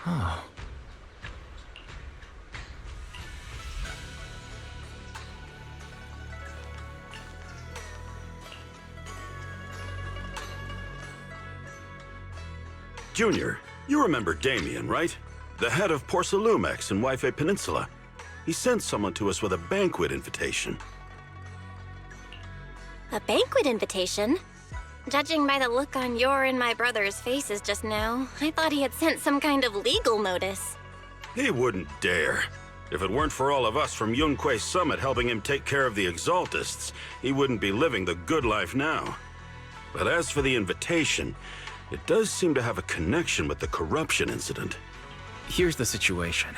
Oh. Junior, you remember Damien, right? The head of Porcelumex in Yifei Peninsula. He sent someone to us with a banquet invitation. A banquet invitation? Judging by the look on your and my brother's faces just now, I thought he had sent some kind of legal notice. He wouldn't dare. If it weren't for all of us from Yunquei Summit helping him take care of the Exaltists, he wouldn't be living the good life now. But as for the invitation, it does seem to have a connection with the corruption incident. Here's the situation.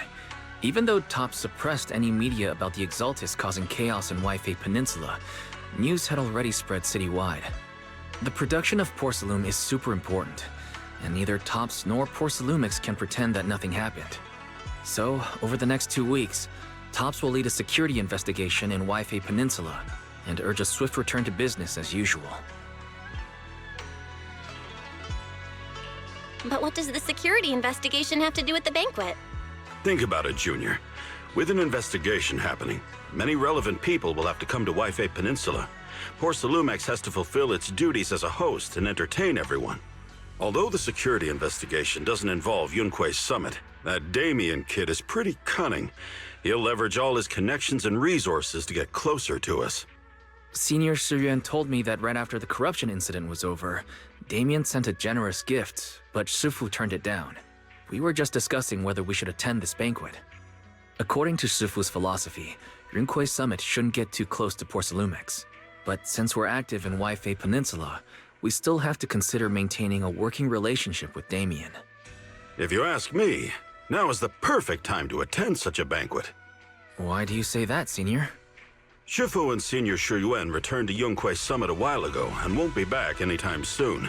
Even though Top suppressed any media about the Exaltists causing chaos in Yifei Peninsula, news had already spread citywide. The production of Porcelume is super important, and neither Tops nor Porcelumex can pretend that nothing happened. So, over the next 2 weeks, Tops will lead a security investigation in Yifei Peninsula and urge a swift return to business as usual. But what does the security investigation have to do with the banquet? Think about it, Junior. With an investigation happening, many relevant people will have to come to Yifei Peninsula. Porcelumex has to fulfill its duties as a host and entertain everyone. Although the security investigation doesn't involve Yunquei Summit, that Damien kid is pretty cunning. He'll leverage all his connections and resources to get closer to us. Senior Shiyuan told me that right after the corruption incident was over, Damien sent a generous gift, but Shifu turned it down. We were just discussing whether we should attend this banquet. According to Shifu's philosophy, Yunquei Summit shouldn't get too close to Porcelumex. But since we're active in Yifei Peninsula, we still have to consider maintaining a working relationship with Damien. If you ask me, now is the perfect time to attend such a banquet. Why do you say that, Senior? Shifu and Senior Shiyuan returned to Yunquei Summit a while ago and won't be back anytime soon.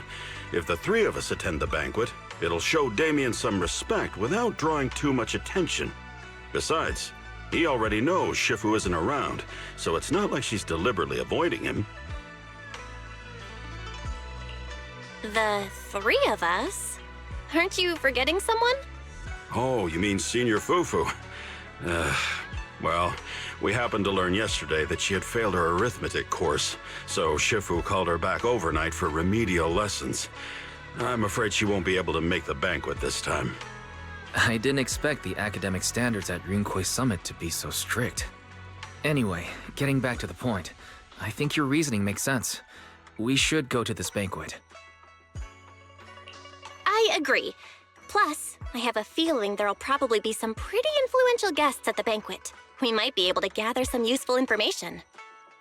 If the three of us attend the banquet, it'll show Damien some respect without drawing too much attention. Besides, he already knows Shifu isn't around, so it's not like she's deliberately avoiding him. The three of us? Aren't you forgetting someone? Oh, you mean Senior Fufu? Well, we happened to learn yesterday that she had failed her arithmetic course, so Shifu called her back overnight for remedial lessons. I'm afraid she won't be able to make the banquet this time. I didn't expect the academic standards at Yunquei Summit to be so strict. Anyway, getting back to the point, I think your reasoning makes sense. We should go to this banquet. I agree. Plus, I have a feeling there'll probably be some pretty influential guests at the banquet. We might be able to gather some useful information.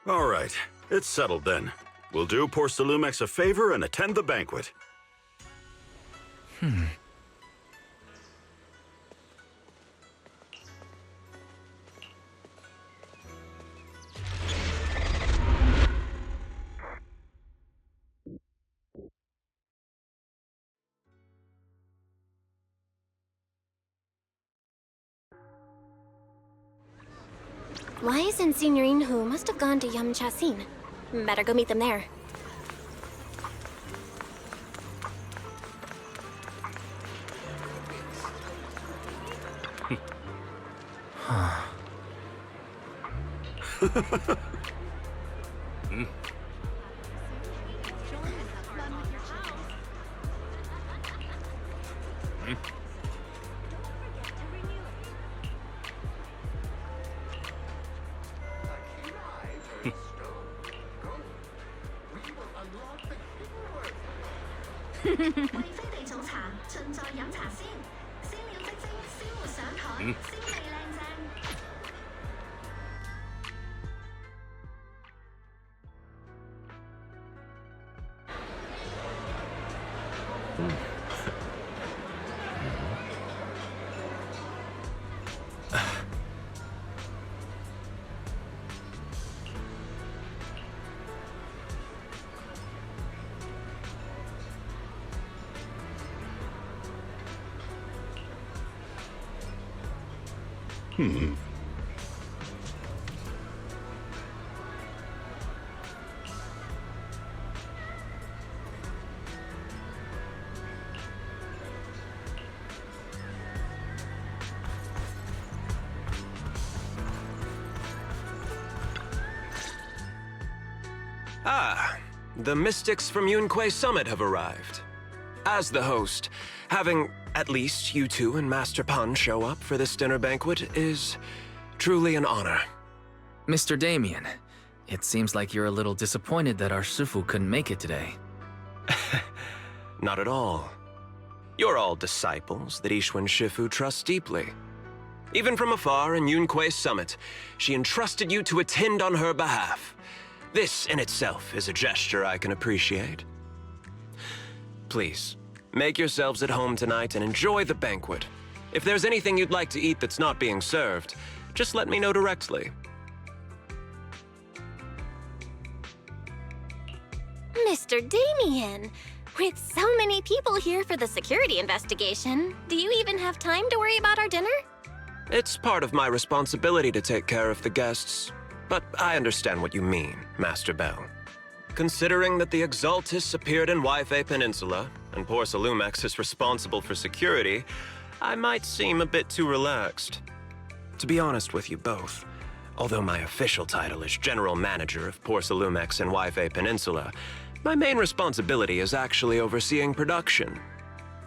All right, it's settled then. We'll do Porcelumex a favor and attend the banquet. Wise and Senior Inhu must have gone to Yamchasin. Better go meet them there. Ah, the mystics from Yunque Summit have arrived. As the host, having at least you two and Master Pan show up for this dinner banquet is truly an honor. Mr. Damien, it seems like you're a little disappointed that our Shifu couldn't make it today. Not at all. You're all disciples that Yixuan Shifu trusts deeply. Even from afar in Yunque Summit, she entrusted you to attend on her behalf. This in itself is a gesture I can appreciate. Please, make yourselves at home tonight and enjoy the banquet. If there's anything you'd like to eat that's not being served, just let me know directly. Mr. Damien, with so many people here for the security investigation, do you even have time to worry about our dinner? It's part of my responsibility to take care of the guests, but I understand what you mean, Master Belle. Considering that the Exaltus appeared in Yifei Peninsula, and Porcelumex is responsible for security, I might seem a bit too relaxed. To be honest with you both, although my official title is General Manager of Porcelumex and Yifei Peninsula, my main responsibility is actually overseeing production.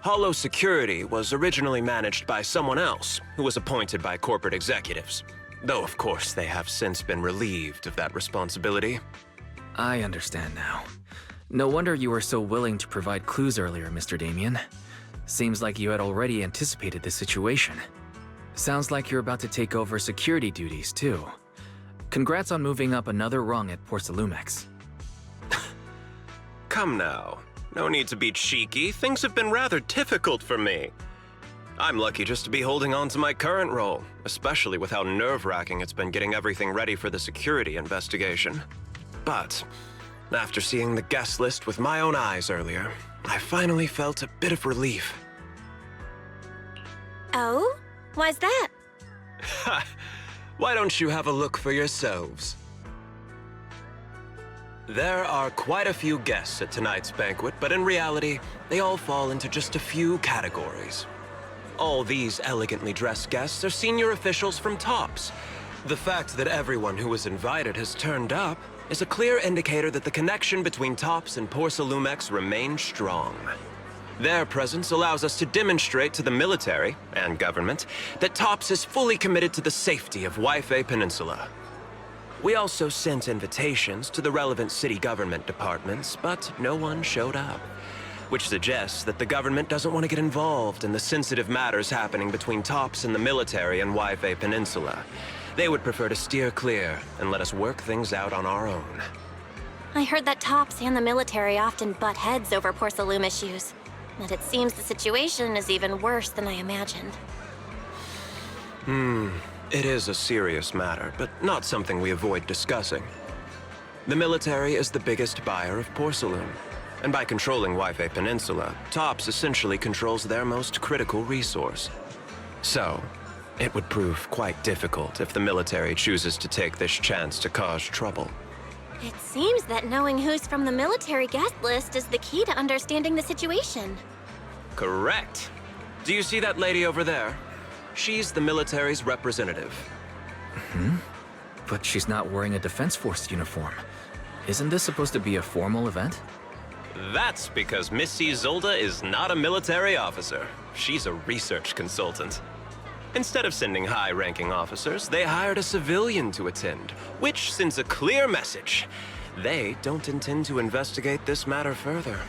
Hollow Security was originally managed by someone else, who was appointed by corporate executives. Though, of course, they have since been relieved of that responsibility. I understand now. No wonder you were so willing to provide clues earlier, Mr. Damien. Seems like you had already anticipated this situation. Sounds like you're about to take over security duties, too. Congrats on moving up another rung at Porcelumex. Come now. No need to be cheeky. Things have been rather difficult for me. I'm lucky just to be holding on to my current role, especially with how nerve-wracking it's been getting everything ready for the security investigation. But after seeing the guest list with my own eyes earlier, I finally felt a bit of relief. Oh? Why's that? Ha! Why don't you have a look for yourselves? There are quite a few guests at tonight's banquet, but in reality, they all fall into just a few categories. All these elegantly dressed guests are senior officials from TOPS. The fact that everyone who was invited has turned up is a clear indicator that the connection between TOPS and Porcelumex remains strong. Their presence allows us to demonstrate to the military and government that TOPS is fully committed to the safety of Yifei Peninsula. We also sent invitations to the relevant city government departments, but no one showed up, which suggests that the government doesn't want to get involved in the sensitive matters happening between TOPS and the military in Yifei Peninsula. They would prefer to steer clear and let us work things out on our own. I heard that TOPS and the military often butt heads over Porcelume issues, but it seems the situation is even worse than I imagined. It is a serious matter, but not something we avoid discussing. The military is the biggest buyer of porcelain, and by controlling Yifei Peninsula, TOPS essentially controls their most critical resource. So, it would prove quite difficult if the military chooses to take this chance to cause trouble. It seems that knowing who's from the military guest list is the key to understanding the situation. Correct. Do you see that lady over there? She's the military's representative. But she's not wearing a Defense Force uniform. Isn't this supposed to be a formal event? That's because Missy Zolda is not a military officer. She's a research consultant. Instead of sending high-ranking officers, they hired a civilian to attend, which sends a clear message. They don't intend to investigate this matter further.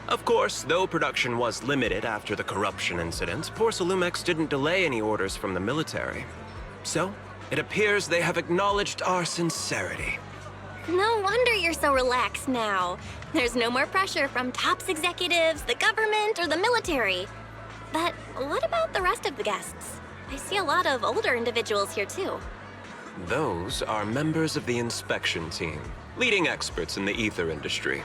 Of course, though production was limited after the corruption incident, Porcelumex didn't delay any orders from the military. So, it appears they have acknowledged our sincerity. No wonder you're so relaxed now. There's no more pressure from TOPS executives, the government, or the military. But what about the rest of the guests? I see a lot of older individuals here too. Those are members of the inspection team, leading experts in the ether industry.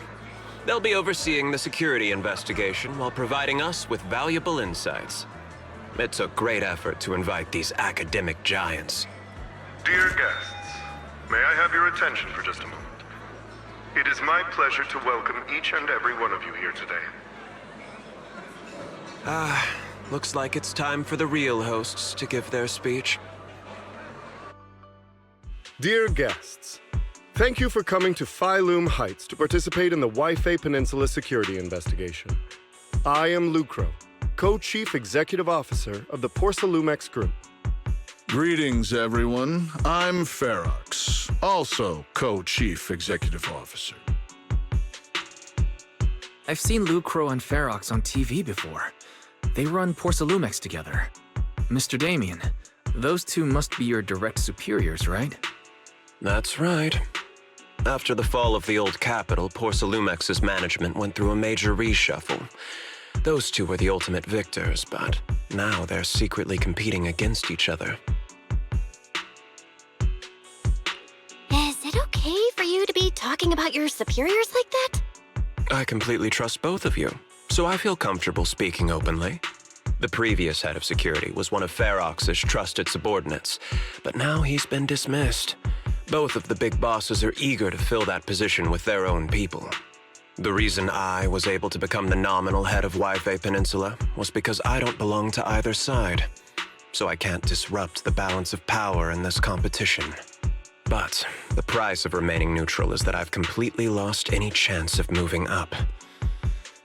They'll be overseeing the security investigation while providing us with valuable insights. It took great effort to invite these academic giants. Dear guests, may I have your attention for just a moment? It is my pleasure to welcome each and every one of you here today. Looks like it's time for the real hosts to give their speech. Dear guests, Thank you for coming to Phylum Heights to participate in the Yifei Peninsula security investigation. I am Lucro, Co-Chief Executive Officer of the Porsalumex Group. Greetings, everyone. I'm Ferox, also Co-Chief Executive Officer. I've seen Lucro and Ferox on TV before. They run Porsalumex together. Mr. Damien, those two must be your direct superiors, right? That's right. After the fall of the old capital, Porsalumex's management went through a major reshuffle. Those two were the ultimate victors, but now they're secretly competing against each other. Is it okay for you to be talking about your superiors like that? I completely trust both of you, so I feel comfortable speaking openly. The previous head of security was one of Ferox's trusted subordinates, but now he's been dismissed. Both of the big bosses are eager to fill that position with their own people. The reason I was able to become the nominal head of Yifei Peninsula was because I don't belong to either side, so I can't disrupt the balance of power in this competition. But the price of remaining neutral is that I've completely lost any chance of moving up.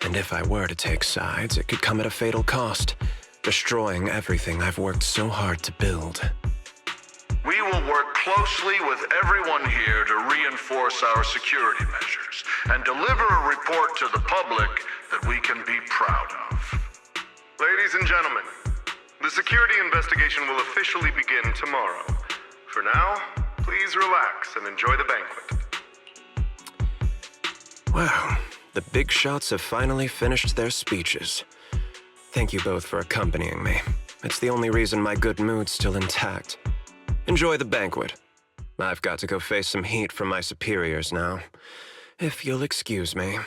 And if I were to take sides, it could come at a fatal cost, destroying everything I've worked so hard to build. We will work closely with everyone here to reinforce our security measures and deliver a report to the public that we can be proud of. Ladies and gentlemen, the security investigation will officially begin tomorrow. For now, please relax and enjoy the banquet. Wow, the big shots have finally finished their speeches. Thank you both for accompanying me. It's the only reason my good mood's still intact. Enjoy the banquet. I've got to go face some heat from my superiors now. If you'll excuse me.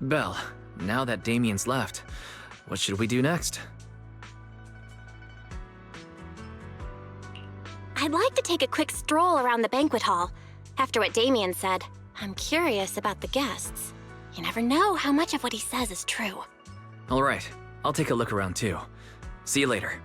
Belle, now that Damien's left, what should we do next? I'd like to take a quick stroll around the banquet hall. After what Damien said, I'm curious about the guests. You never know how much of what he says is true. All right, I'll take a look around too. See you later.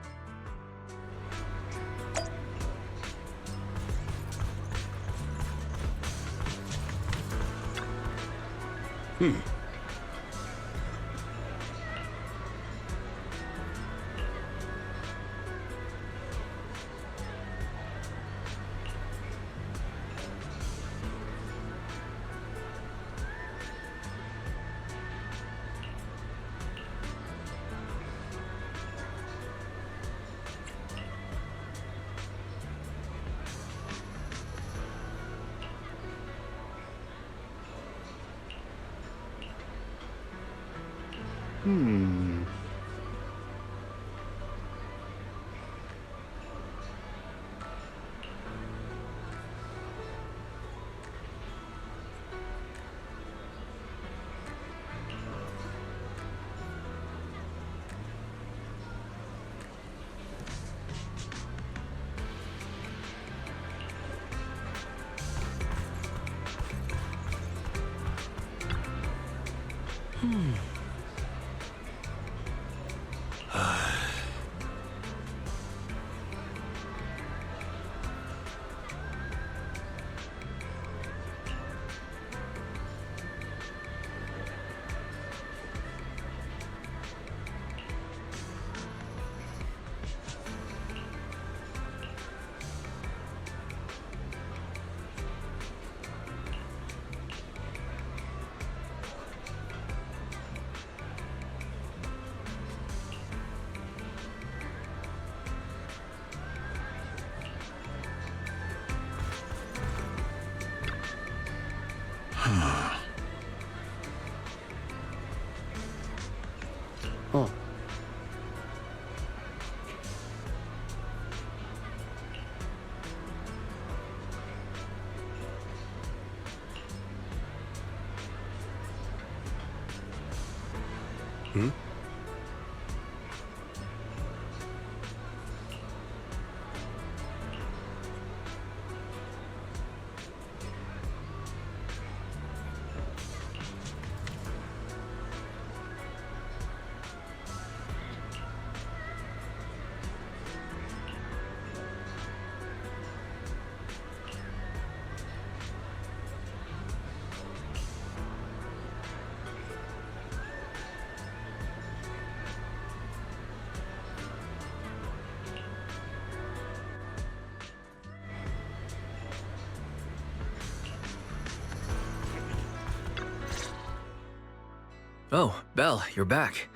Oh, Belle, you're back.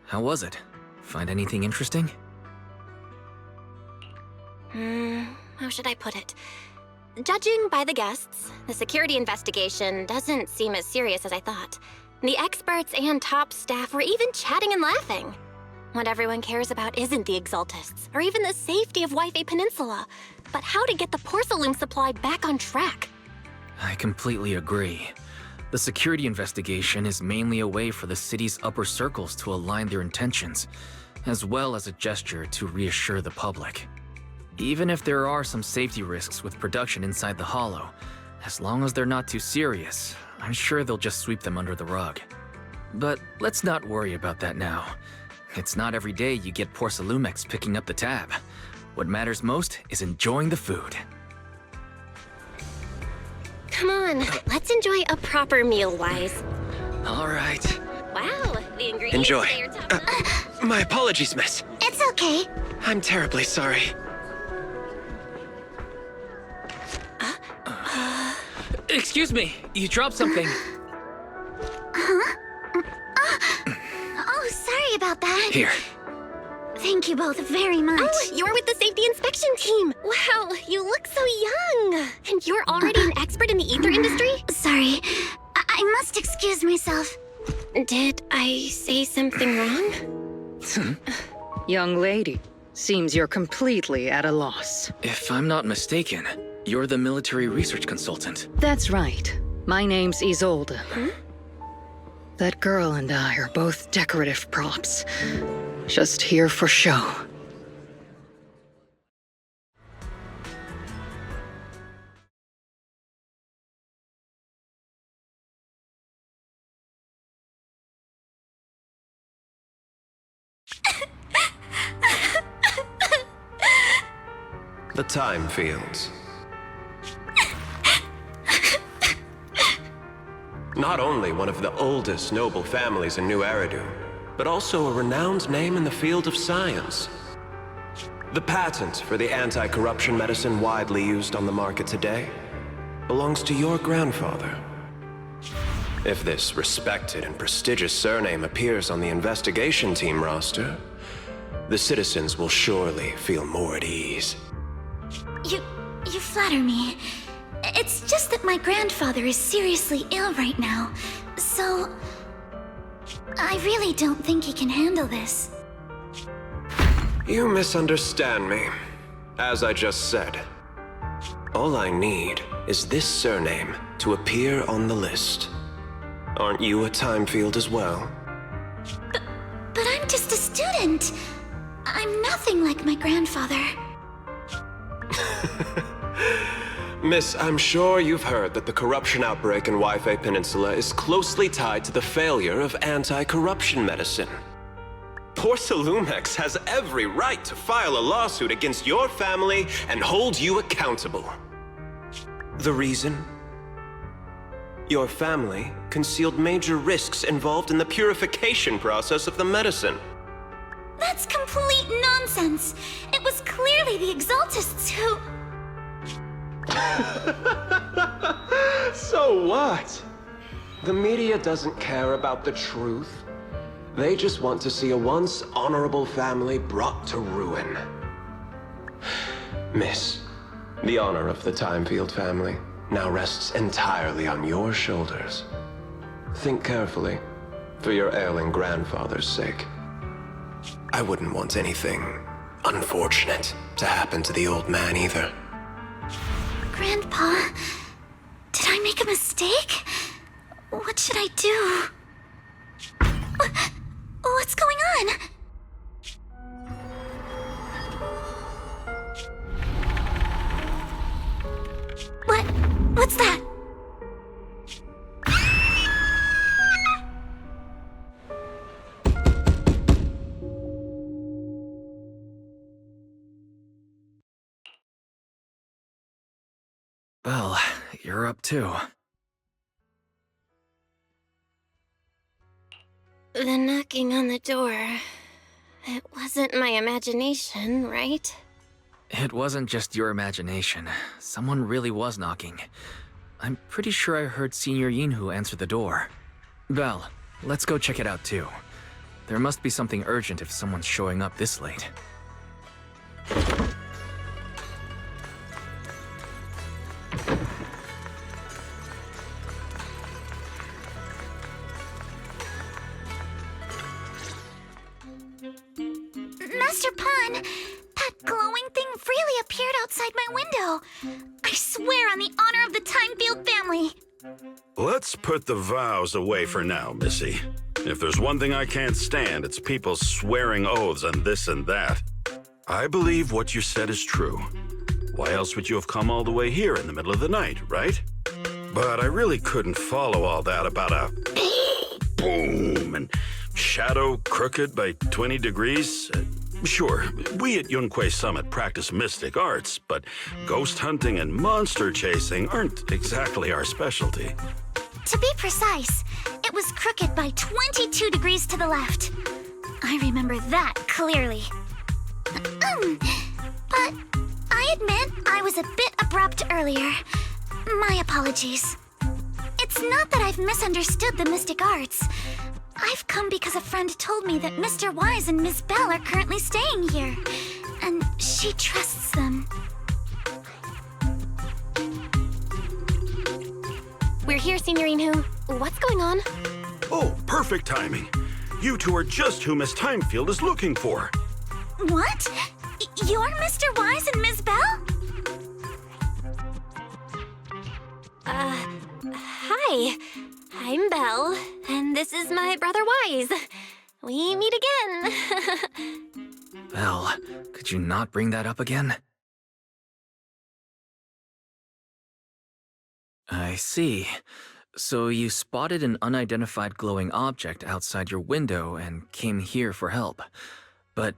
How was it? Find anything interesting? How should I put it? Judging by the guests, the security investigation doesn't seem as serious as I thought. The experts and top staff were even chatting and laughing. What everyone cares about isn't the Exaltists, or even the safety of Yifei Peninsula, but how to get the porcelain supply back on track. I completely agree. The security investigation is mainly a way for the city's upper circles to align their intentions, as well as a gesture to reassure the public. Even if there are some safety risks with production inside the Hollow, as long as they're not too serious, I'm sure they'll just sweep them under the rug. But let's not worry about that now. It's not every day you get Porcelumex picking up the tab. What matters most is enjoying the food. Come on, let's enjoy a proper meal, Wise. All right. Wow, the ingredients Enjoy. say you're top My apologies, miss. It's okay. I'm terribly sorry. Excuse me, you dropped something. Oh, sorry about that. Here. Thank you both very much. Oh, you're with the safety inspection team. Wow, you look so young. And you're already an expert in the ether industry? Sorry, I must excuse myself. Did I say something wrong? Young lady, seems you're completely at a loss. If I'm not mistaken, you're the military research consultant. That's right. My name's Isolde. That girl and I are both decorative props. Just here for show. The time fields. Not only one of the oldest noble families in New Eridu, but also a renowned name in the field of science. The patent for the anti-corruption medicine widely used on the market today belongs to your grandfather. If this respected and prestigious surname appears on the investigation team roster, the citizens will surely feel more at ease. You flatter me. It's just that my grandfather is seriously ill right now, so I really don't think he can handle this. You misunderstand me. As I just said, all I need is this surname to appear on the list. Aren't you a time field as well? But I'm just a student. I'm nothing like my grandfather. Miss, I'm sure you've heard that the corruption outbreak in Yifei Peninsula is closely tied to the failure of anti-corruption medicine. Porcelumex has every right to file a lawsuit against your family and hold you accountable. The reason? Your family concealed major risks involved in the purification process of the medicine. That's complete nonsense. It was clearly the Exaltists who... So what? The media doesn't care about the truth. They just want to see a once honorable family brought to ruin. Miss, the honor of the Timefield family now rests entirely on your shoulders. Think carefully, for your ailing grandfather's sake. I wouldn't want anything unfortunate to happen to the old man either. Grandpa, did I make a mistake? What should I do? What's going on? What's that? Well, you're up too. The knocking on the door. It wasn't my imagination, right? It wasn't just your imagination. Someone really was knocking. I'm pretty sure I heard Senior Yinhu answer the door. Belle, Let's go check it out too. There must be something urgent if someone's showing up this late. Master Pun, that glowing thing really appeared outside my window. I swear on the honor of the Timefield family. Let's put the vows away for now, Missy. If there's one thing I can't stand, it's people swearing oaths on this and that. I believe what you said is true. Why else would you have come all the way here in the middle of the night, right? But I really couldn't follow all that about a boom and shadow crooked by 20 degrees. Sure, we at Yunquei Summit practice mystic arts, but ghost hunting and monster chasing aren't exactly our specialty. To be precise, it was crooked by 22 degrees to the left. I remember that clearly. But I admit I was a bit abrupt earlier. My apologies. It's not that I've misunderstood the mystic arts. I've come because a friend told me that Mr. Wise and Miss Belle are currently staying here, and she trusts them. We're here, Signorine Who. What's going on? Oh, perfect timing. You two are just who Miss Timefield is looking for. What? You're Mr. Wise and Miss Belle? Hi. I'm Belle, and this is my brother Wise. We meet again. Belle, could you not bring that up again? I see. So you spotted an unidentified glowing object outside your window and came here for help. But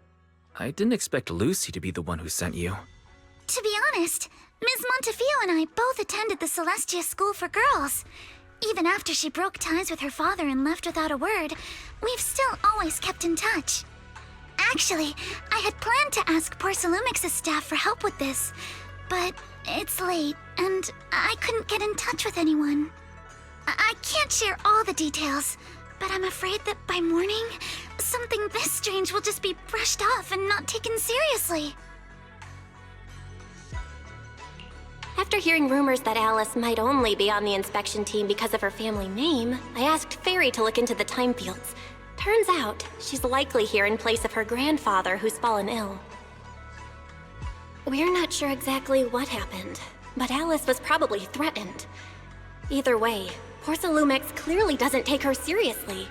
I didn't expect Lucy to be the one who sent you. To be honest, Ms. Montefiore and I both attended the Celestia School for Girls. Even after she broke ties with her father and left without a word, we've still always kept in touch. Actually, I had planned to ask Porcelumix's staff for help with this, but it's late, and I couldn't get in touch with anyone. I can't share all the details, but I'm afraid that by morning, something this strange will just be brushed off and not taken seriously. After hearing rumors that Alice might only be on the inspection team because of her family name, I asked Fairy to look into the Timefields. Turns out, she's likely here in place of her grandfather who's fallen ill. We're not sure exactly what happened, but Alice was probably threatened. Either way, Porcelumix clearly doesn't take her seriously.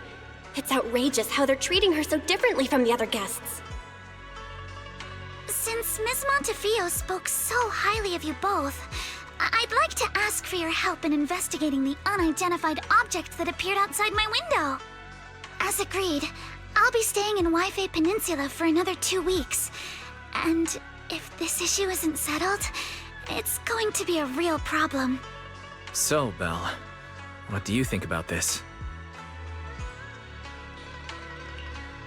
It's outrageous how they're treating her so differently from the other guests. Since Ms. Montefiore spoke so highly of you both, I'd like to ask for your help in investigating the unidentified object that appeared outside my window. As agreed, I'll be staying in Waifei Peninsula for another 2 weeks. And if this issue isn't settled, it's going to be a real problem. So, Belle, what do you think about this?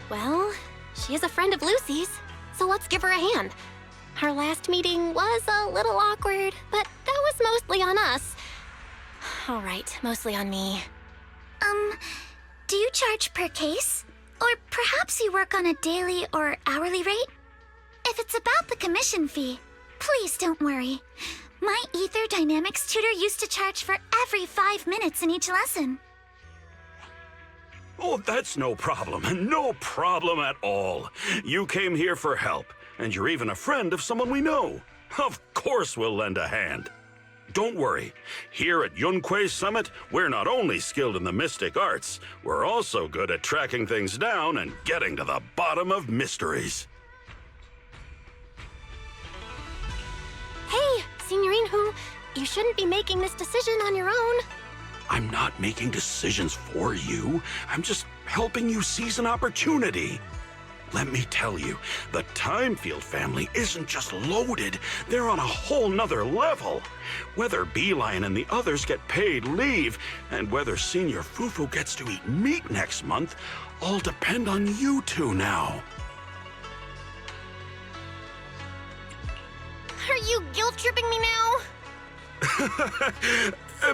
Well, she is a friend of Lucy's, so let's give her a hand. Our last meeting was a little awkward, but that was mostly on us. All right, mostly on me. Do you charge per case? Or perhaps you work on a daily or hourly rate? If it's about the commission fee, please don't worry. My Ether Dynamics tutor used to charge for every 5 minutes in each lesson. Oh, that's no problem. No problem at all. You came here for help, and you're even a friend of someone we know. Of course we'll lend a hand. Don't worry. Here at Yunquei Summit, we're not only skilled in the mystic arts, we're also good at tracking things down and getting to the bottom of mysteries. Hey, Signorine Who, you shouldn't be making this decision on your own. I'm not making decisions for you. I'm just helping you seize an opportunity. Let me tell you, the Timefield family isn't just loaded, they're on a whole nother level. Whether Beeline and the others get paid leave, and whether Senior Fufu gets to eat meat next month, all depend on you two now. Are you guilt-tripping me now?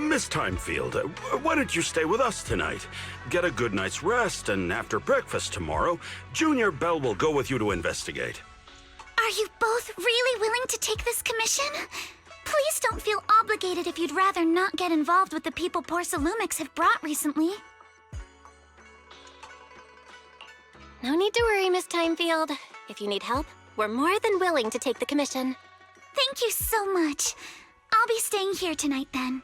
Miss Timefield, why don't you stay with us tonight? Get a good night's rest, and after breakfast tomorrow, Junior Belle will go with you to investigate. Are you both really willing to take this commission? Please don't feel obligated if you'd rather not get involved with the people Porsalumics have brought recently. No need to worry, Miss Timefield. If you need help, we're more than willing to take the commission. Thank you so much. I'll be staying here tonight then.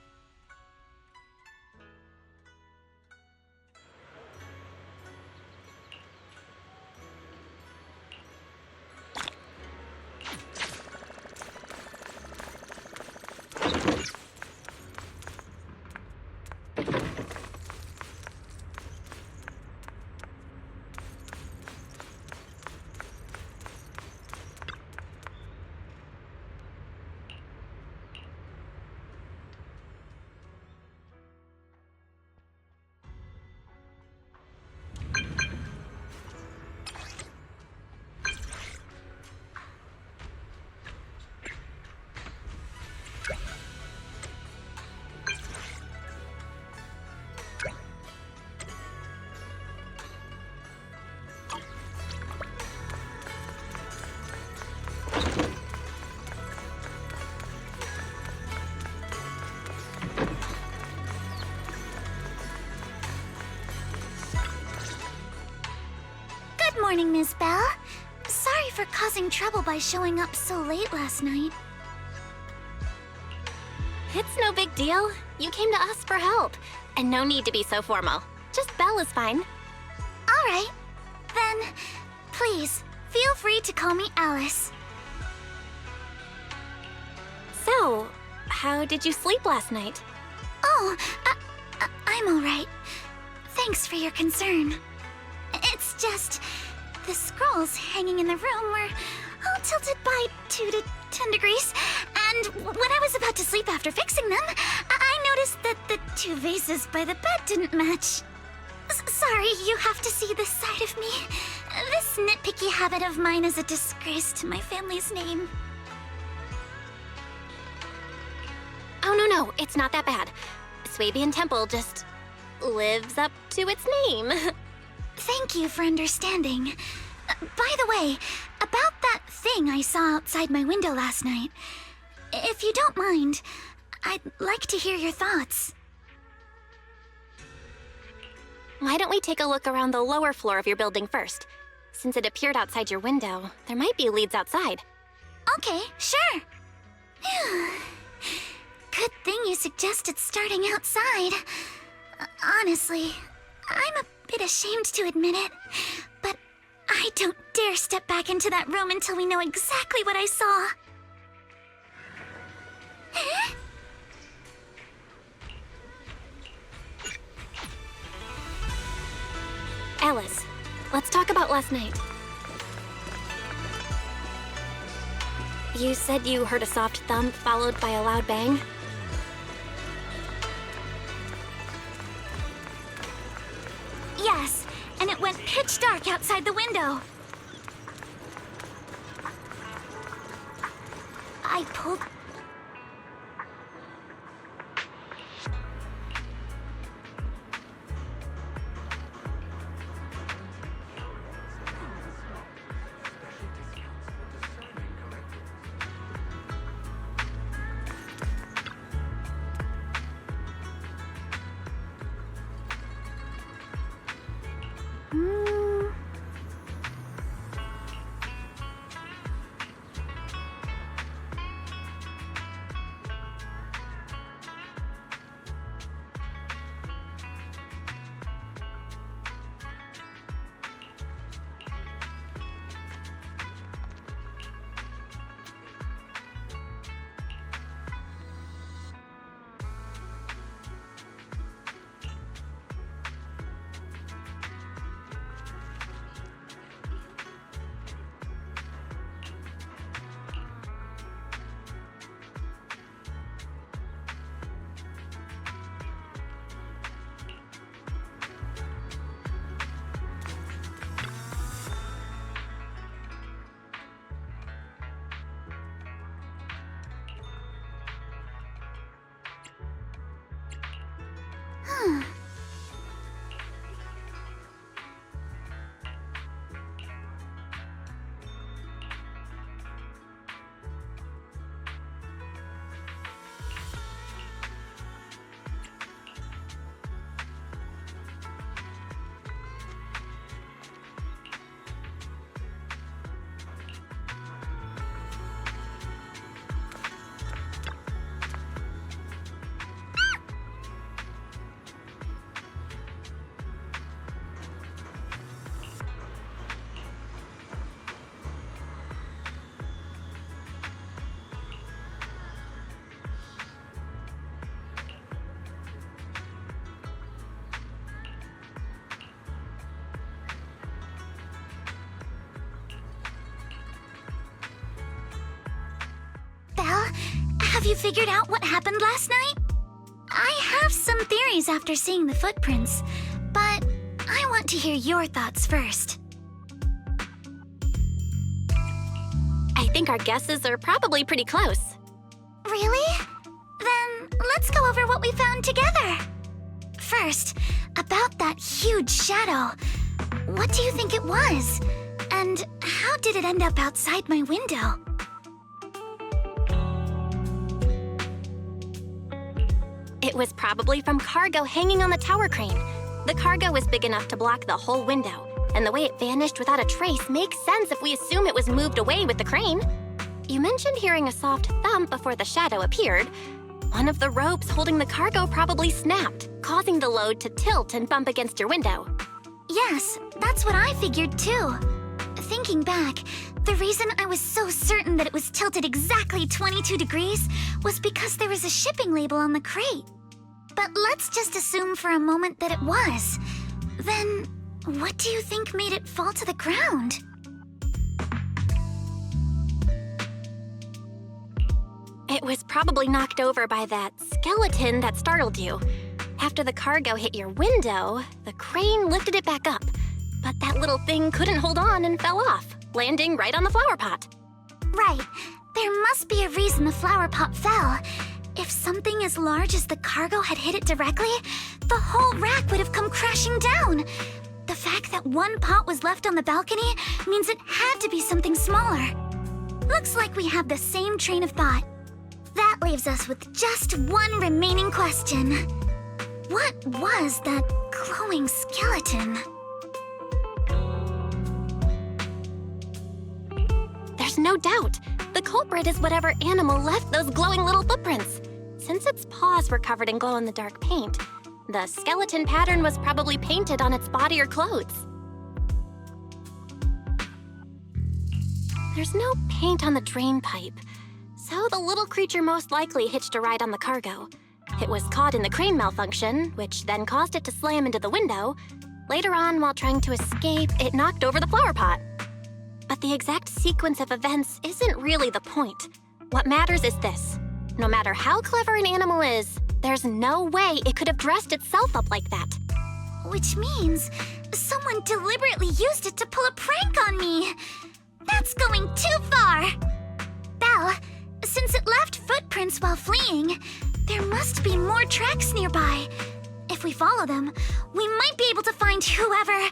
Good morning, Miss Belle. Sorry for causing trouble by showing up so late last night. It's no big deal. You came to us for help. And no need to be so formal. Just Belle is fine. All right. Then, please, feel free to call me Alice. So, how did you sleep last night? Oh, I'm all right. Thanks for your concern. It's just, the scrolls hanging in the room were all tilted by 2 to 10 degrees, and when I was about to sleep after fixing them, I noticed that the 2 vases by the bed didn't match. Sorry, you have to see this side of me. This nitpicky habit of mine is a disgrace to my family's name. Oh, no, it's not that bad. Swabian Temple just lives up to its name. Thank you for understanding. By the way, about that thing I saw outside my window last night, if you don't mind, I'd like to hear your thoughts. Why don't we take a look around the lower floor of your building first? Since it appeared outside your window, there might be leads outside. Okay, sure. Good thing you suggested starting outside. Honestly, I'm a bit ashamed to admit it, but I don't dare step back into that room until we know exactly what I saw. Alice, let's talk about last night. You said you heard a soft thump followed by a loud bang? Yes, and it went pitch dark outside the window. I pulled... Have you figured out what happened last night? I have some theories after seeing the footprints, but I want to hear your thoughts first. I think our guesses are probably pretty close. Really? Then let's go over what we found together. First, about that huge shadow. What do you think it was? And how did it end up outside my window? It was probably from cargo hanging on the tower crane. The cargo was big enough to block the whole window, and the way it vanished without a trace makes sense if we assume it was moved away with the crane. You mentioned hearing a soft thump before the shadow appeared. One of the ropes holding the cargo probably snapped, causing the load to tilt and bump against your window. Yes, that's what I figured too. Thinking back, the reason I was so certain that it was tilted exactly 22 degrees was because there was a shipping label on the crate. But let's just assume for a moment that it was. Then, what do you think made it fall to the ground? It was probably knocked over by that skeleton that startled you. After the cargo hit your window, the crane lifted it back up. But that little thing couldn't hold on and fell off, landing right on the flower pot. Right. There must be a reason the flower pot fell. If something as large as the cargo had hit it directly, the whole rack would have come crashing down. The fact that one pot was left on the balcony means it had to be something smaller. Looks like we have the same train of thought. That leaves us with just one remaining question. What was that glowing skeleton? There's no doubt. The culprit is whatever animal left those glowing little footprints. Since its paws were covered in glow-in-the-dark paint, the skeleton pattern was probably painted on its body or clothes. There's no paint on the drain pipe, so the little creature most likely hitched a ride on the cargo. It was caught in the crane malfunction, which then caused it to slam into the window. Later on, while trying to escape, it knocked over the flower pot. But the exact sequence of events isn't really the point. What matters is this. No matter how clever an animal is, there's no way it could have dressed itself up like that. Which means someone deliberately used it to pull a prank on me. That's going too far. Belle, since it left footprints while fleeing, there must be more tracks nearby. If we follow them, we might be able to find whoever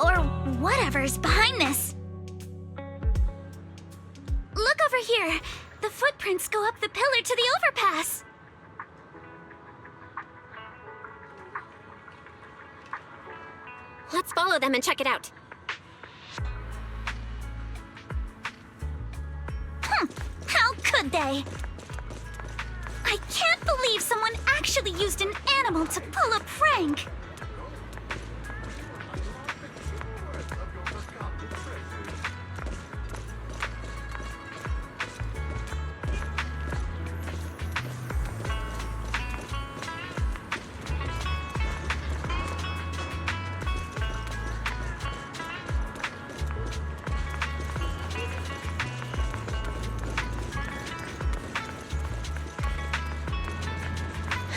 or whatever's behind this. Look over here. The footprints go up the pillar to the overpass. Let's follow them and check it out. How could they? I can't believe someone actually used an animal to pull a prank.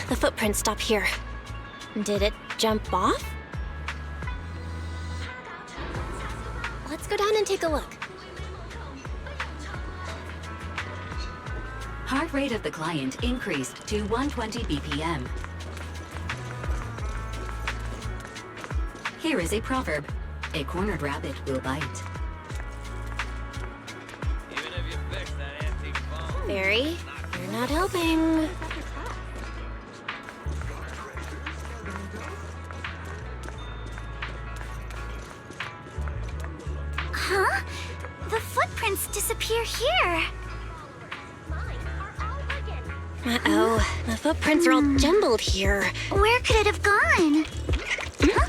The footprints stop here. Did it jump off? Let's go down and take a look. Heart rate of the client increased to 120 BPM. Here is a proverb. A cornered rabbit will bite. Barry, you're not helping. Huh? The footprints disappear here. Uh-oh, the footprints are all jumbled here. Where could it have gone? Huh?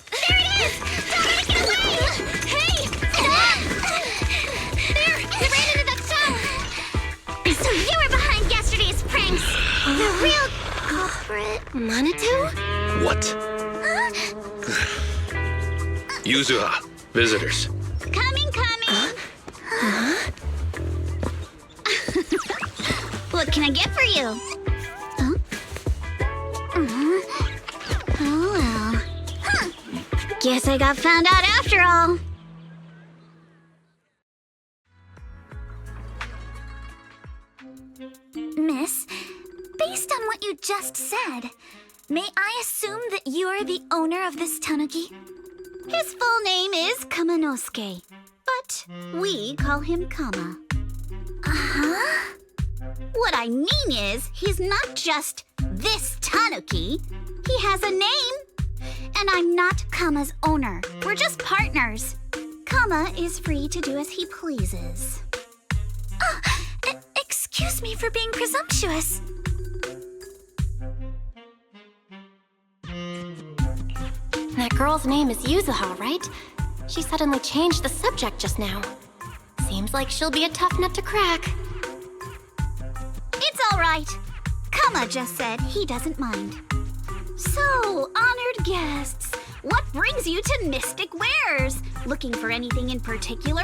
There it is! Don't make it away! Hey! Stop! There! It ran into that stone! So you were behind yesterday's pranks! The real culprit. Manato? What? Yuzuha, visitors. Coming! What can I get for you? Huh? Oh well. Huh. Guess I got found out after all. Miss, based on what you just said, may I assume that you're the owner of this tanuki? His full name is Kamanosuke, but we call him Kama. Uh-huh. What I mean is, he's not just this tanuki. He has a name. And I'm not Kama's owner. We're just partners. Kama is free to do as he pleases. Oh, excuse me for being presumptuous. That girl's name is Yuzuha, right? She suddenly changed the subject just now. Seems like she'll be a tough nut to crack. It's all right. Kama just said he doesn't mind. So, honored guests, what brings you to Mystic Wares? Looking for anything in particular?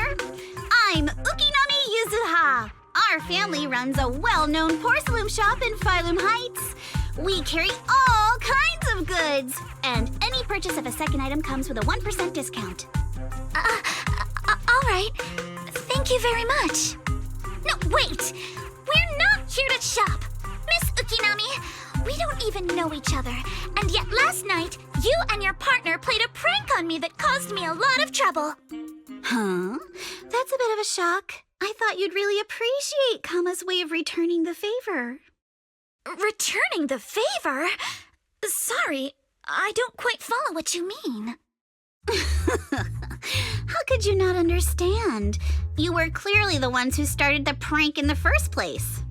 I'm Ukinami Yuzuha. Our family runs a well-known porcelain shop in Phylum Heights. We carry all kinds of goods, and any purchase of a second item comes with a 1% discount. All right. Thank you very much. No, wait! We're not here to shop! Miss Ukinami, we don't even know each other, and yet last night, you and your partner played a prank on me that caused me a lot of trouble. Huh? That's a bit of a shock. I thought you'd really appreciate Kama's way of returning the favor. Returning the favor? Sorry, I don't quite follow what you mean. How could you not understand? You were clearly the ones who started the prank in the first place.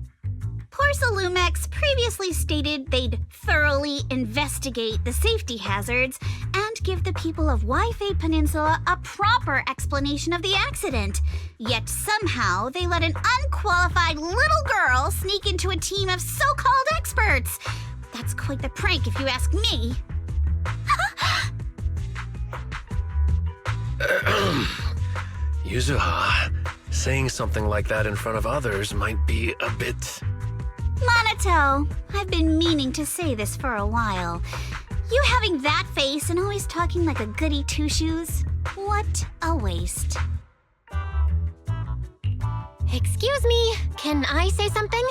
Porcelumex previously stated they'd thoroughly investigate the safety hazards and give the people of Waifei Peninsula a proper explanation of the accident. Yet somehow they let an unqualified little girl sneak into a team of so-called experts. That's quite the prank if you ask me. Yuzuha, saying something like that in front of others might be a bit... Manato, I've been meaning to say this for a while. You having that face and always talking like a goody two-shoes? What a waste. Excuse me, can I say something?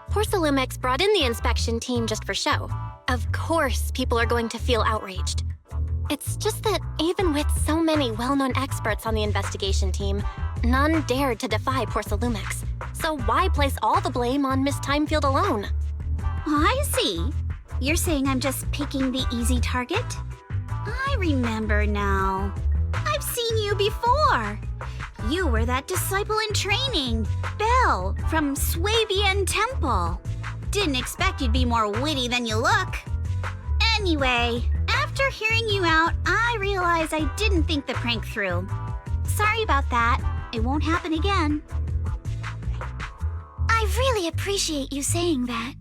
Porcelumex brought in the inspection team just for show. Of course people are going to feel outraged. It's just that even with so many well-known experts on the investigation team, none dared to defy Porcelumex. So why place all the blame on Miss Timefield alone? I see. You're saying I'm just picking the easy target? I remember now. I've seen you before. You were that disciple in training, Belle, from Swabian Temple. Didn't expect you'd be more witty than you look. Anyway, after hearing you out, I realized I didn't think the prank through. Sorry about that. It won't happen again. I really appreciate you saying that.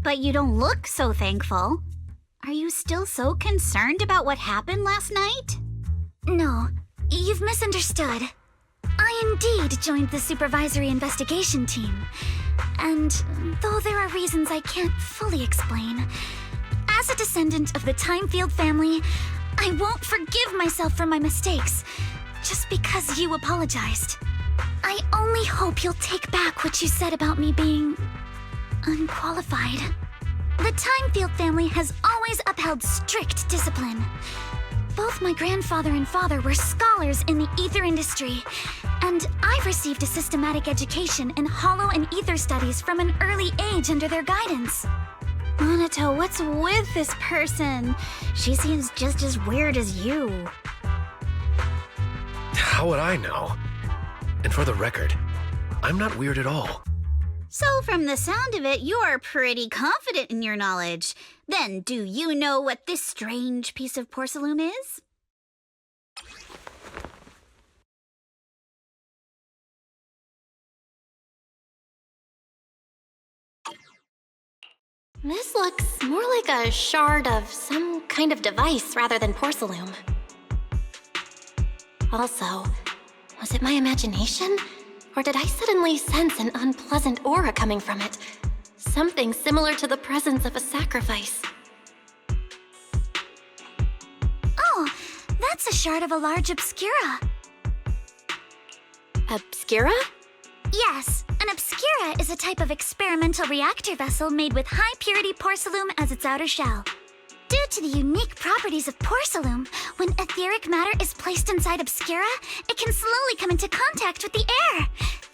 But you don't look so thankful. Are you still so concerned about what happened last night? No, you've misunderstood. I indeed joined the supervisory investigation team. And though there are reasons I can't fully explain, as a descendant of the Timefield family, I won't forgive myself for my mistakes just because you apologized. I only hope you'll take back what you said about me being unqualified. The Timefield family has always upheld strict discipline. Both my grandfather and father were scholars in the ether industry, and I've received a systematic education in hollow and ether studies from an early age under their guidance. Manato, what's with this person? She seems just as weird as you. How would I know? And for the record, I'm not weird at all. So from the sound of it, you're pretty confident in your knowledge. Then do you know what this strange piece of porcelain is? This looks more like a shard of some kind of device rather than porcelain. Also, was it my imagination? Or did I suddenly sense an unpleasant aura coming from it? Something similar to the presence of a sacrifice. Oh, that's a shard of a large obscura. Obscura? Yes, an obscura is a type of experimental reactor vessel made with high-purity porcelain as its outer shell. Due to the unique properties of porcelain, when etheric matter is placed inside obscura, it can slowly come into contact with the air.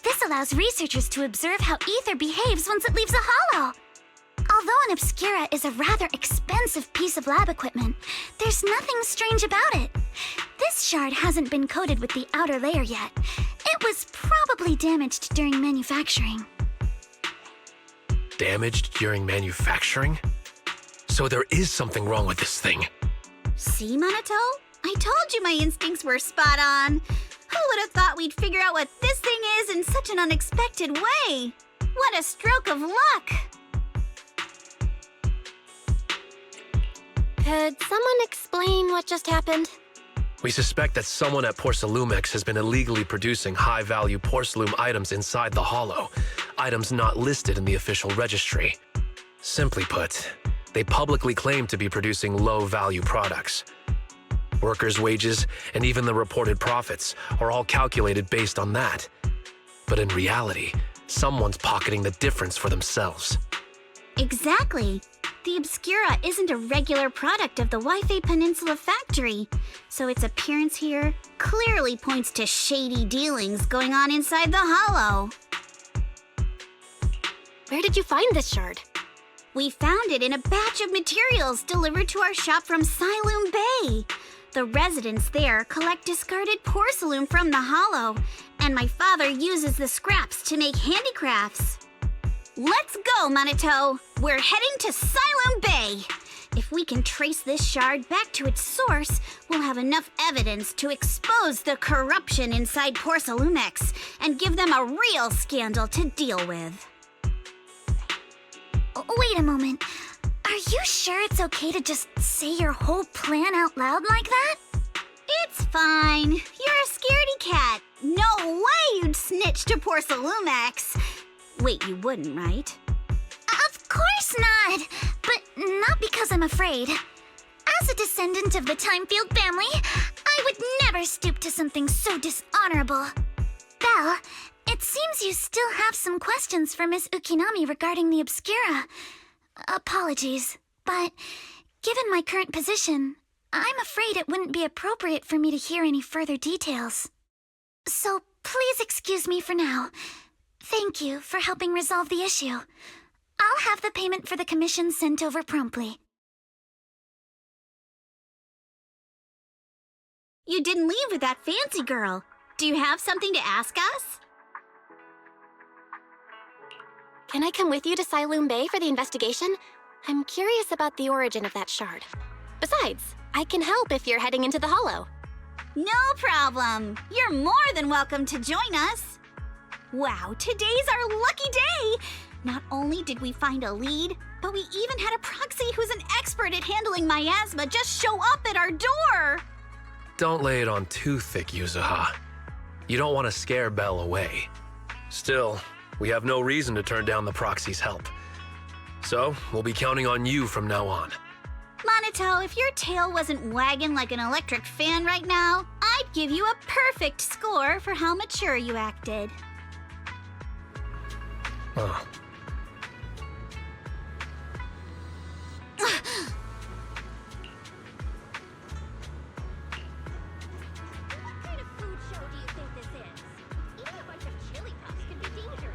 This allows researchers to observe how ether behaves once it leaves a hollow. Although an obscura is a rather expensive piece of lab equipment, there's nothing strange about it. This shard hasn't been coated with the outer layer yet. It was probably damaged during manufacturing. Damaged during manufacturing? So there is something wrong with this thing. See, Manato? I told you my instincts were spot on. Who would have thought we'd figure out what this thing is in such an unexpected way? What a stroke of luck! Could someone explain what just happened? We suspect that someone at Porcelumex has been illegally producing high-value porcelain items inside the hollow, items not listed in the official registry. Simply put, they publicly claim to be producing low-value products. Workers' wages and even the reported profits are all calculated based on that. But in reality, someone's pocketing the difference for themselves. Exactly. The Obscura isn't a regular product of the Yifei Peninsula factory, so its appearance here clearly points to shady dealings going on inside the hollow. Where did you find this shard? We found it in a batch of materials delivered to our shop from Siloam Bay. The residents there collect discarded porcelain from the hollow, and my father uses the scraps to make handicrafts. Let's go, Manato! We're heading to Siloam Bay! If we can trace this shard back to its source, we'll have enough evidence to expose the corruption inside Porcelumex and give them a real scandal to deal with. Wait a moment. Are you sure it's okay to just say your whole plan out loud like that? It's fine. You're a scaredy cat. No way you'd snitch to Porcelumex. Wait, you wouldn't, right? Of course not! But not because I'm afraid. As a descendant of the Timefield family, I would never stoop to something so dishonorable. Belle, it seems you still have some questions for Miss Ukinami regarding the Obscura. Apologies, but given my current position, I'm afraid it wouldn't be appropriate for me to hear any further details. So please excuse me for now. Thank you for helping resolve the issue. I'll have the payment for the commission sent over promptly. You didn't leave with that fancy girl. Do you have something to ask us? Can I come with you to Siloam Bay for the investigation? I'm curious about the origin of that shard. Besides, I can help if you're heading into the hollow. No problem. You're more than welcome to join us. Wow, today's our lucky day! Not only did we find a lead, but we even had a proxy who's an expert at handling miasma just show up at our door! Don't lay it on too thick, Yuzuha. You don't want to scare Belle away. Still, we have no reason to turn down the proxy's help. So, we'll be counting on you from now on. Manato, if your tail wasn't wagging like an electric fan right now, I'd give you a perfect score for how mature you acted. Oh. What kind of food show do you think this is? Even a bunch of chili puffs can be dangerous.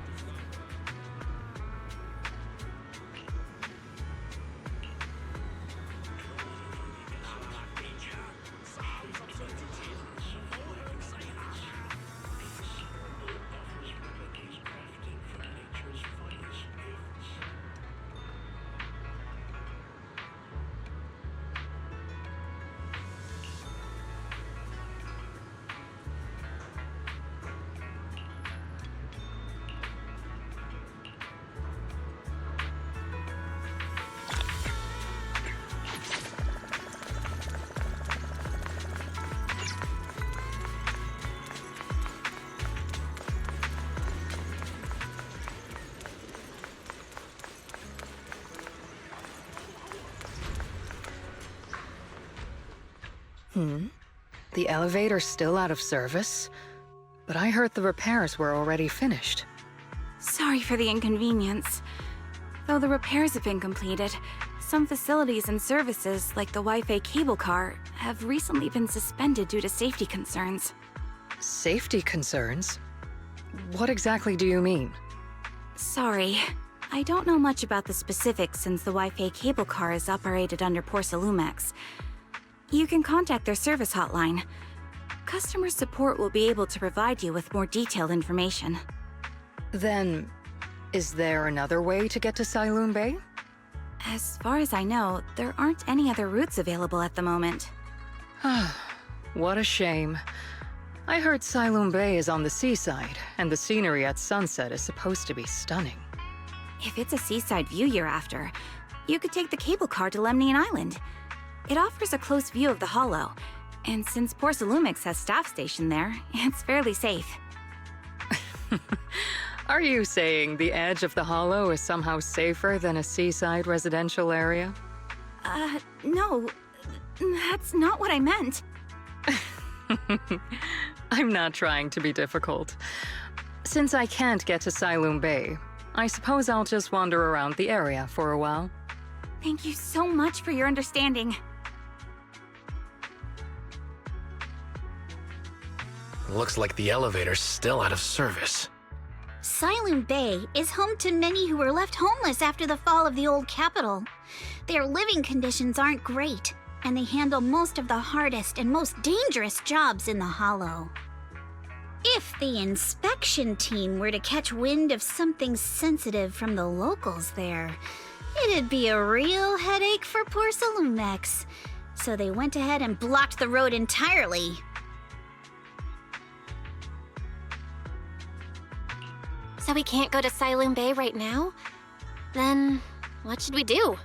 The elevator's still out of service? But I heard the repairs were already finished. Sorry for the inconvenience. Though the repairs have been completed, some facilities and services, like the Wi-Fi cable car, have recently been suspended due to safety concerns. Safety concerns? What exactly do you mean? Sorry. I don't know much about the specifics since the Wi-Fi cable car is operated under Porsalumex. You can contact their service hotline. Customer support will be able to provide you with more detailed information. Then, is there another way to get to Siloon Bay? As far as I know, there aren't any other routes available at the moment. What a shame. I heard Siloon Bay is on the seaside, and the scenery at sunset is supposed to be stunning. If it's a seaside view you're after, you could take the cable car to Lemnian Island. It offers a close view of the Hollow, and since Porsalumex has staff stationed there, it's fairly safe. Are you saying the edge of the Hollow is somehow safer than a seaside residential area? No. That's not what I meant. I'm not trying to be difficult. Since I can't get to Siloon Bay, I suppose I'll just wander around the area for a while. Thank you so much for your understanding. Looks like the elevator's still out of service. Siloon Bay is home to many who were left homeless after the fall of the old capital. Their living conditions aren't great, and they handle most of the hardest and most dangerous jobs in the Hollow. If the inspection team were to catch wind of something sensitive from the locals there, it'd be a real headache for Porsalumex. So they went ahead and blocked the road entirely. So we can't go to Siloon Bay right now? Then what should we do?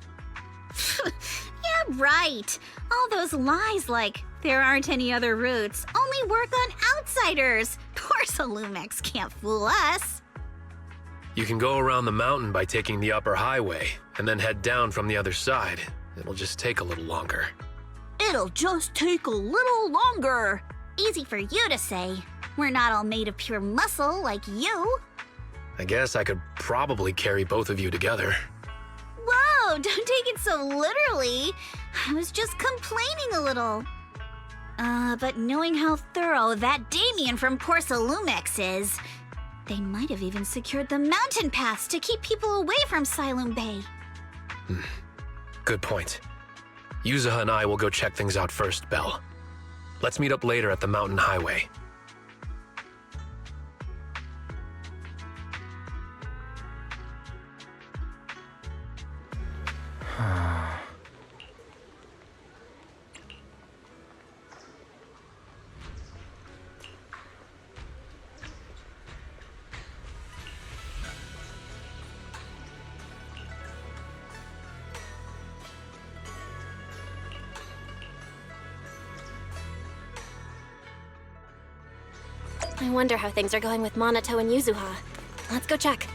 Yeah, right. All those lies like, there aren't any other routes, only work on outsiders. Porsalumex can't fool us. You can go around the mountain by taking the upper highway, and then head down from the other side. It'll just take a little longer. It'll just take a little longer. Easy for you to say. We're not all made of pure muscle like you. I guess I could probably carry both of you together. Whoa, don't take it so literally. I was just complaining a little. But knowing how thorough that Damien from Porsalumex is, they might have even secured the mountain paths to keep people away from Siloon Bay. Good point. Yuzuha and I will go check things out first, Belle. Let's meet up later at the mountain highway. I wonder how things are going with Manato and Yuzuha. Let's go check.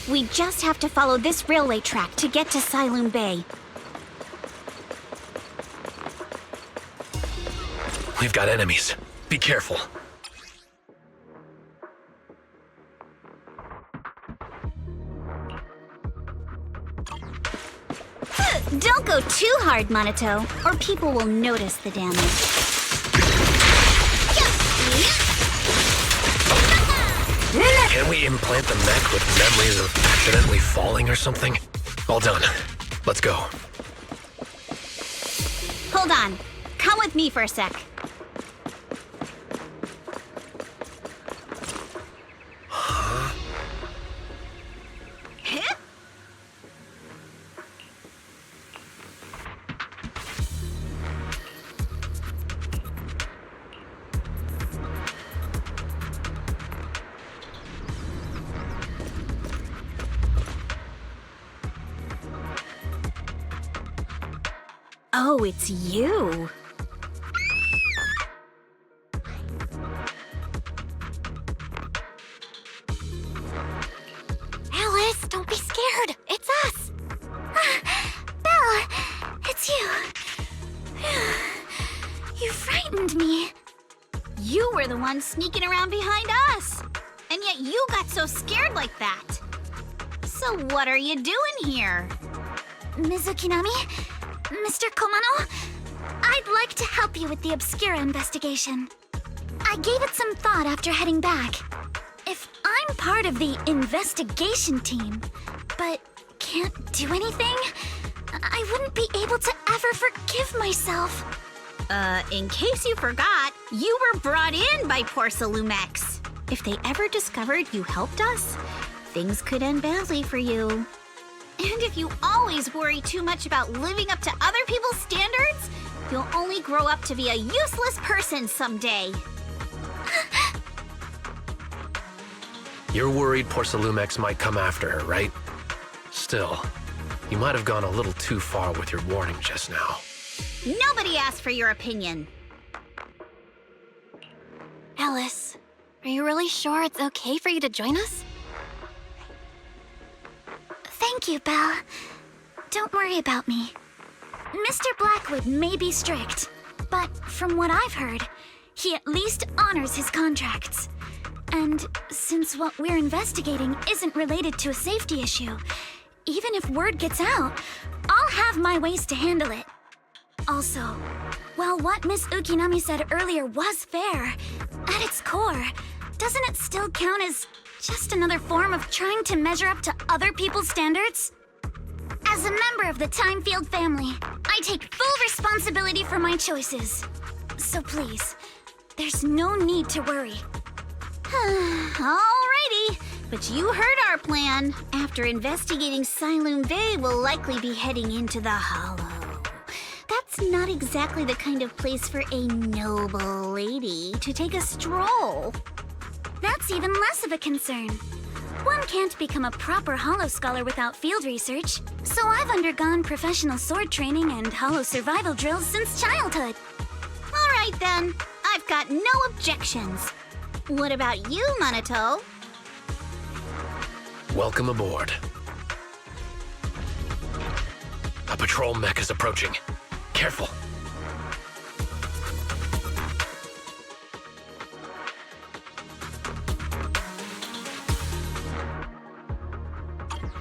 We just have to follow this railway track to get to Sailoon Bay. We've got enemies. Be careful. Don't go too hard, Manato, or people will notice the damage. Can we implant the mech with memories of accidentally falling or something? All done. Let's go. Hold on. Come with me for a sec. Oh, it's you. Alice, don't be scared. It's us. Belle, it's you. You frightened me. You were the one sneaking around behind us. And yet you got so scared like that. So what are you doing here? Ms. Ukinami? Mr. Komano? I'd like to help you with the Obscura investigation. I gave it some thought after heading back. If I'm part of the investigation team, but can't do anything, I wouldn't be able to ever forgive myself. In case you forgot, you were brought in by Porsalumex. If they ever discovered you helped us, things could end badly for you. And if you always worry too much about living up to other people's standards, you'll only grow up to be a useless person someday. You're worried Porsalumex might come after her, right? Still, you might have gone a little too far with your warning just now. Nobody asked for your opinion. Alice, are you really sure it's okay for you to join us? Thank you, Belle. Don't worry about me. Mr. Blackwood may be strict, but from what I've heard, he at least honors his contracts. And since what we're investigating isn't related to a safety issue, even if word gets out, I'll have my ways to handle it. Also, while what Miss Ukinami said earlier was fair, at its core, doesn't it still count as just another form of trying to measure up to other people's standards? As a member of the Timefield family, I take full responsibility for my choices. So please, there's no need to worry. Alrighty, but you heard our plan. After investigating Sailoon Bay, we'll likely be heading into the Hollow. That's not exactly the kind of place for a noble lady to take a stroll. That's even less of a concern. One can't become a proper Hollow scholar without field research, so I've undergone professional sword training and Hollow survival drills since childhood. Alright then, I've got no objections. What about you, Manato? Welcome aboard. A patrol mech is approaching. Careful.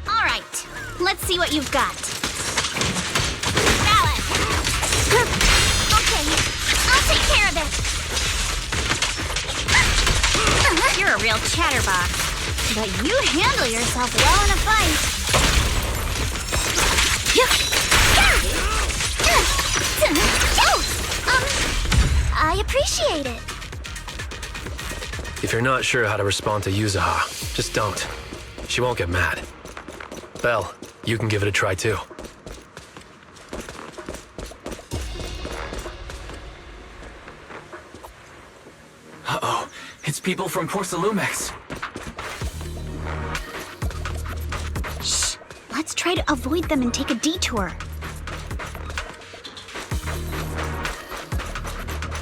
All right, let's see what you've got. Alice! Okay, I'll take care of it. You're a real chatterbox, but you handle yourself well in a fight. I appreciate it. If you're not sure how to respond to yuzuha, just don't. She won't get mad. Belle, you can give it a try too. Uh-oh, it's people from Porsalumex. Shh, let's try to avoid them and take a detour.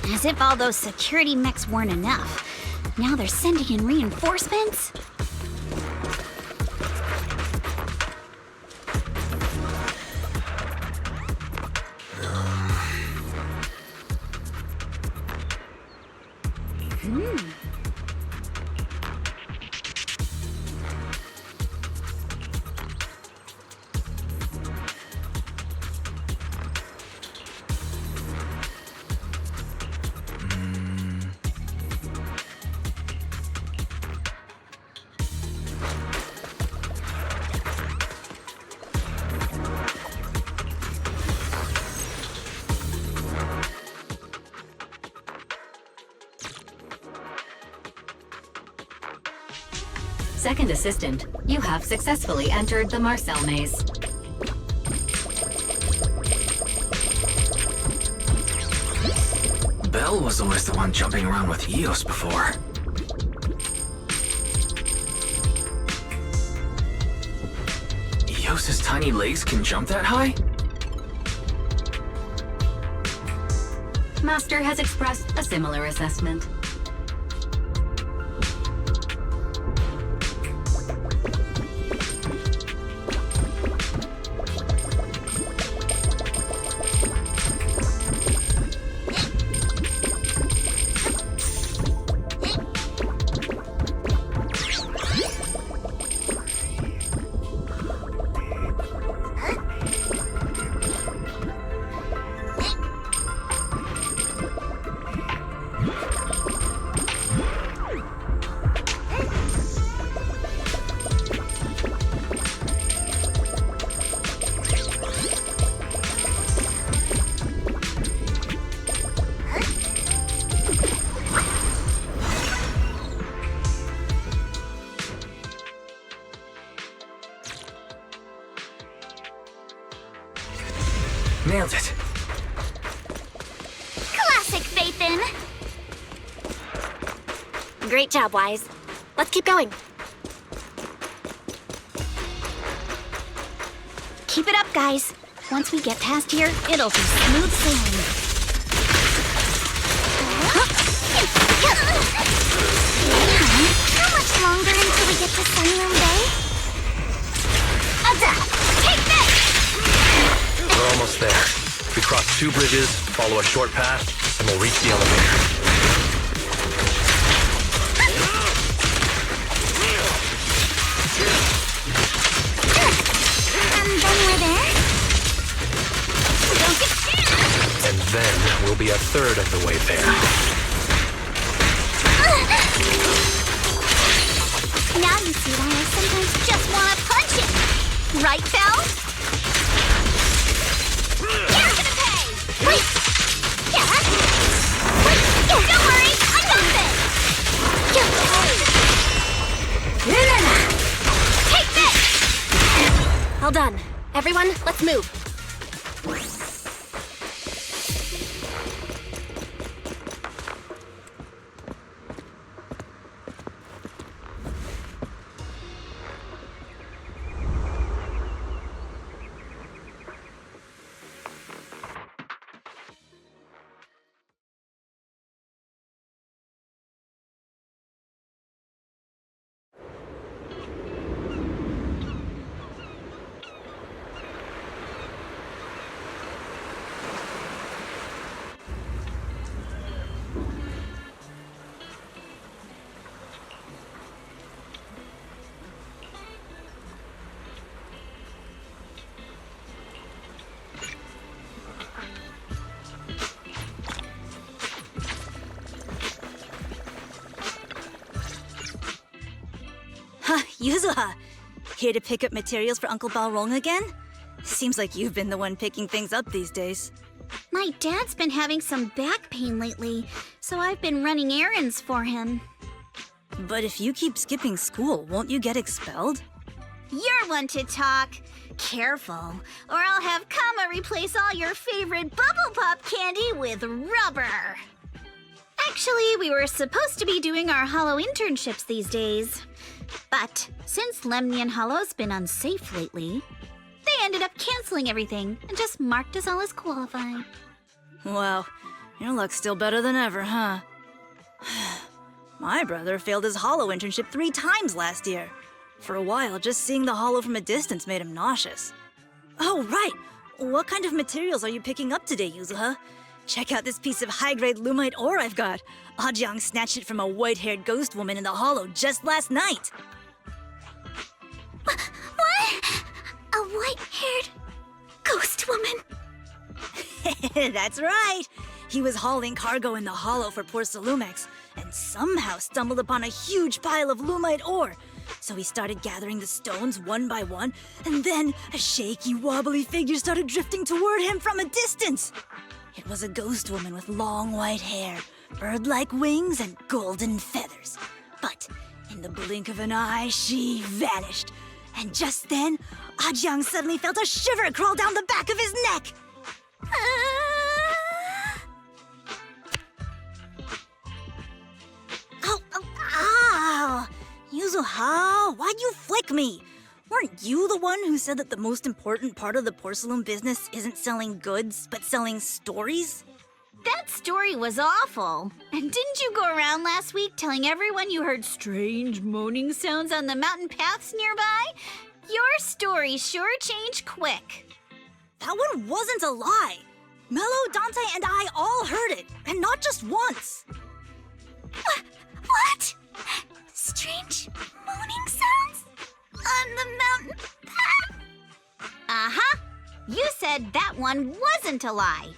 As if all those security mechs weren't enough. Now they're sending in reinforcements? Second assistant, you have successfully entered the Marcel maze. Belle was always the one jumping around with Eos before. Eos's tiny legs can jump that high? Master has expressed a similar assessment. Nailed it. Classic, Phaethon! Great job, Wise. Let's keep going. Keep it up, guys. Once we get past here, it'll be smooth sailing. How much longer until we get to Sunroom Bay? Attack! Take this! We're almost there. We cross 2 bridges, follow a short path, and we'll reach the elevator. And then we're there? Don't get scared! And then we'll be a third of the way there. Now you see why I sometimes just want to punch it! Right, Belle? You're gonna pay! Wait! Yeah! Wait! Yeah, don't worry! I got this! Take this! All done. Everyone, let's move. Yuzuha, here to pick up materials for Uncle Balrong again? Seems like you've been the one picking things up these days. My dad's been having some back pain lately, so I've been running errands for him. But if you keep skipping school, won't you get expelled? You're one to talk. Careful, or I'll have Kama replace all your favorite bubble pop candy with rubber. Actually, we were supposed to be doing our Hollow internships these days. But since Lemnian Hollow's been unsafe lately, they ended up canceling everything and just marked us all as qualified. Wow, your luck's still better than ever, huh? My brother failed his Hollow internship 3 times last year. For a while, just seeing the Hollow from a distance made him nauseous. Oh, right! What kind of materials are you picking up today, Yuzuha? Check out this piece of high-grade lumite ore I've got. Ajang snatched it from a white-haired ghost woman in the hollow just last night. What? A white-haired ghost woman? That's right. He was hauling cargo in the hollow for Porsalumex and somehow stumbled upon a huge pile of lumite ore. So he started gathering the stones one by one, and then a shaky, wobbly figure started drifting toward him from a distance. It was a ghost woman with long white hair, bird-like wings, and golden feathers. But in the blink of an eye, she vanished. And just then, Ajang suddenly felt a shiver crawl down the back of his neck. Ow! Yuzuha, why'd you flick me? Weren't you the one who said that the most important part of the porcelain business isn't selling goods, but selling stories? That story was awful. And didn't you go around last week telling everyone you heard strange moaning sounds on the mountain paths nearby? Your story sure changed quick. That one wasn't a lie. Mello, Dante, and I all heard it, and not just once. What? Strange moaning sounds? On the mountain path? Uh-huh. You said that one wasn't a lie.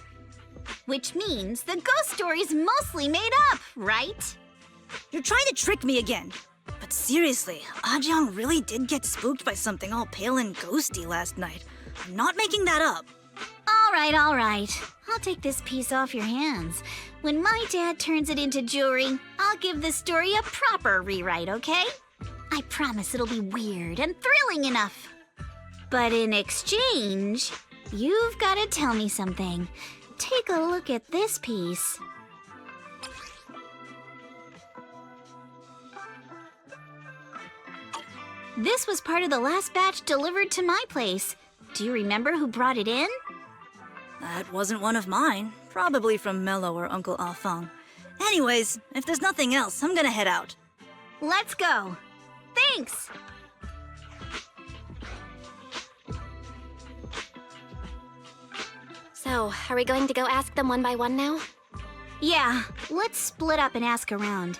Which means the ghost story's mostly made up, right? You're trying to trick me again. But seriously, Ajang really did get spooked by something all pale and ghosty last night. I'm not making that up. All right. I'll take this piece off your hands. When my dad turns it into jewelry, I'll give this story a proper rewrite, okay? I promise it'll be weird and thrilling enough. But in exchange, you've got to tell me something. Take a look at this piece. This was part of the last batch delivered to my place. Do you remember who brought it in? That wasn't one of mine. Probably from Mello or Uncle Afang. Anyways, if there's nothing else, I'm gonna head out. Let's go. Thanks! So, are we going to go ask them one by one now? Yeah, let's split up and ask around.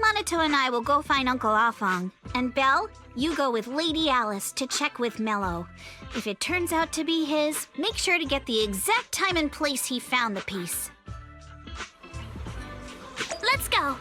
Manato and I will go find Uncle Afang. And Belle, you go with Lady Alice to check with Mello. If it turns out to be his, make sure to get the exact time and place he found the piece. Let's go.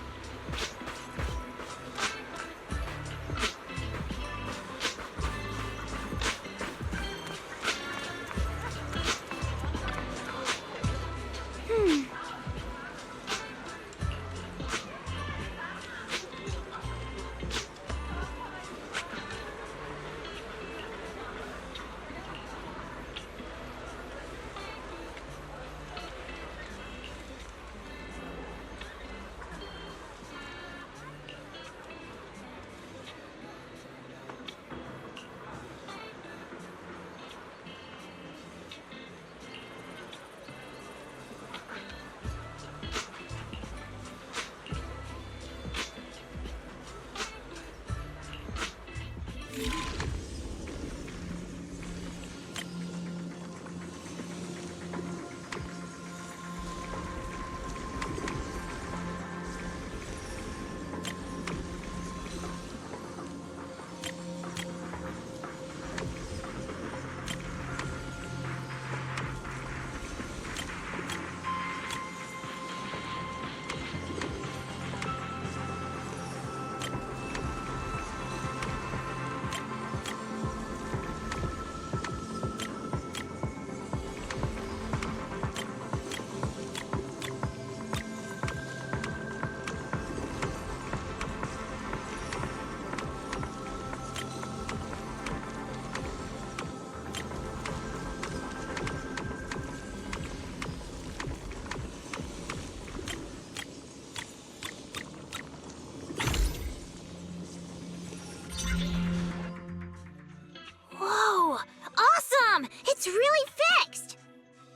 It's really fixed!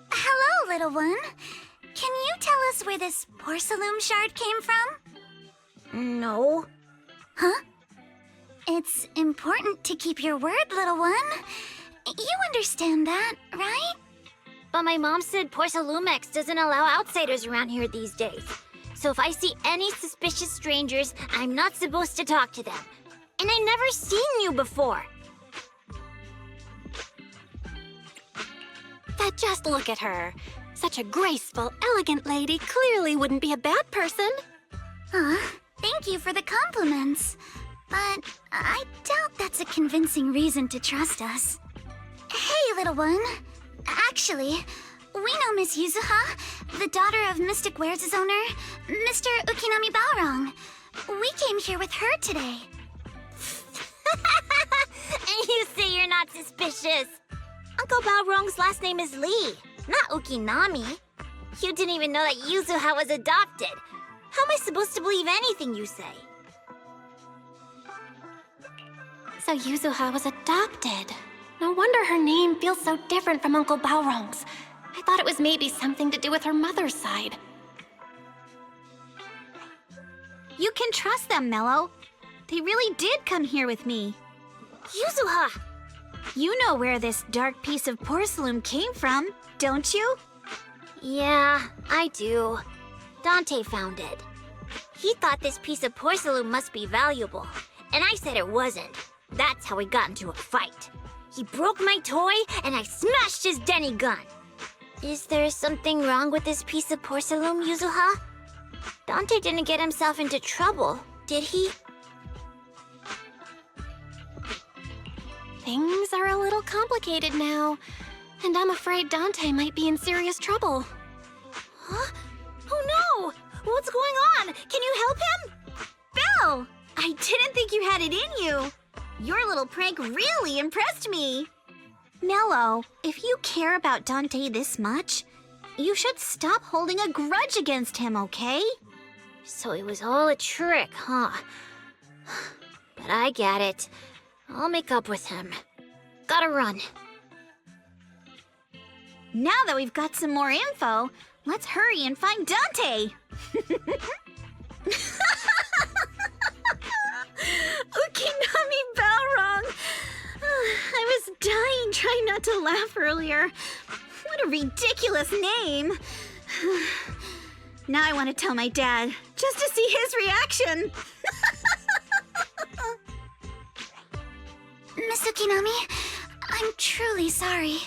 Hello, little one. Can you tell us where this porcelain shard came from? No. Huh? It's important to keep your word, little one. You understand that, right? But my mom said Porsalumex doesn't allow outsiders around here these days. So if I see any suspicious strangers, I'm not supposed to talk to them. And I never seen you before. But just look at her. Such a graceful, elegant lady clearly wouldn't be a bad person. Thank you for the compliments. But I doubt that's a convincing reason to trust us. Hey, little one. Actually, we know Miss Yuzuha, the daughter of Mystic Wares' owner, Mr. Ukinami Balrong. We came here with her today. And you say you're not suspicious. Uncle Balrong's last name is Lee, not Ukinami. You didn't even know that Yuzuha was adopted. How am I supposed to believe anything you say? So Yuzuha was adopted. No wonder her name feels so different from Uncle Balrong's. I thought it was maybe something to do with her mother's side. You can trust them, Mello. They really did come here with me. Yuzuha! You know where this dark piece of porcelain came from, don't you? Yeah, I do. Dante found it. He thought this piece of porcelain must be valuable, and I said it wasn't. That's how we got into a fight. He broke my toy, and I smashed his Denny gun. Is there something wrong with this piece of porcelain, Yuzuha? Dante didn't get himself into trouble, did he? Things are a little complicated now, and I'm afraid Dante might be in serious trouble. Huh? Oh no! What's going on? Can you help him? Belle! I didn't think you had it in you. Your little prank really impressed me. Mello, if you care about Dante this much, you should stop holding a grudge against him, okay? So it was all a trick, huh? But I get it. I'll make up with him. Gotta run. Now that we've got some more info, let's hurry and find Dante! Ukinami Balrong! I was dying trying not to laugh earlier. What a ridiculous name! Now I want to tell my dad, just to see his reaction! Miss Ukinami, I'm truly sorry.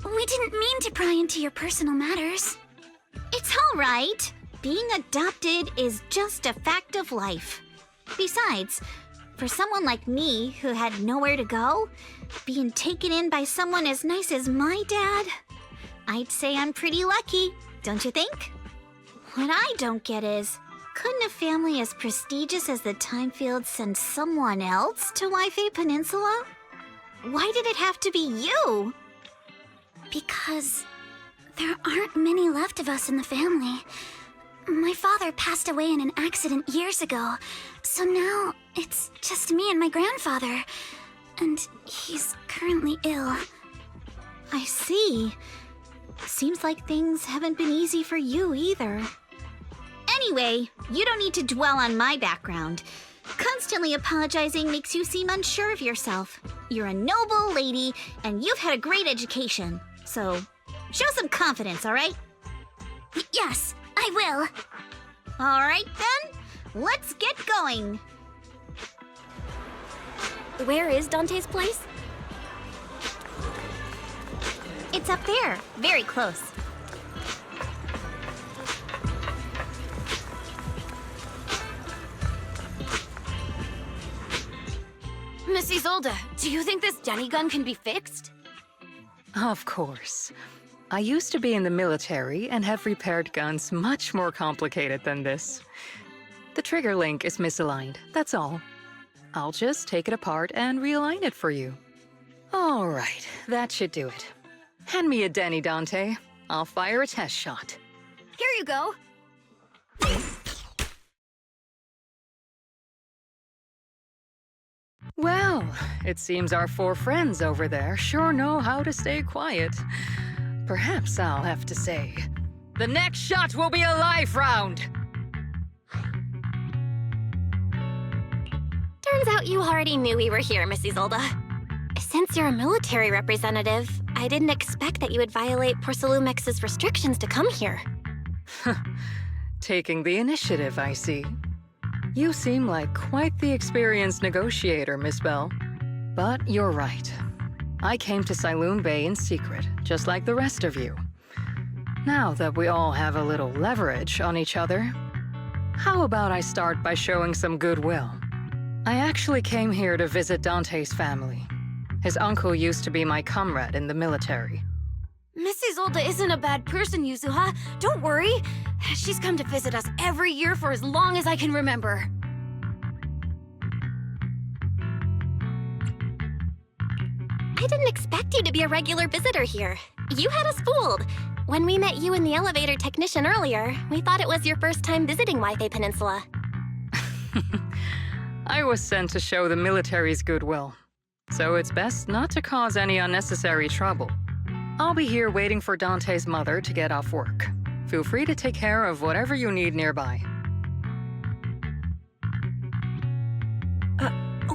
We didn't mean to pry into your personal matters. It's all right. Being adopted is just a fact of life. Besides, for someone like me who had nowhere to go, being taken in by someone as nice as my dad, I'd say I'm pretty lucky, don't you think? What I don't get is, couldn't a family as prestigious as the Timefields send someone else to Waifei Peninsula? Why did it have to be you? Because there aren't many left of us in the family. My father passed away in an accident years ago, so now it's just me and my grandfather. And he's currently ill. I see. Seems like things haven't been easy for you either. Anyway, you don't need to dwell on my background. Constantly apologizing makes you seem unsure of yourself. You're a noble lady, and you've had a great education. So, show some confidence, all right? Yes, I will. All right, then. Let's get going. Where is Dante's place? It's up there, very close. Miss Isolde, do you think this Denny gun can be fixed? Of course. I used to be in the military and have repaired guns much more complicated than this. The trigger link is misaligned, that's all. I'll just take it apart and realign it for you. All right, that should do it. Hand me a Denny, Dante. I'll fire a test shot. Here you go. Well, it seems our four friends over there sure know how to stay quiet. Perhaps I'll have to say, the next shot will be a life round! Turns out you already knew we were here, Miss Isolde. Since you're a military representative, I didn't expect that you would violate Porcelumex's restrictions to come here. Taking the initiative, I see. You seem like quite the experienced negotiator, Miss Belle. But you're right. I came to Sailoon Bay in secret, just like the rest of you. Now that we all have a little leverage on each other, how about I start by showing some goodwill? I actually came here to visit Dante's family. His uncle used to be my comrade in the military. Miss Isolde isn't a bad person, Yuzuha. Don't worry. She's come to visit us every year for as long as I can remember. I didn't expect you to be a regular visitor here. You had us fooled. When we met you and the elevator technician earlier, we thought it was your first time visiting Waifei Peninsula. I was sent to show the military's goodwill, so it's best not to cause any unnecessary trouble. I'll be here waiting for Dante's mother to get off work. Feel free to take care of whatever you need nearby.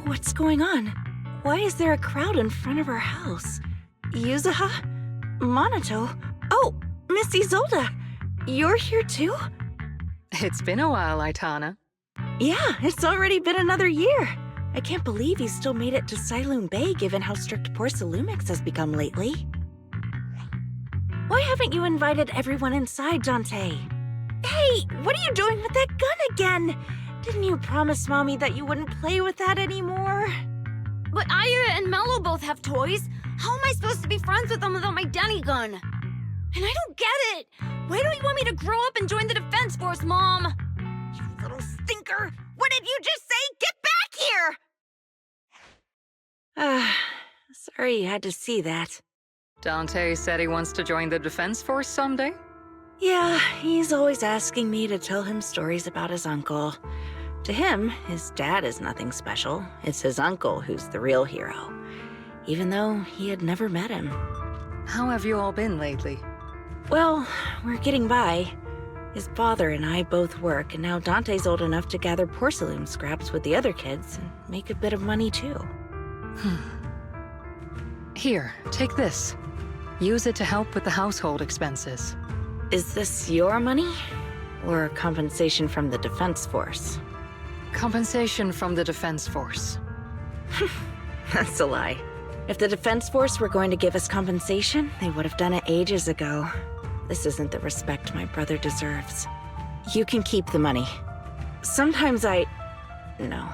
What's going on? Why is there a crowd in front of our house? Yuzuha? Manato? Oh, Miss Isolde! You're here too? It's been a while, Aitana. Yeah, it's already been another year. I can't believe you still made it to Sailoon Bay given how strict Porcelumix has become lately. Why haven't you invited everyone inside, Dante? Hey, what are you doing with that gun again? Didn't you promise Mommy that you wouldn't play with that anymore? But Aya and Mello both have toys. How am I supposed to be friends with them without my Danny gun? And I don't get it. Why don't you want me to grow up and join the Defense Force, Mom? You little stinker. What did you just say? Get back here! Sorry you had to see that. Dante said he wants to join the Defense Force someday? Yeah, he's always asking me to tell him stories about his uncle. To him, his dad is nothing special. It's his uncle who's the real hero, even though he had never met him. How have you all been lately? Well, we're getting by. His father and I both work, and now Dante's old enough to gather porcelain scraps with the other kids and make a bit of money too. Here, take this. Use it to help with the household expenses. Is this your money? Or compensation from the Defense Force? Compensation from the Defense Force. That's a lie. If the Defense Force were going to give us compensation, they would have done it ages ago. This isn't the respect my brother deserves. You can keep the money. Sometimes No,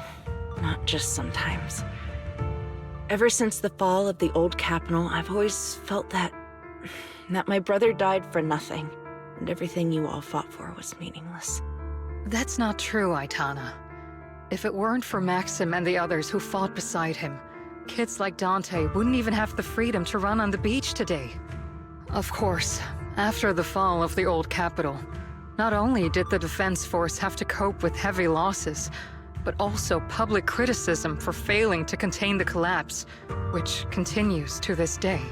not just sometimes. Ever since the fall of the old capital, I've always felt that my brother died for nothing, and everything you all fought for was meaningless. That's not true, Aitana. If it weren't for Maxim and the others who fought beside him, kids like Dante wouldn't even have the freedom to run on the beach today. Of course, after the fall of the old capital, not only did the Defense Force have to cope with heavy losses, but also public criticism for failing to contain the collapse, which continues to this day.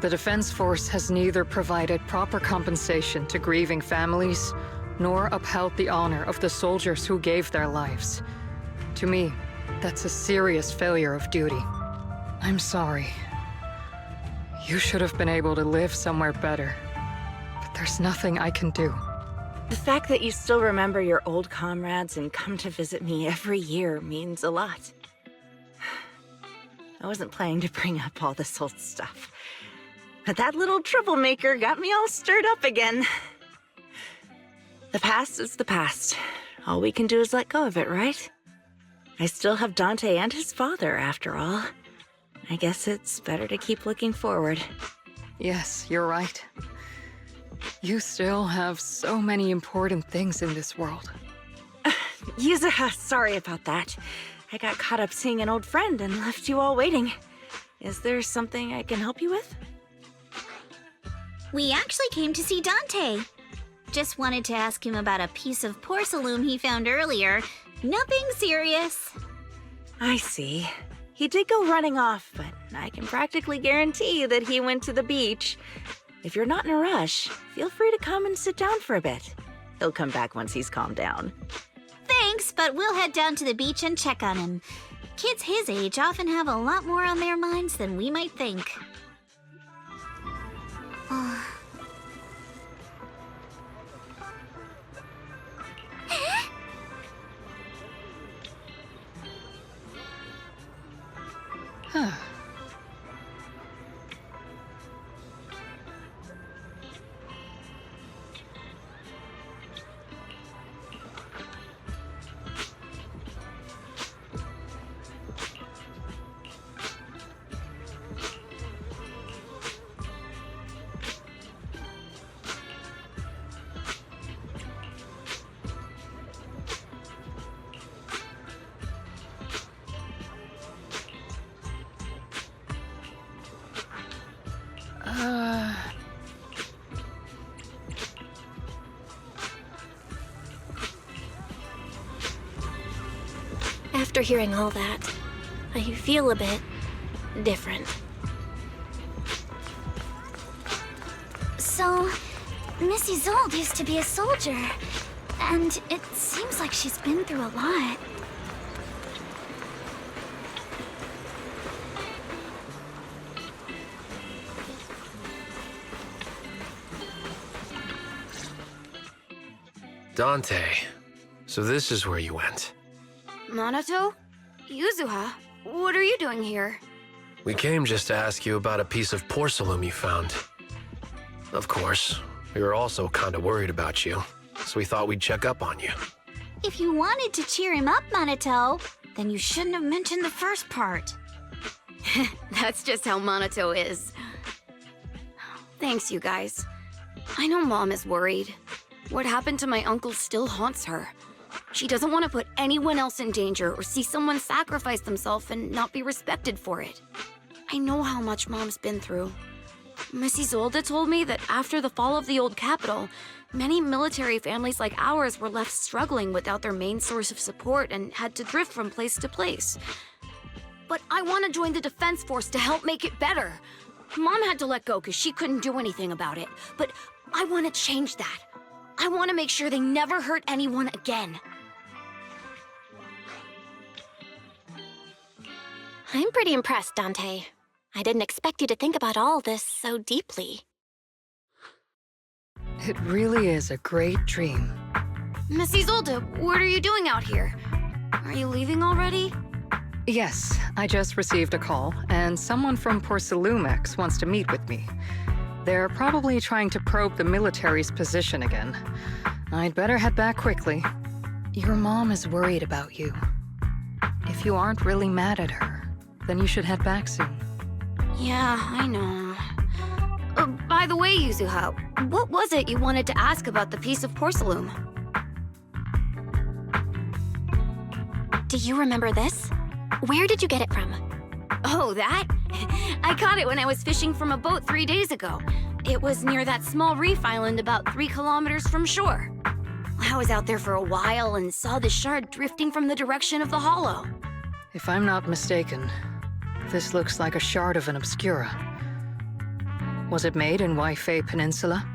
The Defense Force has neither provided proper compensation to grieving families, nor upheld the honor of the soldiers who gave their lives. To me, that's a serious failure of duty. I'm sorry. You should have been able to live somewhere better, but there's nothing I can do. The fact that you still remember your old comrades and come to visit me every year means a lot. I wasn't planning to bring up all this old stuff, but that little troublemaker got me all stirred up again. The past is the past. All we can do is let go of it, right? I still have Dante and his father, after all. I guess it's better to keep looking forward. Yes, you're right. You still have so many important things in this world. Yuzuha, sorry about that. I got caught up seeing an old friend and left you all waiting. Is there something I can help you with? We actually came to see Dante. Just wanted to ask him about a piece of porcelain he found earlier. Nothing serious. I see. He did go running off, but I can practically guarantee that he went to the beach. If you're not in a rush, feel free to come and sit down for a bit. He'll come back once he's calmed down. Thanks, but we'll head down to the beach and check on him. Kids his age often have a lot more on their minds than we might think. After hearing all that, I feel a bit different. So, Miss Isolde used to be a soldier, and it seems like she's been through a lot. Dante, so this is where you went. Manato? Yuzuha? What are you doing here? We came just to ask you about a piece of porcelain you found. Of course, we were also kind of worried about you, so we thought we'd check up on you. If you wanted to cheer him up, Manato, then you shouldn't have mentioned the first part. That's just how Manato is. Thanks, you guys. I know Mom is worried. What happened to my uncle still haunts her. She doesn't want to put anyone else in danger or see someone sacrifice themselves and not be respected for it. I know how much Mom's been through. Miss Isolde told me that after the fall of the old capital, many military families like ours were left struggling without their main source of support and had to drift from place to place. But I want to join the defense force to help make it better. Mom had to let go because she couldn't do anything about it, but I want to change that. I want to make sure they never hurt anyone again. I'm pretty impressed, Dante. I didn't expect you to think about all this so deeply. It really is a great dream. Miss Isolde, what are you doing out here? Are you leaving already? Yes, I just received a call, and someone from Porcelumex wants to meet with me. They're probably trying to probe the military's position again. I'd better head back quickly. Your mom is worried about you. If you aren't really mad at her, then you should head back soon. Yeah, I know. By the way, Yuzuha, what was it you wanted to ask about the piece of porcelain? Do you remember this? Where did you get it from? Oh, that? I caught it when I was fishing from a boat 3 days ago. It was near that small reef island about 3 kilometers from shore. I was out there for a while and saw the shard drifting from the direction of the hollow. If I'm not mistaken, this looks like a shard of an obscura. Was it made in Waifei Peninsula?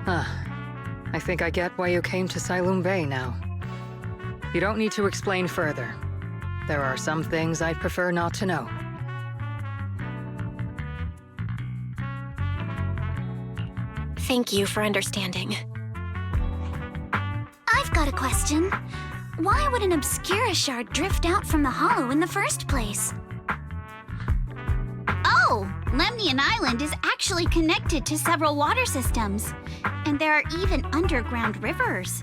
I think I get why you came to Silum Bay now. You don't need to explain further. There are some things I'd prefer not to know. Thank you for understanding. I've got a question. Why would an obscura shard drift out from the hollow in the first place? Oh, Lemnian Island is actually connected to several water systems, and there are even underground rivers.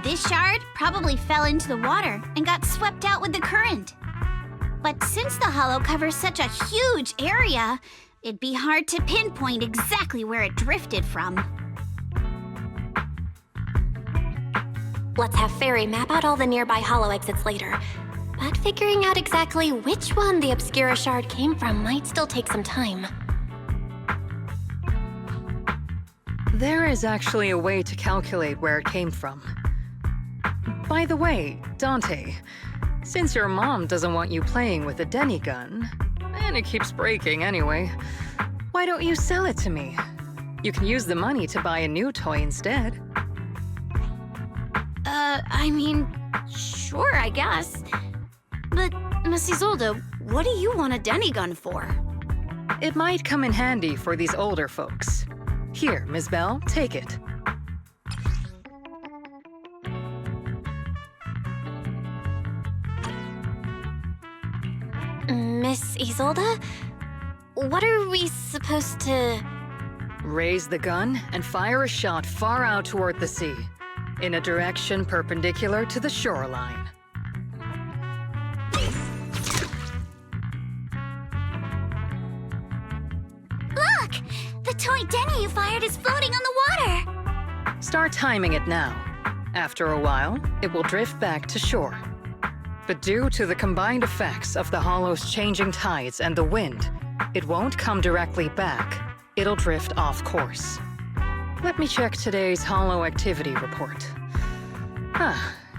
This shard probably fell into the water and got swept out with the current. But since the hollow covers such a huge area, it'd be hard to pinpoint exactly where it drifted from. Let's have Fairy map out all the nearby hollow exits later. But figuring out exactly which one the obscura shard came from might still take some time. There is actually a way to calculate where it came from. By the way, Dante, since your mom doesn't want you playing with a Denny gun, and it keeps breaking anyway, why don't you sell it to me? You can use the money to buy a new toy instead. I mean, sure, I guess. But, Miss Isolde, what do you want a Denny gun for? It might come in handy for these older folks. Here, Ms. Belle, take it. Miss Isolde? What are we supposed to... Raise the gun and fire a shot far out toward the sea, in a direction perpendicular to the shoreline. Look! The toy Denny you fired is floating on the water! Start timing it now. After a while, it will drift back to shore. But due to the combined effects of the hollow's changing tides and the wind, it won't come directly back. It'll drift off course. Let me check today's hollow activity report.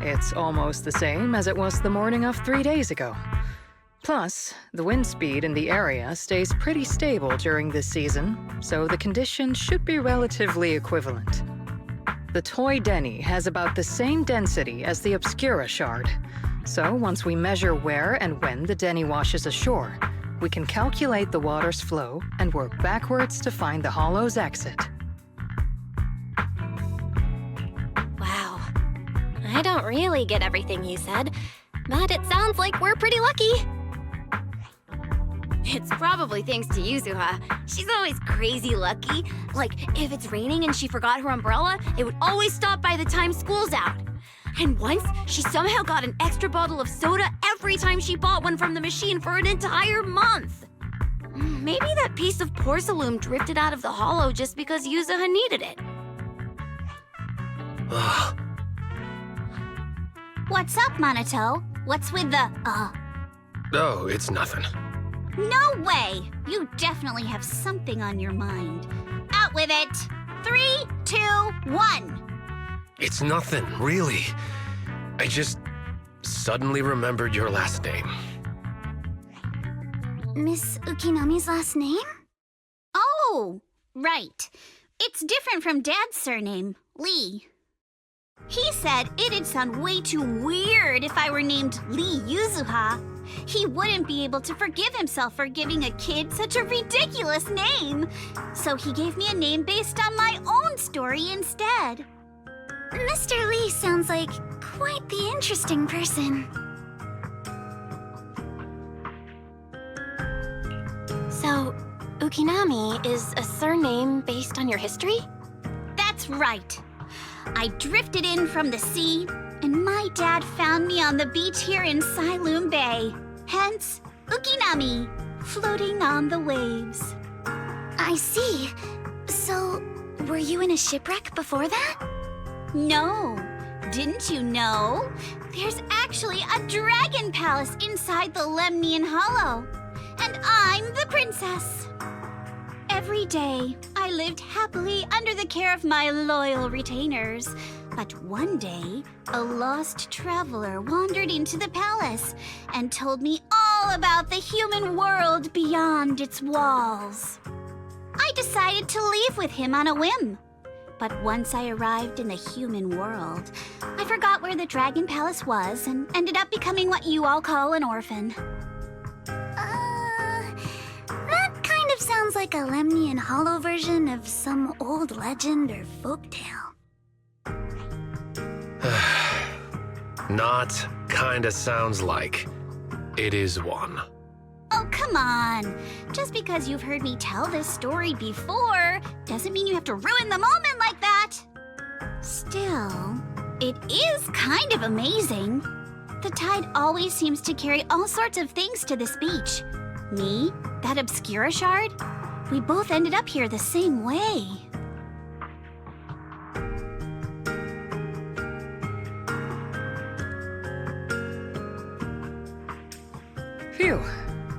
It's almost the same as it was the morning of 3 days ago. Plus, the wind speed in the area stays pretty stable during this season, so the conditions should be relatively equivalent. The toy Denny has about the same density as the Obscura shard, so once we measure where and when the Denny washes ashore, we can calculate the water's flow and work backwards to find the hollow's exit. Wow. I don't really get everything you said, but it sounds like we're pretty lucky. It's probably thanks to Yuzuha. She's always crazy lucky. Like, if it's raining and she forgot her umbrella, it would always stop by the time school's out. And once, she somehow got an extra bottle of soda every time she bought one from the machine for an entire month. Maybe that piece of porcelain drifted out of the hollow just because Yuzuha needed it. What's up, Manato? What's with the, Oh, it's nothing. No way! You definitely have something on your mind. Out with it! 3, 2, 1! It's nothing, really. I just suddenly remembered your last name. Miss Ukinami's last name? Oh, right. It's different from Dad's surname, Lee. He said it'd sound way too weird if I were named Lee Yuzuha. He wouldn't be able to forgive himself for giving a kid such a ridiculous name. So he gave me a name based on my own story instead. Mr. Lee sounds like quite the interesting person. So, Ukinami is a surname based on your history? That's right. I drifted in from the sea, and my dad found me on the beach here in Sailoom Bay. Hence, Ukinami, floating on the waves. I see. So, were you in a shipwreck before that? No. Didn't you know? There's actually a dragon palace inside the Lemnian Hollow. And I'm the princess. Every day, I lived happily under the care of my loyal retainers. But one day, a lost traveler wandered into the palace and told me all about the human world beyond its walls. I decided to leave with him on a whim. But once I arrived in the human world, I forgot where the Dragon Palace was and ended up becoming what you all call an orphan. That kind of sounds like a Lemnian Hollow version of some old legend or folktale. Not kinda sounds like. It is one. Oh, come on. Just because you've heard me tell this story before doesn't mean you have to ruin the moment like that. Still, it is kind of amazing. The tide always seems to carry all sorts of things to this beach. Me, that Obscura shard, we both ended up here the same way. Phew.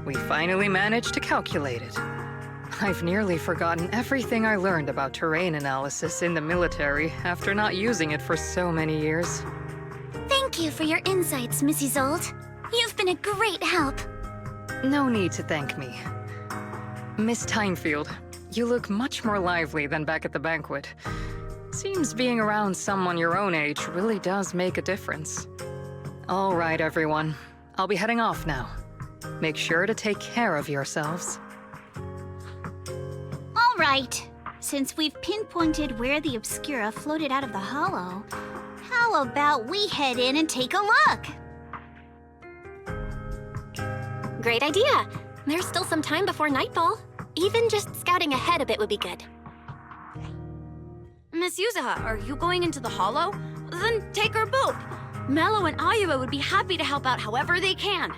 We finally managed to calculate it. I've nearly forgotten everything I learned about terrain analysis in the military after not using it for so many years. Thank you for your insights, Miss Isolde. You've been a great help. No need to thank me. Miss Timefield, you look much more lively than back at the banquet. Seems being around someone your own age really does make a difference. All right, everyone. I'll be heading off now. Make sure to take care of yourselves. All right. Since we've pinpointed where the Obscura floated out of the hollow, how about we head in and take a look? Great idea. There's still some time before nightfall. Even just scouting ahead a bit would be good. Miss Yuzuha, are you going into the hollow? Then take her boat. Mello and Ayuba would be happy to help out however they can.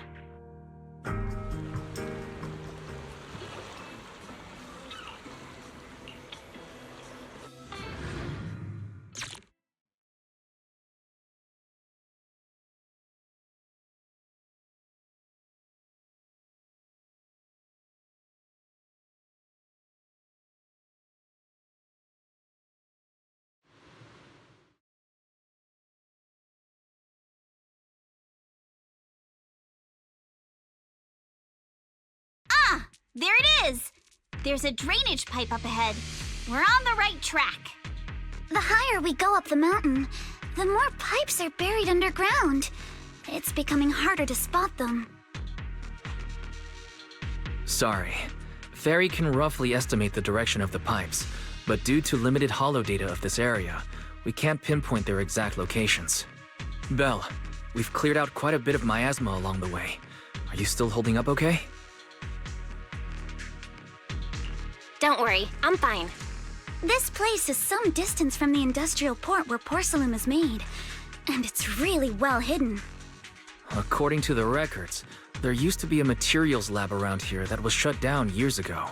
There it is! There's a drainage pipe up ahead. We're on the right track. The higher we go up the mountain, the more pipes are buried underground. It's becoming harder to spot them. Sorry. Fairy can roughly estimate the direction of the pipes, but due to limited holo data of this area, we can't pinpoint their exact locations. Belle, we've cleared out quite a bit of miasma along the way. Are you still holding up okay? Don't worry, I'm fine. This place is some distance from the industrial port where porcelain is made, and it's really well hidden. According to the records, there used to be a materials lab around here that was shut down years ago.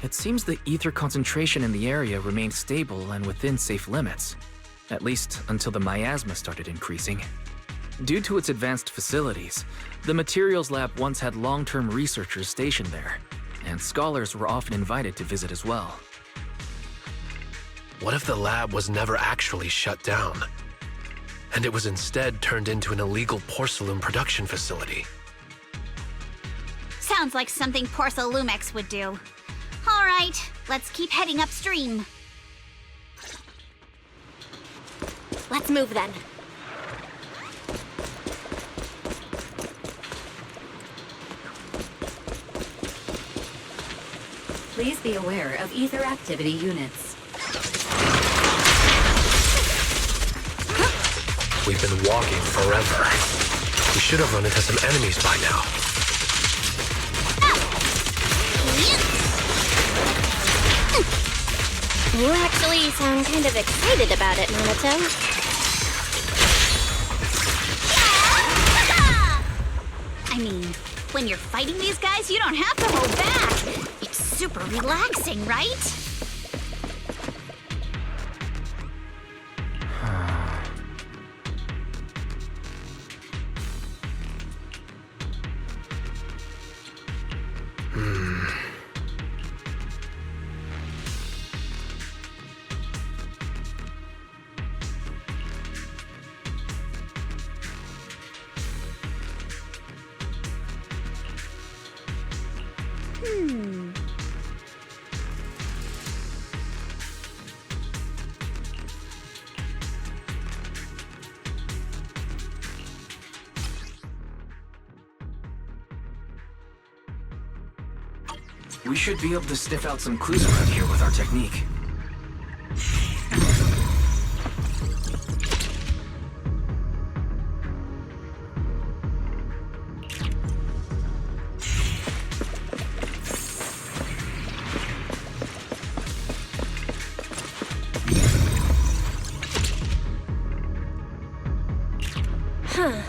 It seems the ether concentration in the area remained stable and within safe limits, at least until the miasma started increasing. Due to its advanced facilities, the materials lab once had long-term researchers stationed there, and scholars were often invited to visit as well. What if the lab was never actually shut down, and it was instead turned into an illegal porcelain production facility? Sounds like something Porcelumex would do. All right, let's keep heading upstream. Let's move then. Please be aware of ether activity units. We've been walking forever. We should have run into some enemies by now. You actually sound kind of excited about it, Manato. I mean, when you're fighting these guys, you don't have to hold back. It's super relaxing, right? We should be able to sniff out some clues around here with our technique. Huh.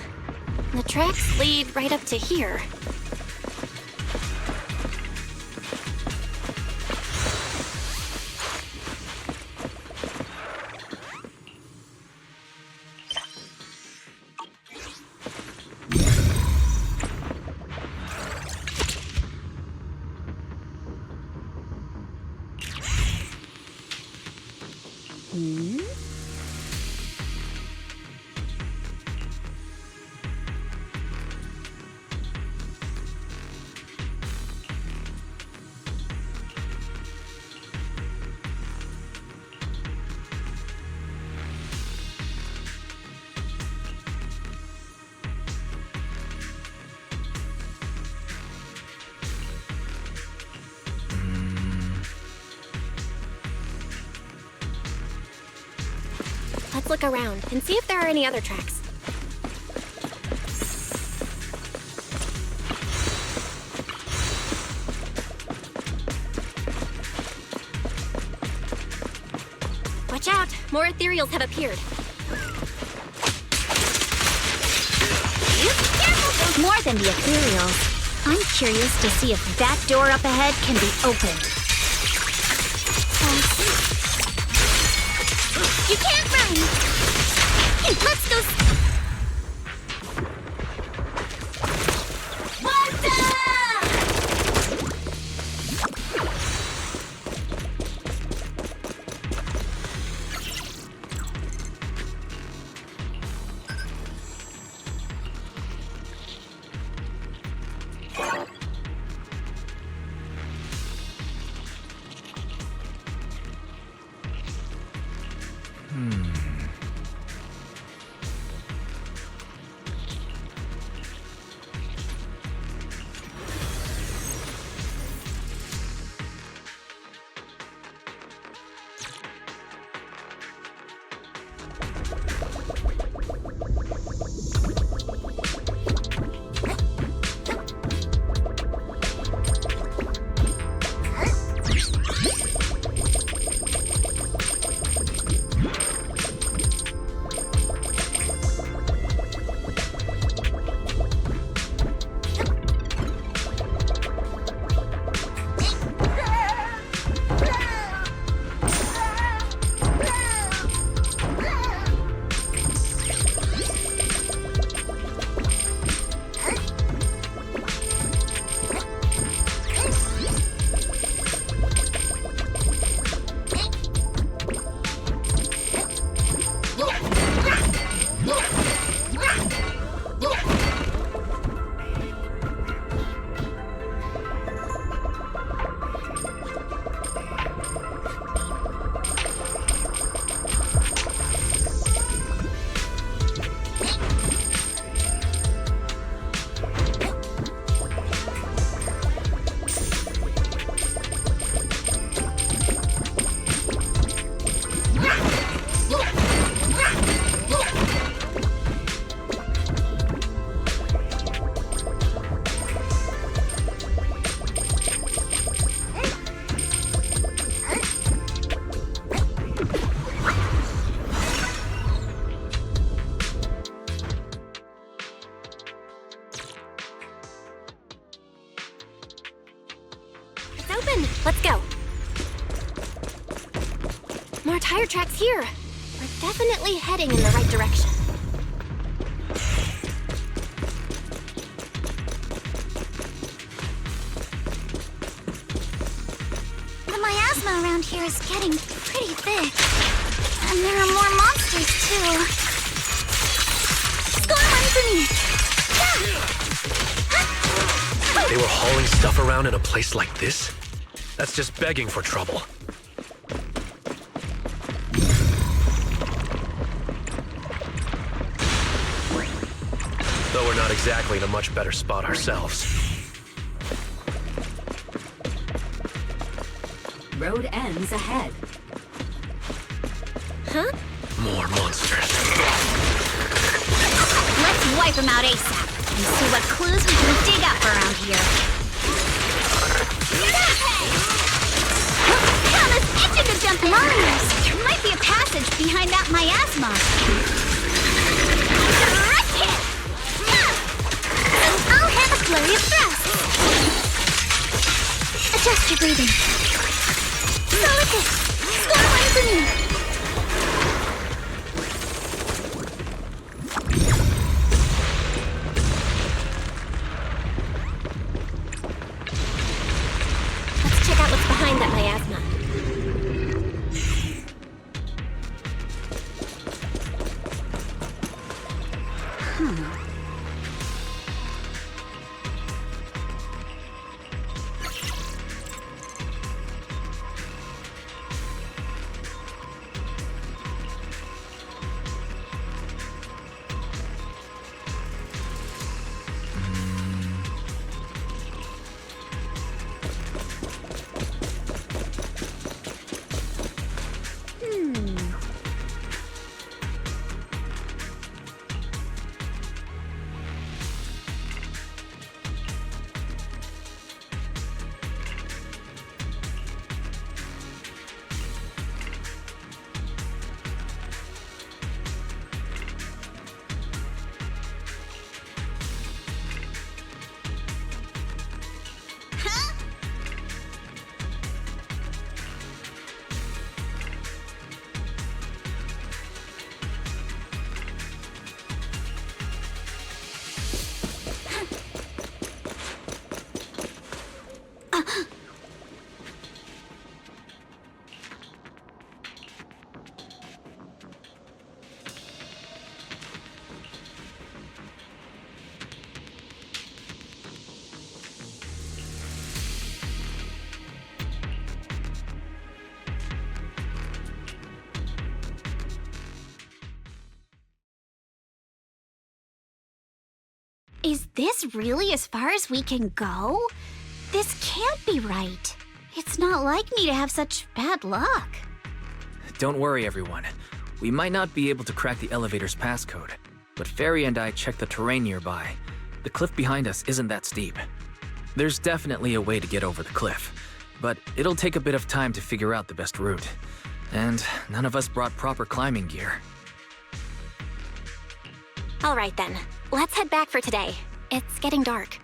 The tracks lead right up to here. Let's look around and see if there are any other tracks. Watch out! More ethereals have appeared. There's more than the ethereals. I'm curious to see if that door up ahead can be opened. You can't run! Let's go... Let's go. More tire tracks here. We're definitely heading in the right direction. The miasma around here is getting pretty thick. And there are more monsters, too. Score one for me! They were hauling stuff around in a place like this? That's just begging for trouble. Though we're not exactly in a much better spot ourselves. Road ends ahead. Huh? More monsters. Let's wipe them out ASAP and see what clues we can dig up around here. Thomas itching to jump in. There might be a passage behind that miasma. Direct hit! I'll have a flurry of thrusts. Adjust your breathing. Solid hit. Score one for me. Let's check out what's behind that miasma. Is this really as far as we can go? This can't be right. It's not like me to have such bad luck. Don't worry, everyone. We might not be able to crack the elevator's passcode, but Fairy and I checked the terrain nearby. The cliff behind us isn't that steep. There's definitely a way to get over the cliff, but it'll take a bit of time to figure out the best route. And none of us brought proper climbing gear. All right then, let's head back for today. It's getting dark.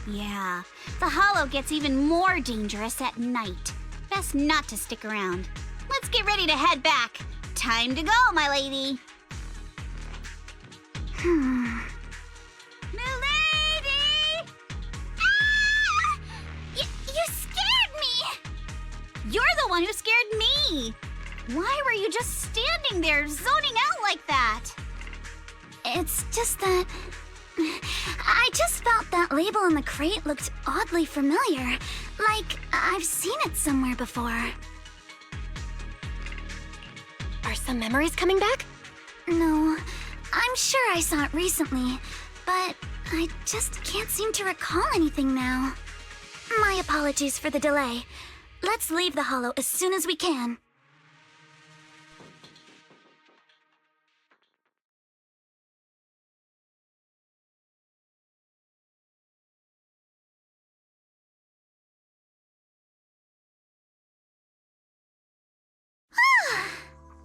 Yeah, the hollow gets even more dangerous at night. Best not to stick around. Let's get ready to head back. Time to go, my lady. Milady! Ah! You scared me! You're the one who scared me! Why were you just standing there, zoning out like that? It's just that... I just felt that label on the crate looked oddly familiar. Like, I've seen it somewhere before. Are some memories coming back? No, I'm sure I saw it recently, but I just can't seem to recall anything now. My apologies for the delay. Let's leave the hollow as soon as we can.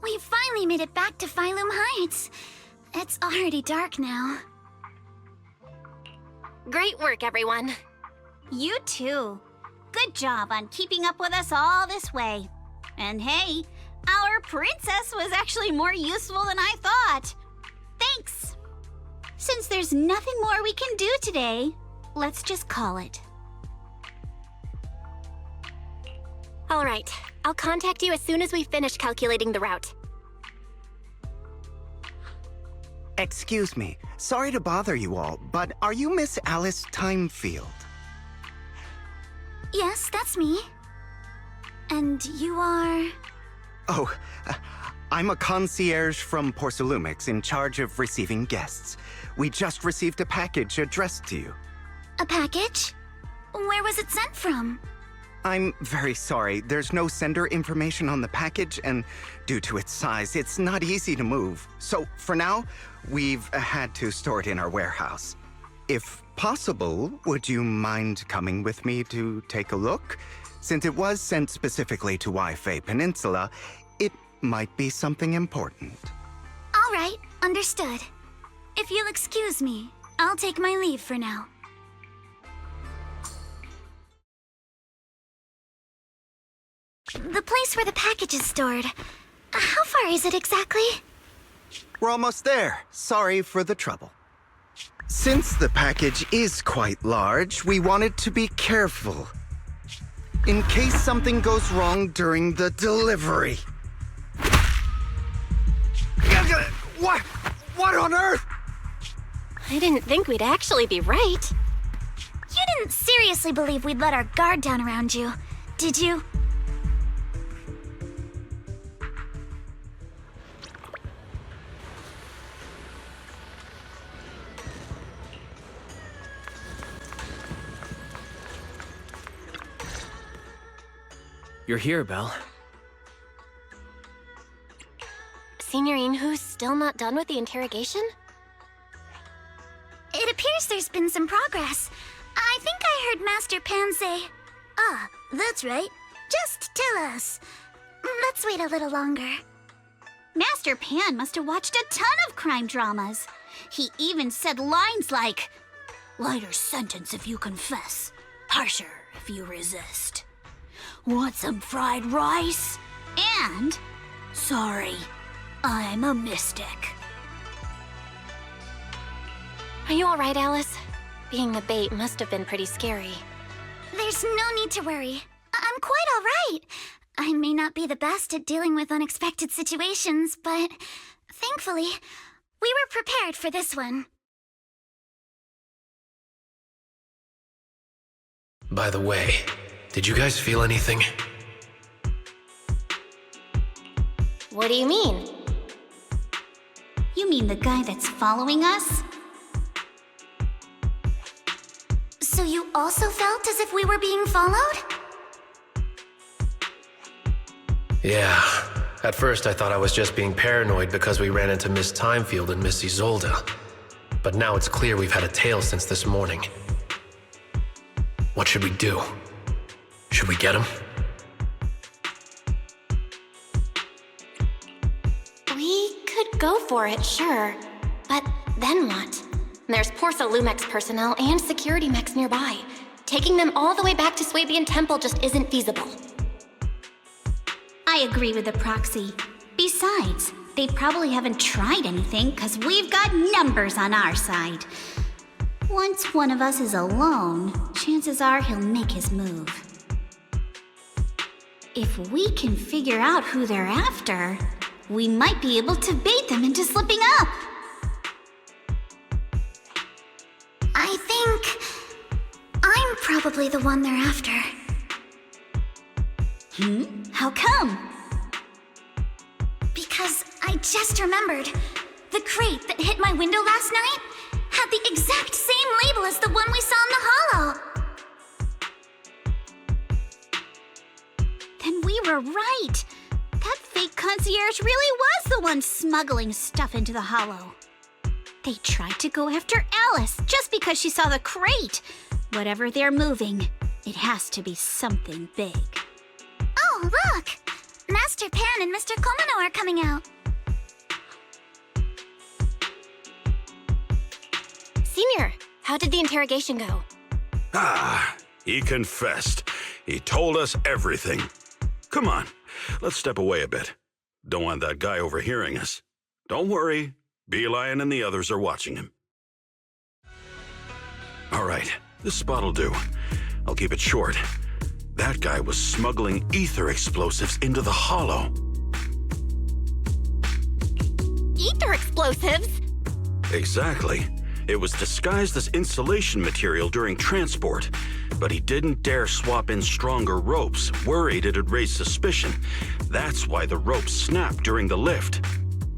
We finally made it back to Phylum Heights. It's already dark now. Great work, everyone. You too. Good job on keeping up with us all this way. And hey, our princess was actually more useful than I thought. Thanks. Since there's nothing more we can do today, let's just call it. All right, I'll contact you as soon as we finish calculating the route. Excuse me, sorry to bother you all, but are you Miss Alice Timefield? Yes, that's me. And you are... Oh, I'm a concierge from Porsalumix in charge of receiving guests. We just received a package addressed to you. A package? Where was it sent from? I'm very sorry. There's no sender information on the package, and due to its size, it's not easy to move. So, for now, we've had to store it in our warehouse. If possible, would you mind coming with me to take a look? Since it was sent specifically to Waifei Peninsula, it might be something important. All right, understood. If you'll excuse me, I'll take my leave for now. The place where the package is stored. How far is it exactly? We're almost there. Sorry for the trouble. Since the package is quite large, we wanted to be careful. In case something goes wrong during the delivery. What on earth? I didn't think we'd actually be right. You didn't seriously believe we'd let our guard down around you, did you? You're here, Belle. Signorine, who's still not done with the interrogation? It appears there's been some progress. I think I heard Master Pan say... Ah, that's right. Just tell us. Let's wait a little longer. Master Pan must have watched a ton of crime dramas. He even said lines like, "Lighter sentence if you confess, harsher if you resist. Want some fried rice?" And, "Sorry, I'm a mystic." Are you all right, Alice? Being the bait must have been pretty scary. There's no need to worry. I'm quite all right. I may not be the best at dealing with unexpected situations, but thankfully, we were prepared for this one. By the way, did you guys feel anything? What do you mean? You mean the guy that's following us? So you also felt as if we were being followed? Yeah. At first I thought I was just being paranoid because we ran into Miss Timefield and Miss Isolde. But now it's clear we've had a tail since this morning. What should we do? Should we get him? We could go for it, sure. But then what? There's Porsalumex personnel and security mechs nearby. Taking them all the way back to Swabian Temple just isn't feasible. I agree with the proxy. Besides, they probably haven't tried anything because we've got numbers on our side. Once one of us is alone, chances are he'll make his move. If we can figure out who they're after, we might be able to bait them into slipping up. I think I'm probably the one they're after. How come? Because I just remembered. The crate that hit my window last night had the exact same label as the one we saw in the hollow. Then we were right. That fake concierge really was the one smuggling stuff into the hollow. They tried to go after Alice just because she saw the crate. Whatever they're moving, it has to be something big. Oh, look! Master Pan and Mr. Komano are coming out. Senior, how did the interrogation go? He confessed. He told us everything. Come on, let's step away a bit. Don't want that guy overhearing us. Don't worry, Beelion and the others are watching him. All right, this spot'll do. I'll keep it short. That guy was smuggling ether explosives into the hollow. Ether explosives? Exactly. It was disguised as insulation material during transport, but he didn't dare swap in stronger ropes, worried it'd raise suspicion. That's why the ropes snapped during the lift.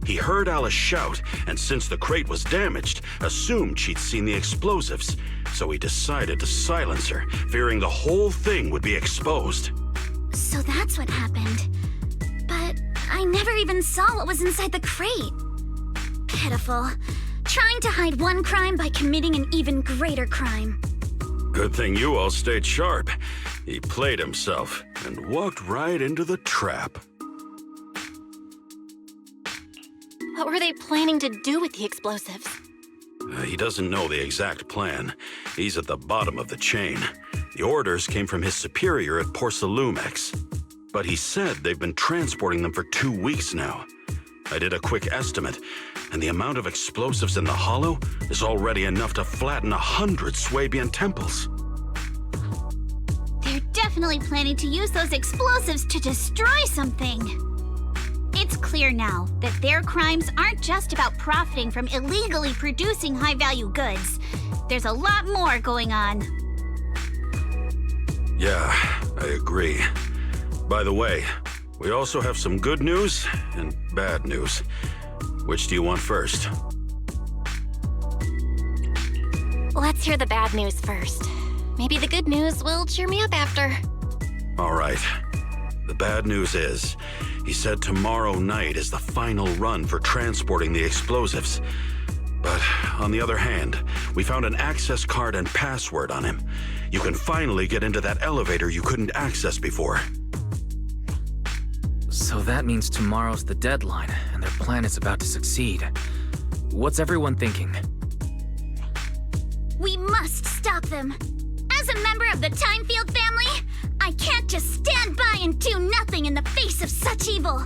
He heard Alice shout, and since the crate was damaged, assumed she'd seen the explosives, so he decided to silence her, fearing the whole thing would be exposed. So that's what happened. But I never even saw what was inside the crate. Pitiful. Trying to hide one crime by committing an even greater crime. Good thing you all stayed sharp. He played himself and walked right into the trap. What were they planning to do with the explosives? He doesn't know the exact plan. He's at the bottom of the chain. The orders came from his superior at Porsalumex. But he said they've been transporting them for 2 weeks now. I did a quick estimate, and the amount of explosives in the hollow is already enough to flatten 100 Swabian temples. They're definitely planning to use those explosives to destroy something. It's clear now that their crimes aren't just about profiting from illegally producing high-value goods. There's a lot more going on. Yeah, I agree. By the way, we also have some good news and bad news. Which do you want first? Let's hear the bad news first. Maybe the good news will cheer me up after. All right. The bad news is, he said tomorrow night is the final run for transporting the explosives. But on the other hand, we found an access card and password on him. You can finally get into that elevator you couldn't access before. So that means tomorrow's the deadline, and their plan is about to succeed. What's everyone thinking? We must stop them. As a member of the Timefield family, I can't just stand by and do nothing in the face of such evil.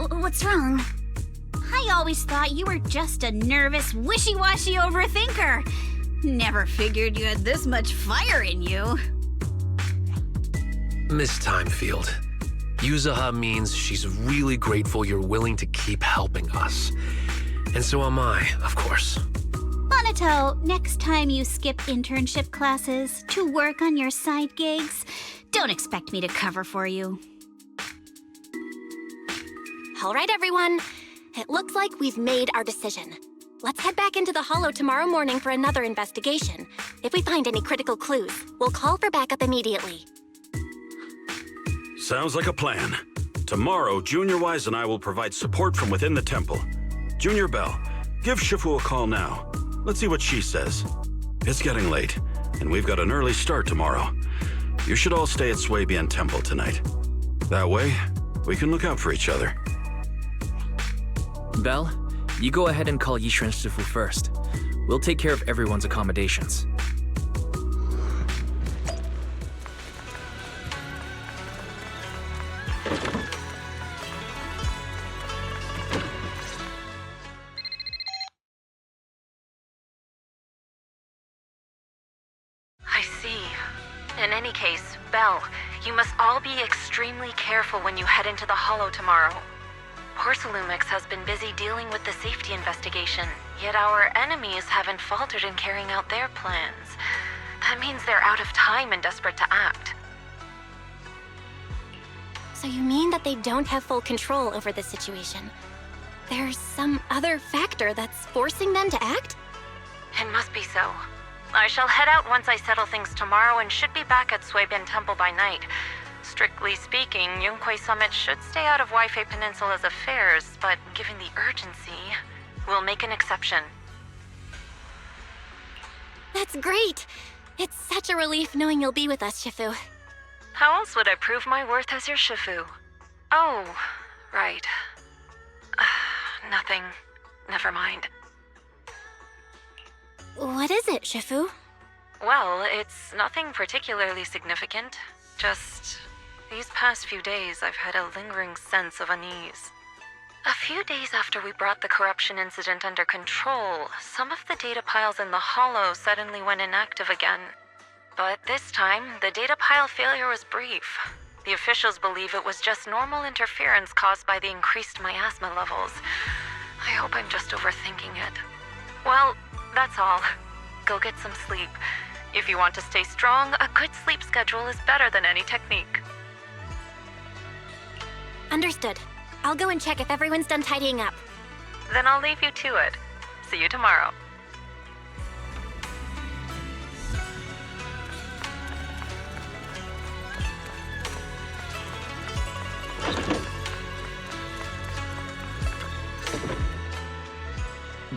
What's wrong? I always thought you were just a nervous, wishy-washy overthinker. Never figured you had this much fire in you. Miss Timefield, yuzuha means she's really grateful you're willing to keep helping us. And so am I, of course. Manato, next time you skip internship classes to work on your side gigs, don't expect me to cover for you. All right, everyone. It looks like we've made our decision. Let's head back into the Hollow tomorrow morning for another investigation. If we find any critical clues, we'll call for backup immediately. Sounds like a plan. Tomorrow, Junior Wise and I will provide support from within the temple. Junior Belle, give Shifu a call now. Let's see what she says. It's getting late, and we've got an early start tomorrow. You should all stay at Swabian Temple tonight. That way, we can look out for each other. Belle, you go ahead and call Yixuan Shifu first. We'll take care of everyone's accommodations. I see. In any case, Belle, you must all be extremely careful when you head into the Hollow tomorrow. Porsalumix has been busy dealing with the safety investigation, yet our enemies haven't faltered in carrying out their plans. That means they're out of time and desperate to act. So you mean that they don't have full control over the situation? There's some other factor that's forcing them to act? It must be so. I shall head out once I settle things tomorrow and should be back at Swabian Temple by night. Strictly speaking, Yunque Summit should stay out of Waifei Peninsula's affairs, but given the urgency, we'll make an exception. That's great! It's such a relief knowing you'll be with us, Shifu. How else would I prove my worth as your Shifu? Oh, right. Nothing. Never mind. What is it, Shifu? Well, it's nothing particularly significant. Just these past few days, I've had a lingering sense of unease. A few days after we brought the corruption incident under control, some of the data piles in the Hollow suddenly went inactive again. But this time, the data pile failure was brief. The officials believe it was just normal interference caused by the increased miasma levels. I hope I'm just overthinking it. Well, that's all. Go get some sleep. If you want to stay strong, a good sleep schedule is better than any technique. Understood. I'll go and check if everyone's done tidying up. Then I'll leave you to it. See you tomorrow.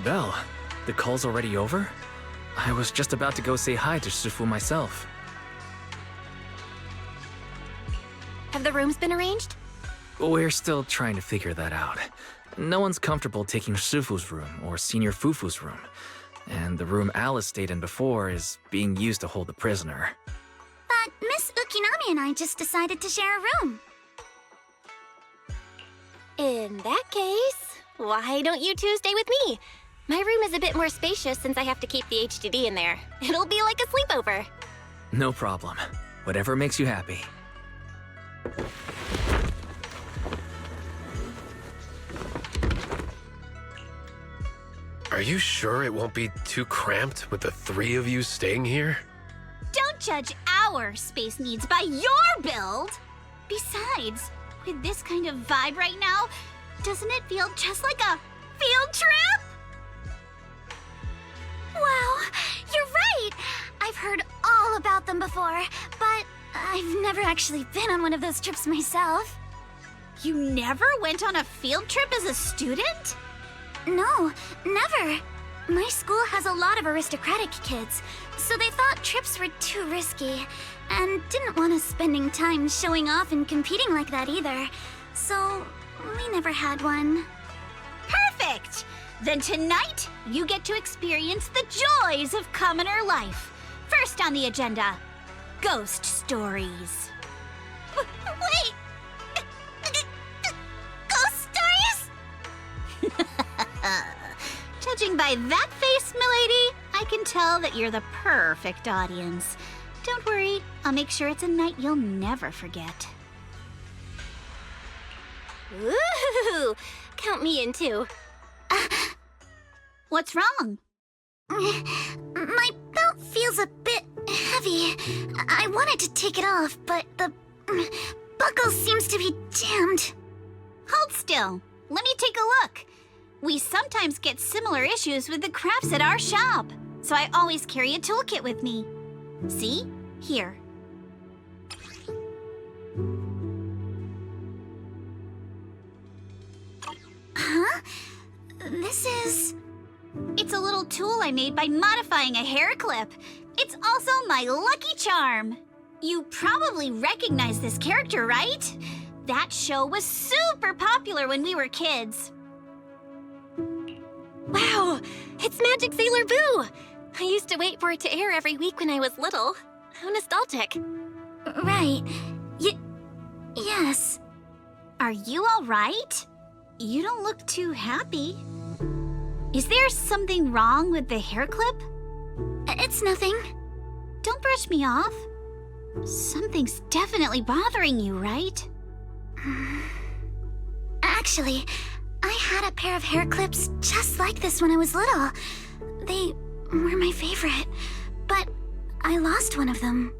Belle, the call's already over? I was just about to go say hi to Shifu myself. Have the rooms been arranged? We're still trying to figure that out. No one's comfortable taking Shifu's room or Senior Fufu's room. And the room Alice stayed in before is being used to hold the prisoner. But Miss Ukinami and I just decided to share a room. In that case, why don't you two stay with me? My room is a bit more spacious since I have to keep the HDD in there. It'll be like a sleepover. No problem. Whatever makes you happy. Are you sure it won't be too cramped with the three of you staying here? Don't judge our space needs by your build! Besides, with this kind of vibe right now, doesn't it feel just like a field trip? Wow, you're right! I've heard all about them before, but I've never actually been on one of those trips myself. You never went on a field trip as a student? No, never. My school has a lot of aristocratic kids, so they thought trips were too risky, and didn't want us spending time showing off and competing like that either. So, we never had one. Perfect! Then tonight, you get to experience the joys of commoner life. First on the agenda, ghost stories. Wait! Ghost stories? Judging by that face, milady, I can tell that you're the perfect audience. Don't worry, I'll make sure it's a night you'll never forget. Woohoo! Count me in too. What's wrong? My belt feels a bit heavy. I wanted to take it off, but the buckle seems to be jammed. Hold still. Let me take a look. We sometimes get similar issues with the crafts at our shop, so I always carry a toolkit with me. See? Here. Huh? This is... It's a little tool I made by modifying a hair clip. It's also my lucky charm. You probably recognize this character, right? That show was super popular when we were kids. Wow, it's Magic Sailor Boo! I used to wait for it to air every week when I was little. How nostalgic. Right. Yes. Are you all right? You don't look too happy. Is there something wrong with the hair clip? It's nothing. Don't brush me off. Something's definitely bothering you, right? Actually, I had a pair of hair clips just like this when I was little. They were my favorite, but I lost one of them.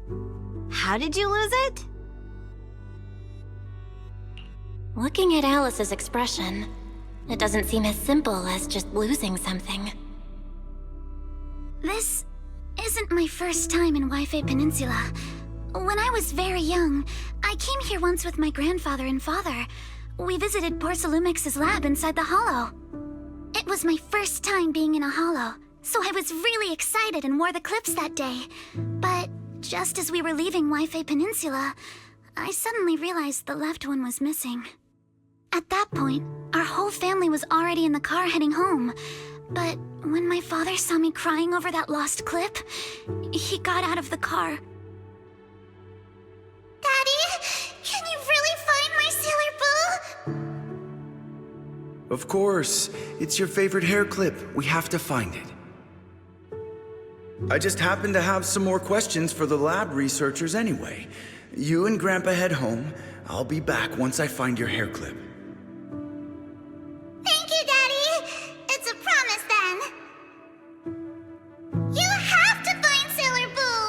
How did you lose it? Looking at Alice's expression, it doesn't seem as simple as just losing something. This isn't my first time in Wi-Fi Peninsula. When I was very young, I came here once with my grandfather and father. We visited Porsalumex's lab inside the Hollow. It was my first time being in a Hollow, so I was really excited and wore the clips that day. But just as we were leaving Wi-Fi Peninsula, I suddenly realized the left one was missing. At that point, our whole family was already in the car heading home. But when my father saw me crying over that lost clip, he got out of the car. Daddy, can you really find my Sailor Boo? Of course. It's your favorite hair clip. We have to find it. I just happen to have some more questions for the lab researchers anyway. You and Grandpa head home. I'll be back once I find your hair clip. Thank you, Daddy. It's a promise then. You have to find Sailor Boo.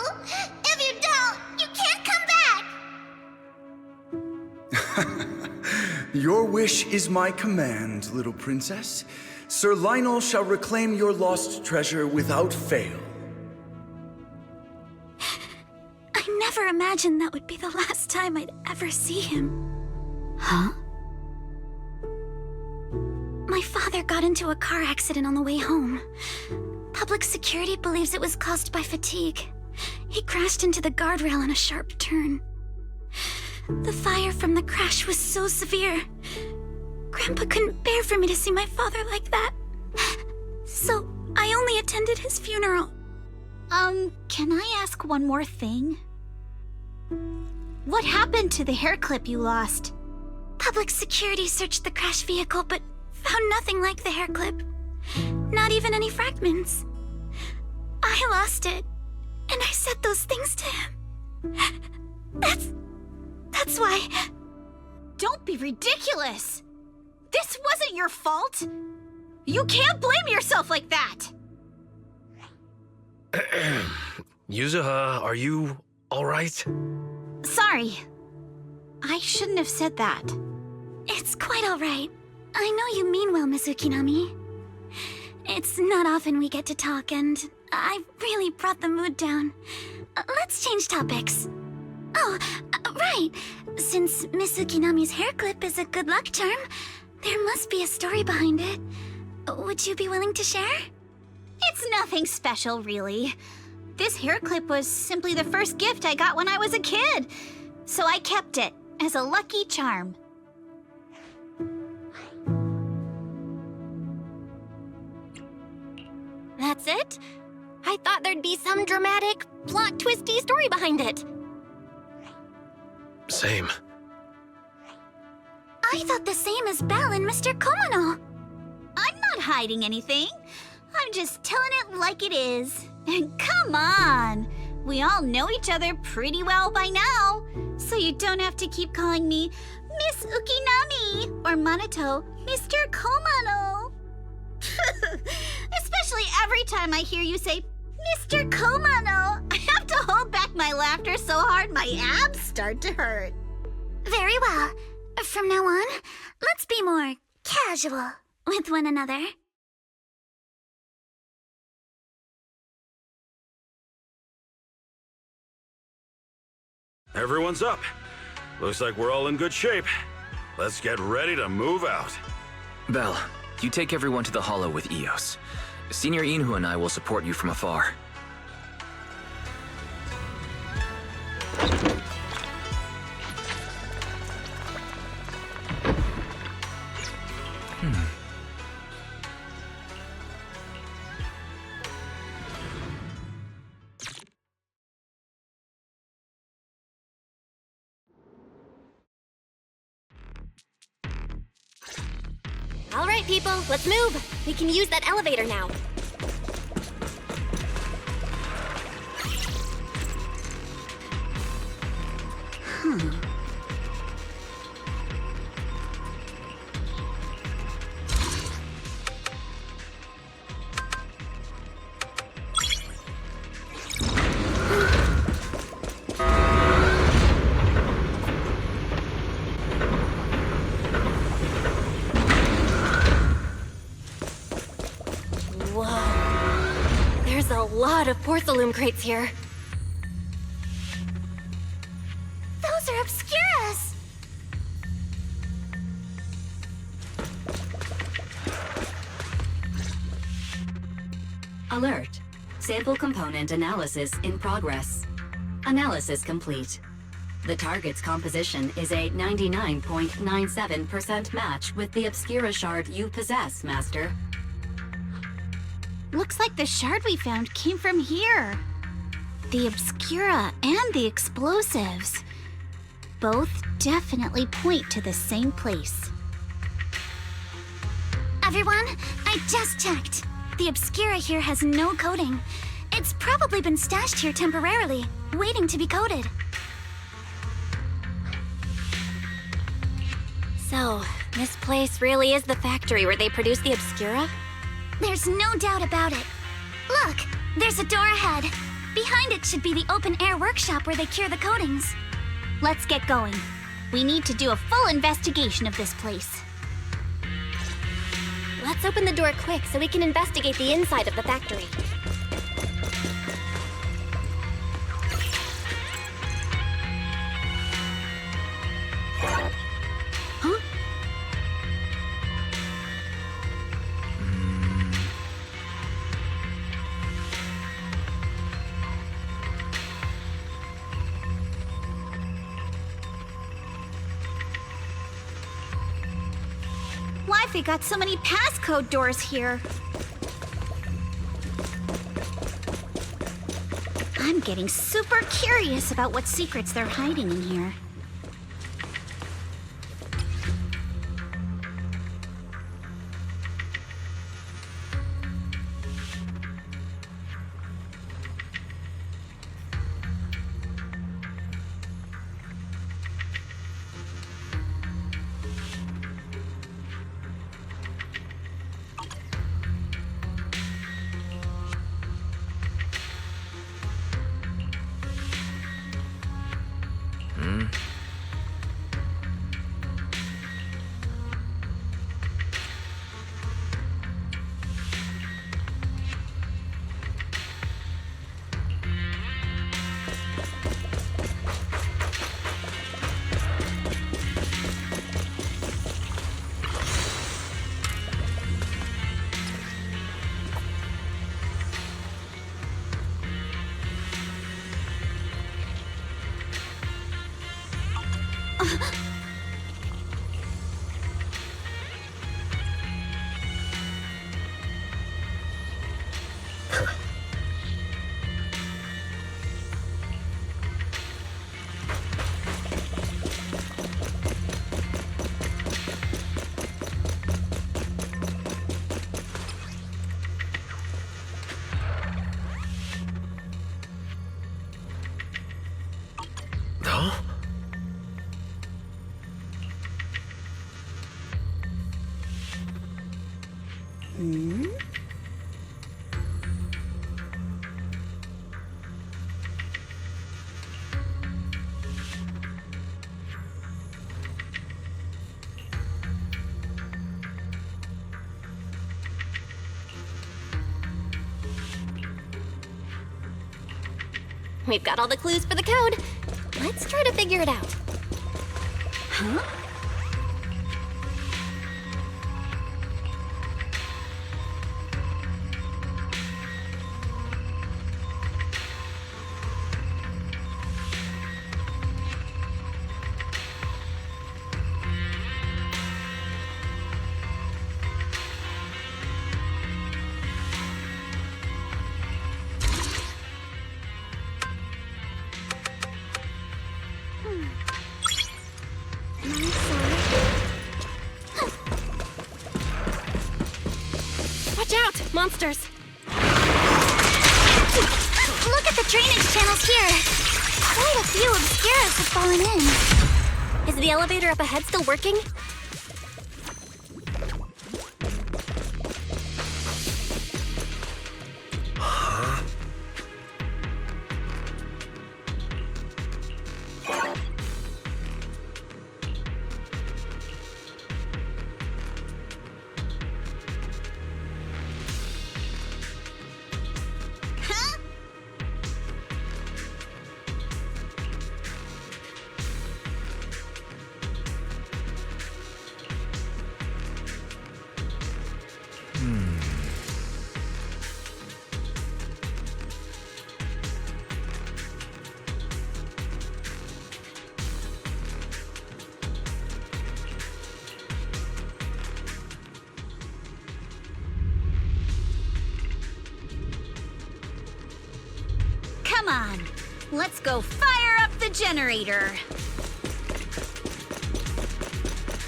If you don't, you can't come back. Your wish is my command, little princess. Sir Lionel shall reclaim your lost treasure without fail. I never imagined that would be the last time I'd ever see him. Huh? My father got into a car accident on the way home. Public security believes it was caused by fatigue. He crashed into the guardrail on a sharp turn. The fire from the crash was so severe. Grandpa couldn't bear for me to see my father like that. So I only attended his funeral. Can I ask one more thing? What happened to the hair clip you lost? Public security searched the crashed vehicle, but found nothing like the hair clip. Not even any fragments. I lost it, and I said those things to him. That's why... Don't be ridiculous! This wasn't your fault! You can't blame yourself like that! Yuzuha, are you alright? Sorry. I shouldn't have said that. It's quite alright. I know you mean well, Miss Ukinami. It's not often we get to talk, and I really brought the mood down. Let's change topics. Oh, right. Since Miss Ukinami's hair clip is a good luck charm, there must be a story behind it. Would you be willing to share? It's nothing special, really. This hair clip was simply the first gift I got when I was a kid, so I kept it as a lucky charm. That's it? I thought there'd be some dramatic, plot-twisty story behind it. Same. I thought the same as Belle and Mr. Komano. I'm not hiding anything. I'm just telling it like it is. And come on! We all know each other pretty well by now, so you don't have to keep calling me Miss Ukinami or Manato Mr. Komano. Especially every time I hear you say Mr. Komano, I have to hold back my laughter so hard my abs start to hurt. Very well. From now on, let's be more casual. with one another. Everyone's up. Looks like we're all in good shape. Let's get ready to move out. Belle, you take everyone to the Hollow with Eos. Senior Inhu and I will support you from afar. All right, people, let's move. We can use that elevator now. Whoa. There's a lot of porcelain crates here. Those are obscuras! Alert. Sample component analysis in progress. Analysis complete. The target's composition is a 99.97% match with the Obscura shard you possess, Master. Looks like the shard we found came from here. The Obscura and the explosives. Both definitely point to the same place. Everyone, I just checked. The Obscura here has no coating. It's probably been stashed here temporarily, waiting to be coated. So, this place really is the factory where they produce the Obscura? There's no doubt about it. Look, there's a door ahead. Behind it should be the open-air workshop where they cure the coatings. Let's get going. We need to do a full investigation of this place. Let's open the door quick so we can investigate the inside of the factory. Huh? Why've they got so many passcode doors here? I'm getting super curious about what secrets they're hiding in here. We've got all the clues for the code. Let's try to figure it out. Huh? Watch out! Monsters! Look at the drainage channels here. Quite a few obscuras have fallen in. Is the elevator up ahead still working? Come on, let's go fire up the generator.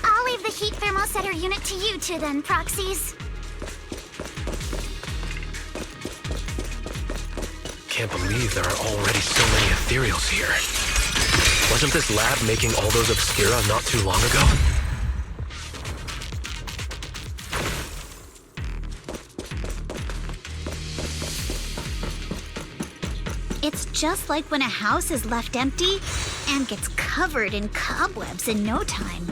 I'll leave the heat thermosetter unit to you two then, proxies. Can't believe there are already so many ethereals here. Wasn't this lab making all those obscura not too long ago? It's just like when a house is left empty and gets covered in cobwebs in no time.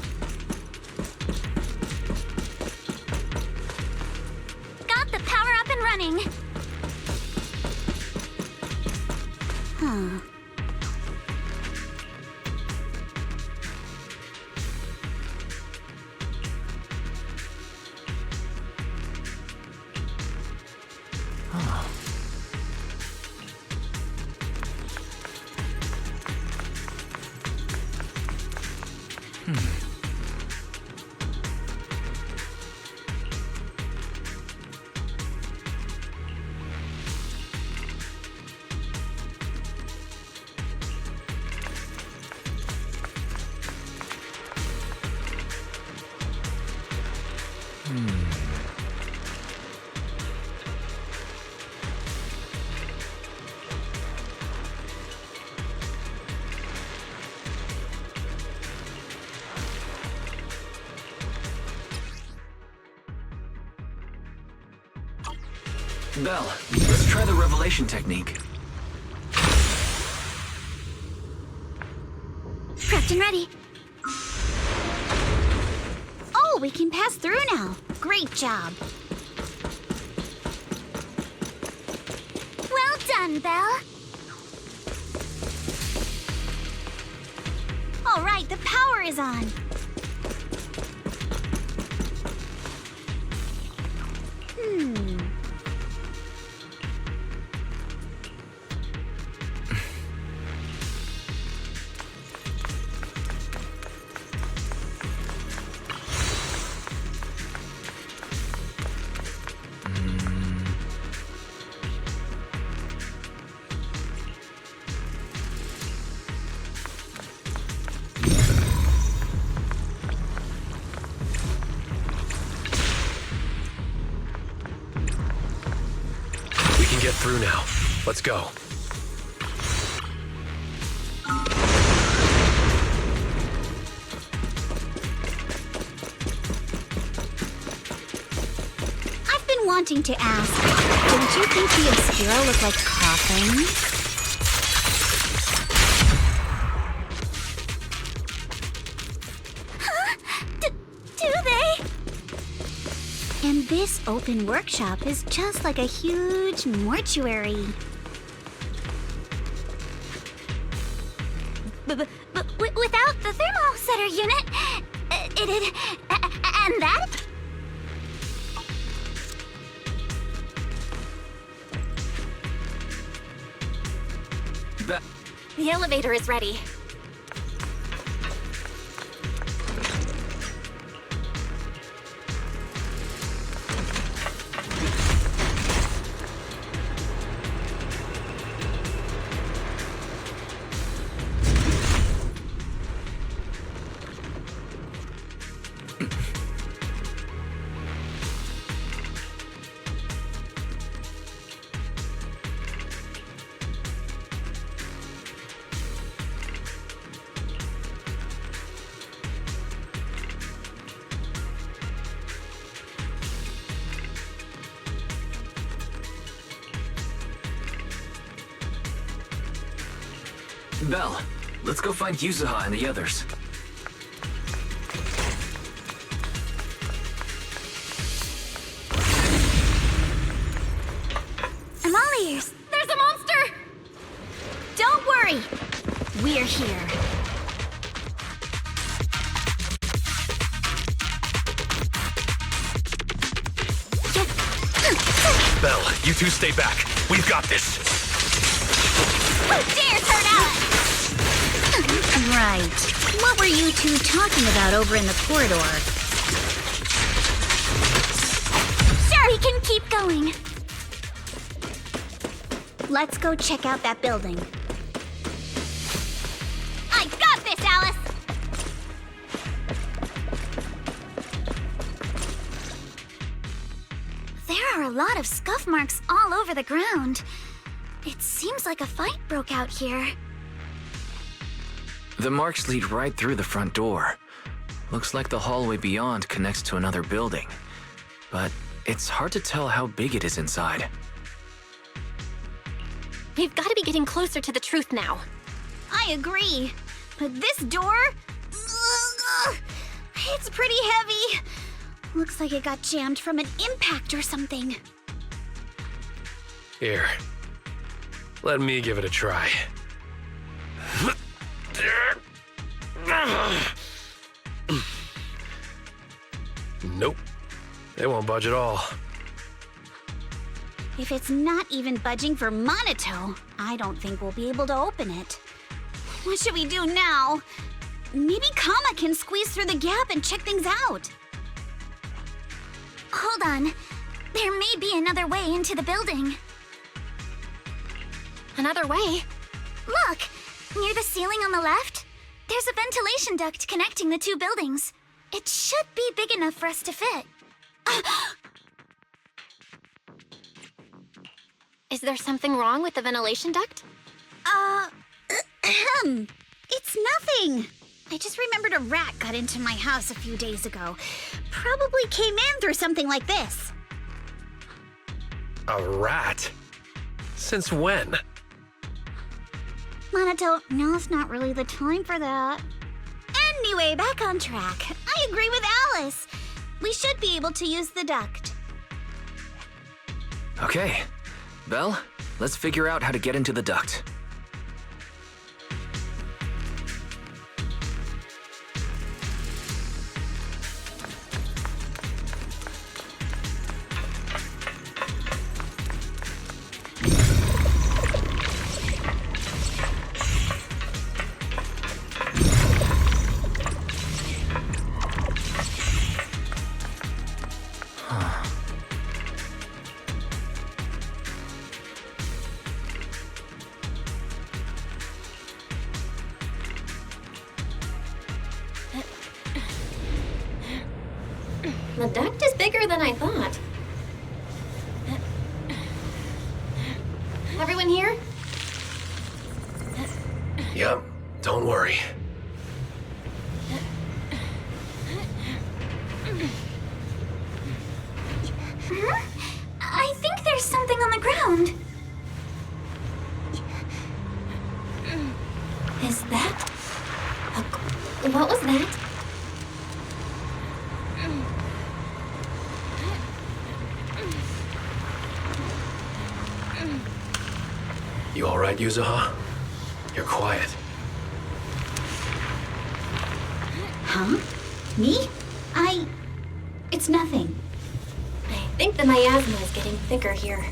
Got the power up and running. Huh. Belle, let's try the revelation technique. Prepped and ready. Oh, we can pass through now. Great job. Well done, Belle. All right, the power is on. Get through now. Let's go. I've been wanting to ask, don't you think the obscura look like coffins? Do they? And this open workshop is just like a huge mortuary. Without the thermal setter unit, it'd... And that? The elevator is ready. Belle, let's go find Yuzuha and the others. I'm all ears. There's a monster! Don't worry. We're here. Belle, you two stay back. We've got this. Who dare turn out? Right. What were you two talking about over in the corridor? Sure, we can keep going. Let's go check out that building. I got this, Alice! There are a lot of scuff marks all over the ground. It seems like a fight broke out here. The marks lead right through the front door. Looks like the hallway beyond connects to another building. But it's hard to tell how big it is inside. We've got to be getting closer to the truth now. I agree. But this door... It's pretty heavy. Looks like it got jammed from an impact or something. Here. Let me give it a try. Nope. It won't budge at all. If it's not even budging for Manato, I don't think we'll be able to open it. What should we do now? Maybe Kama can squeeze through the gap and check things out. Hold on. There may be another way into the building. Another way? Look! Near the ceiling on the left, there's a ventilation duct connecting the two buildings. It should be big enough for us to fit. Is there something wrong with the ventilation duct? It's nothing. I just remembered a rat got into my house a few days ago. Probably came in through something like this. A rat? Since when? Manato, now's not really the time for that. Anyway, back on track. I agree with Alice. We should be able to use the duct. Okay. Belle, let's figure out how to get into the duct. The duct is bigger than I thought. Everyone here? Yep, don't worry. I think there's something on the ground. Is that... What was that? You all right, Yuzuha? You're quiet. Huh? Me? It's nothing. I think the miasma is getting thicker here.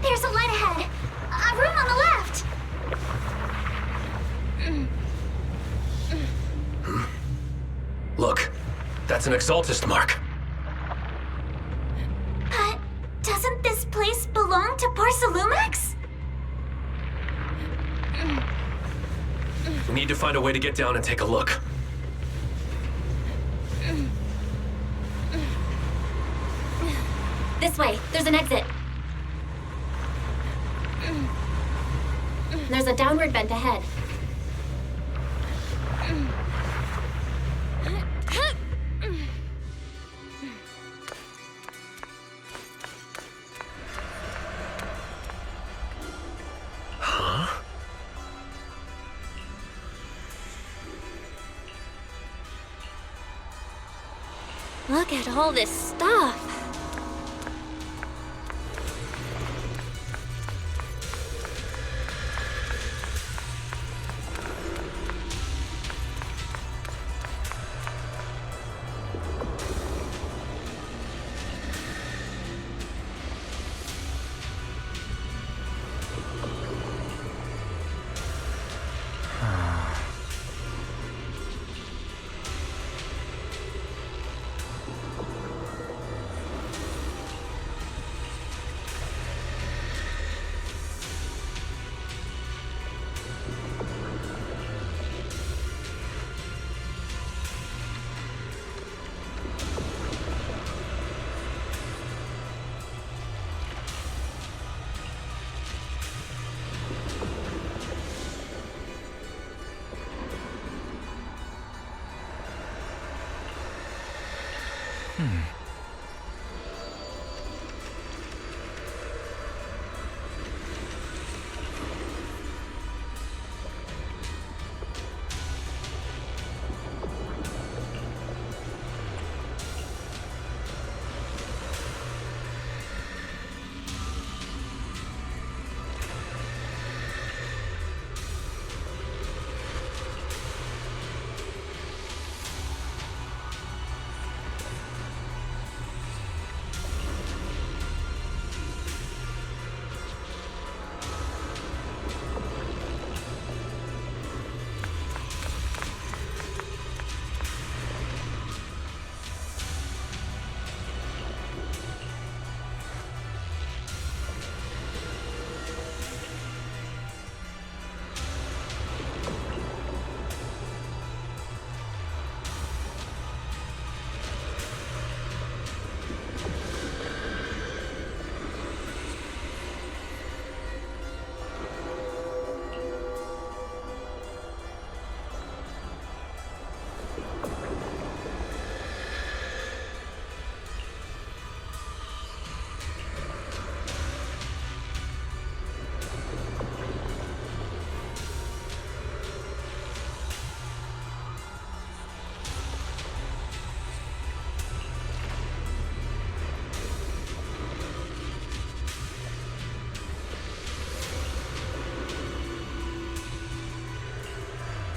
There's a light ahead. A room on the left. Look, that's an exaltist mark. But doesn't this place belong to Porsalumex? We need to find a way to get down and take a look. This way, there's an exit. There's a downward vent ahead. Huh? Look at all this stuff.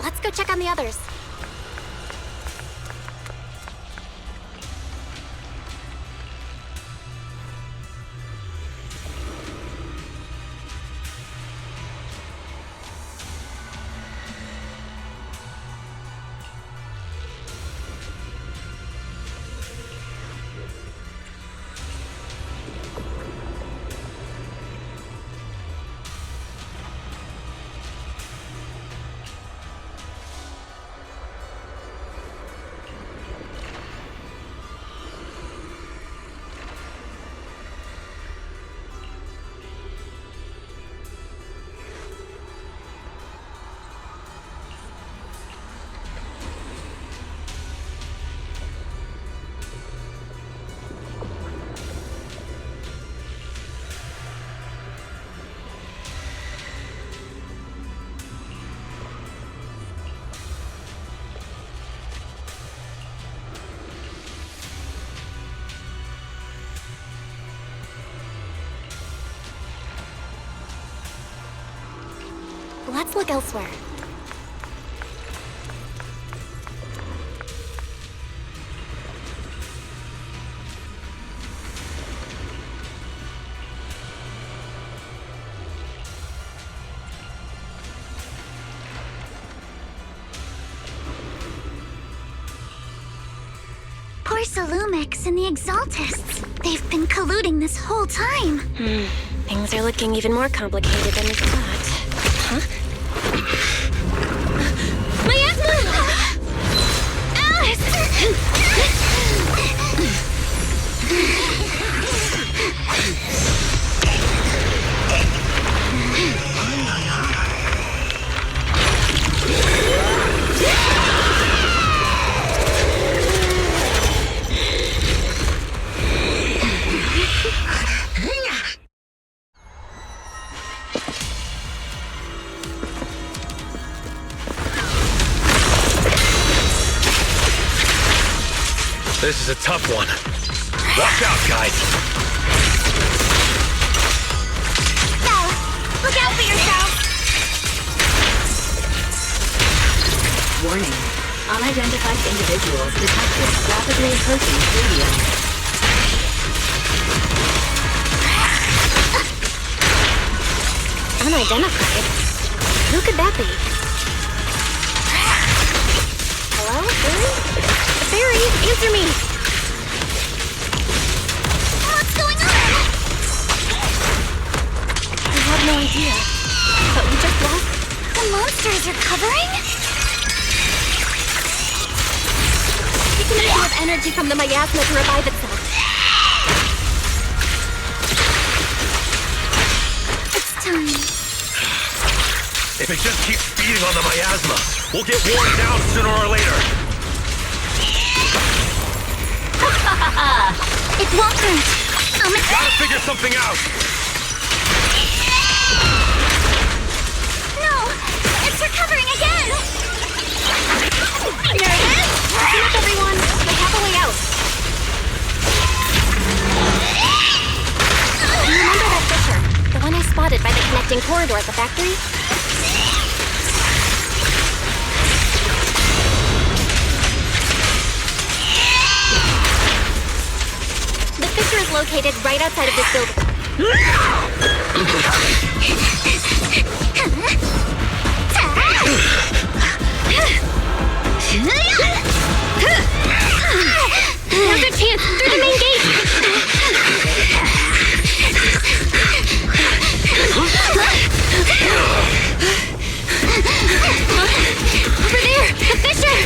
Let's go check on the others. Let's look elsewhere. Porsalumix and the Exaltists. They've been colluding this whole time. Things are looking even more complicated than we thought. Huh? Miasma! Alice! This is a tough one. Watch out, guys. Belle, look out for yourself! Warning. Unidentified individuals detected rapidly approaching stadium. Unidentified? Who could that be? Hello, Fairy? Fairy, answer me! What's going on? I have no idea. But we just lost... The monster is recovering? Taking a bit of energy from the miasma to revive itself. It's time. If it just keeps feeding on the miasma, we'll get worn down sooner or later. It won't hurt. Gotta figure something out. No! It's recovering again! There it is! Listen up, everyone! I have a way out. You remember that fissure? The one I spotted by the connecting corridor at the factory? The fissure is located right outside of this building. Now's our chance! Through the main gate! Over there! The fissure!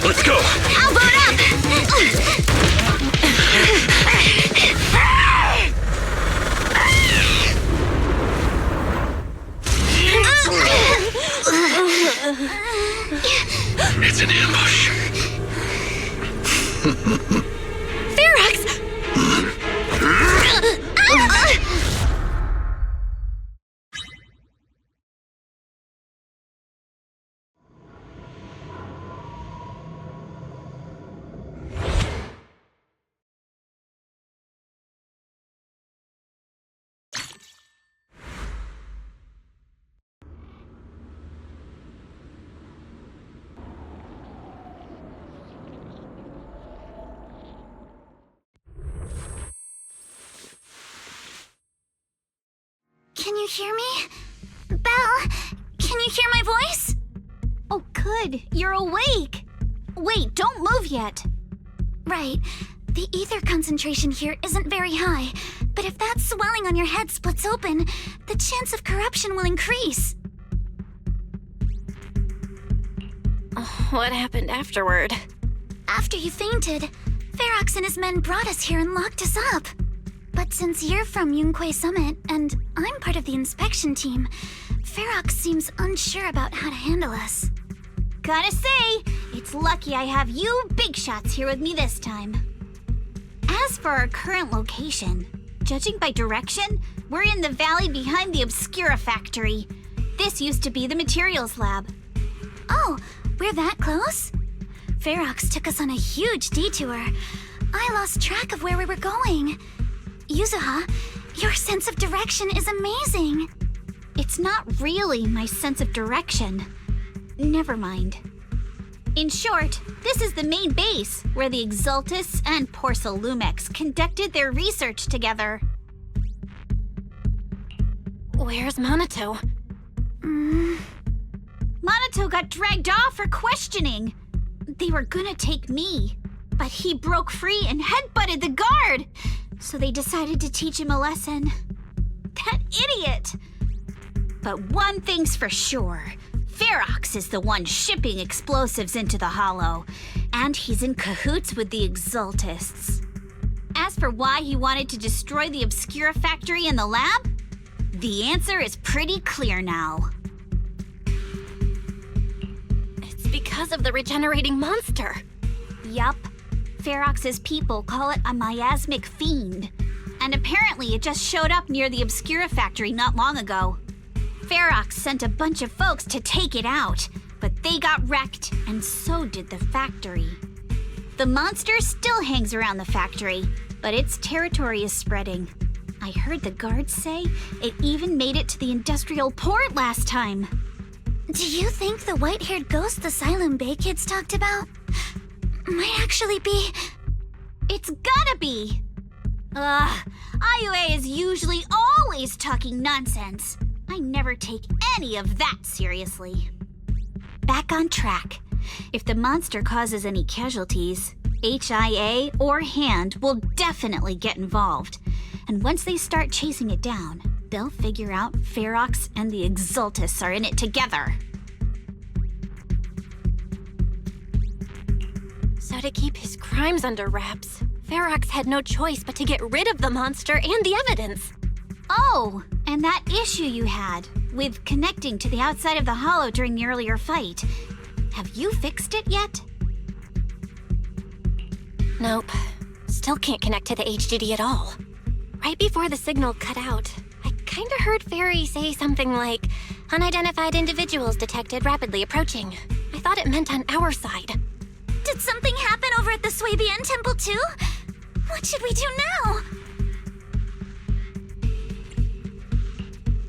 Let's go! I'll boot up! It's an ambush. Ferox! Can you hear me? Belle, can you hear my voice? Oh, good. You're awake. Wait, don't move yet. Right. The ether concentration here isn't very high, but if that swelling on your head splits open, the chance of corruption will increase. What happened afterward? After you fainted, Ferox and his men brought us here and locked us up. But since you're from Yunque Summit, and I'm part of the inspection team, Ferox seems unsure about how to handle us. Gotta say, it's lucky I have you big shots here with me this time. As for our current location, judging by direction, we're in the valley behind the Obscura factory. This used to be the materials lab. Oh, we're that close? Ferox took us on a huge detour. I lost track of where we were going. Yuzuha, your sense of direction is amazing. It's not really my sense of direction. Never mind. In short, this is the main base where the Exultus and Porsalumex conducted their research together. Where's Manato? Manato got dragged off for questioning. They were gonna take me, but he broke free and headbutted the guard. So they decided to teach him a lesson. That idiot! But one thing's for sure. Ferox is the one shipping explosives into the Hollow, and he's in cahoots with the Exultists. As for why he wanted to destroy the Obscura factory in the lab, the answer is pretty clear now. It's because of the regenerating monster. Yup. Ferox's people call it a miasmic fiend, and apparently it just showed up near the Obscura factory not long ago. Ferox sent a bunch of folks to take it out, but they got wrecked, and so did the factory. The monster still hangs around the factory, but its territory is spreading. I heard the guards say it even made it to the industrial port last time. Do you think the white-haired ghost the Asylum Bay kids talked about might actually be... It's gotta be! IUA is usually always talking nonsense. I never take any of that seriously. Back on track. If the monster causes any casualties, HIA or Hand will definitely get involved. And once they start chasing it down, they'll figure out Ferox and the Exultus are in it together. So to keep his crimes under wraps, Ferox had no choice but to get rid of the monster and the evidence. Oh, and that issue you had with connecting to the outside of the Hollow during the earlier fight. Have you fixed it yet? Nope. Still can't connect to the HDD at all. Right before the signal cut out, I kinda heard Fairy say something like, "Unidentified individuals detected rapidly approaching." I thought it meant on our side. Did something happen over at the Swabian Temple too? What should we do now?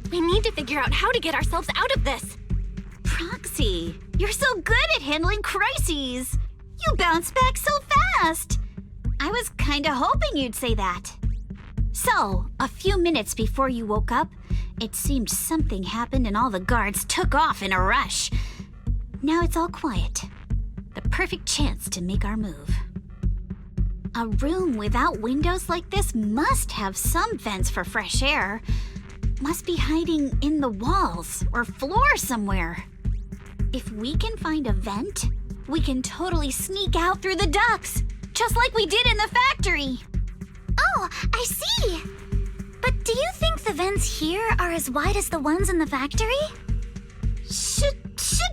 We need to figure out how to get ourselves out of this. Proxy, you're so good at handling crises. You bounce back so fast. I was kinda hoping you'd say that. So, a few minutes before you woke up, it seemed something happened and all the guards took off in a rush. Now it's all quiet. The perfect chance to make our move. A room without windows like this must have some vents for fresh air. Must be hiding in the walls or floor somewhere. If we can find a vent, we can totally sneak out through the ducts, just like we did in the factory. Oh, I see! But do you think the vents here are as wide as the ones in the factory? Should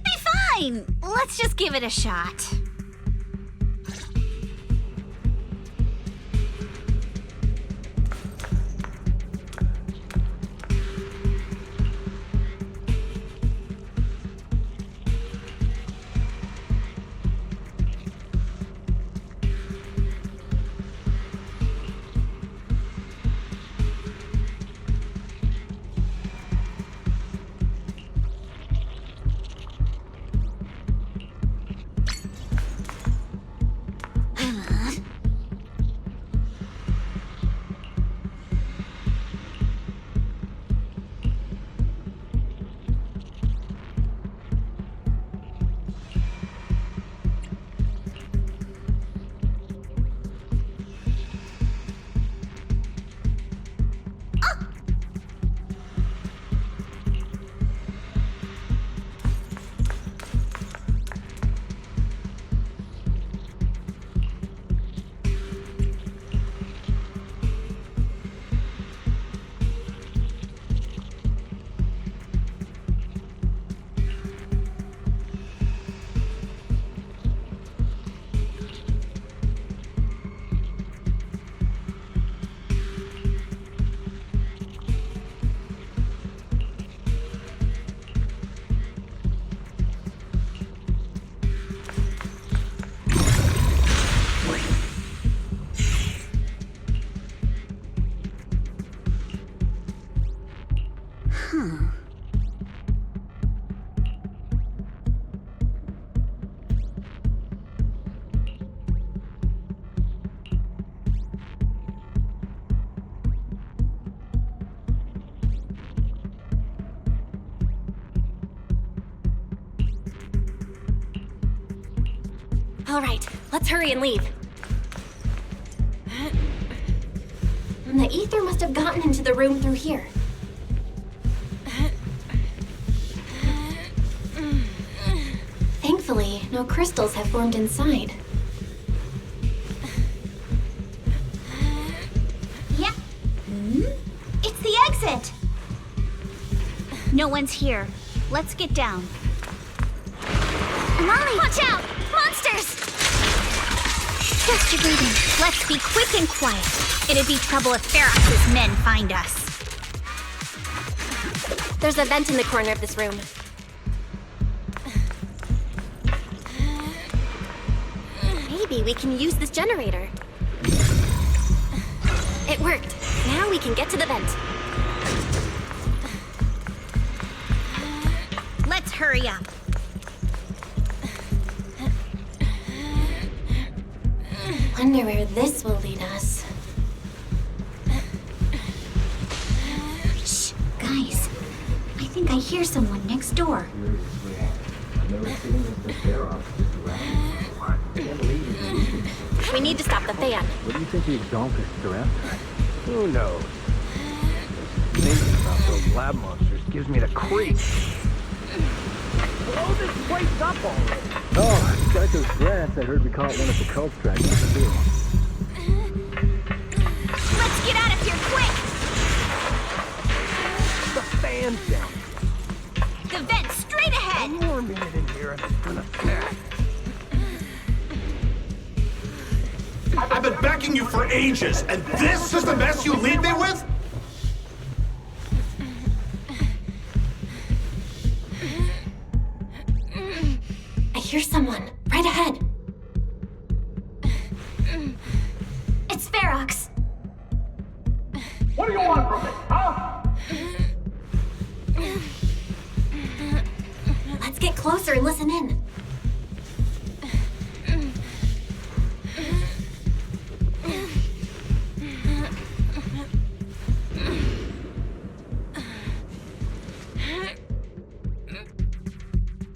be fine. Let's just give it a shot. All right, let's hurry and leave. The ether must have gotten into the room through here. Thankfully, no crystals have formed inside. Yeah. It's the exit! No one's here. Let's get down. Molly! Watch out! Monsters! Just your breathing. Let's be quick and quiet. It'd be trouble if Ferox's men find us. There's a vent in the corner of this room. Maybe we can use this generator. It worked. Now we can get to the vent. Let's hurry up. Wonder where this will lead us. Shh, guys. I think I hear someone next door. We need to stop the fan. What do you think the exaltists are after? Who knows? Thinking about those lab monsters gives me the creeps. Blow this place up already. Oh, got those grants. I heard we caught one at the cult track too. Let's get out of here quick! The fan's down. The vent straight ahead! One more minute in here and it's gonna pass. I've been backing you for ages, and this is the mess you leave me with? I hear someone right ahead. It's Ferox. What do you want from me, huh? Let's get closer and listen in.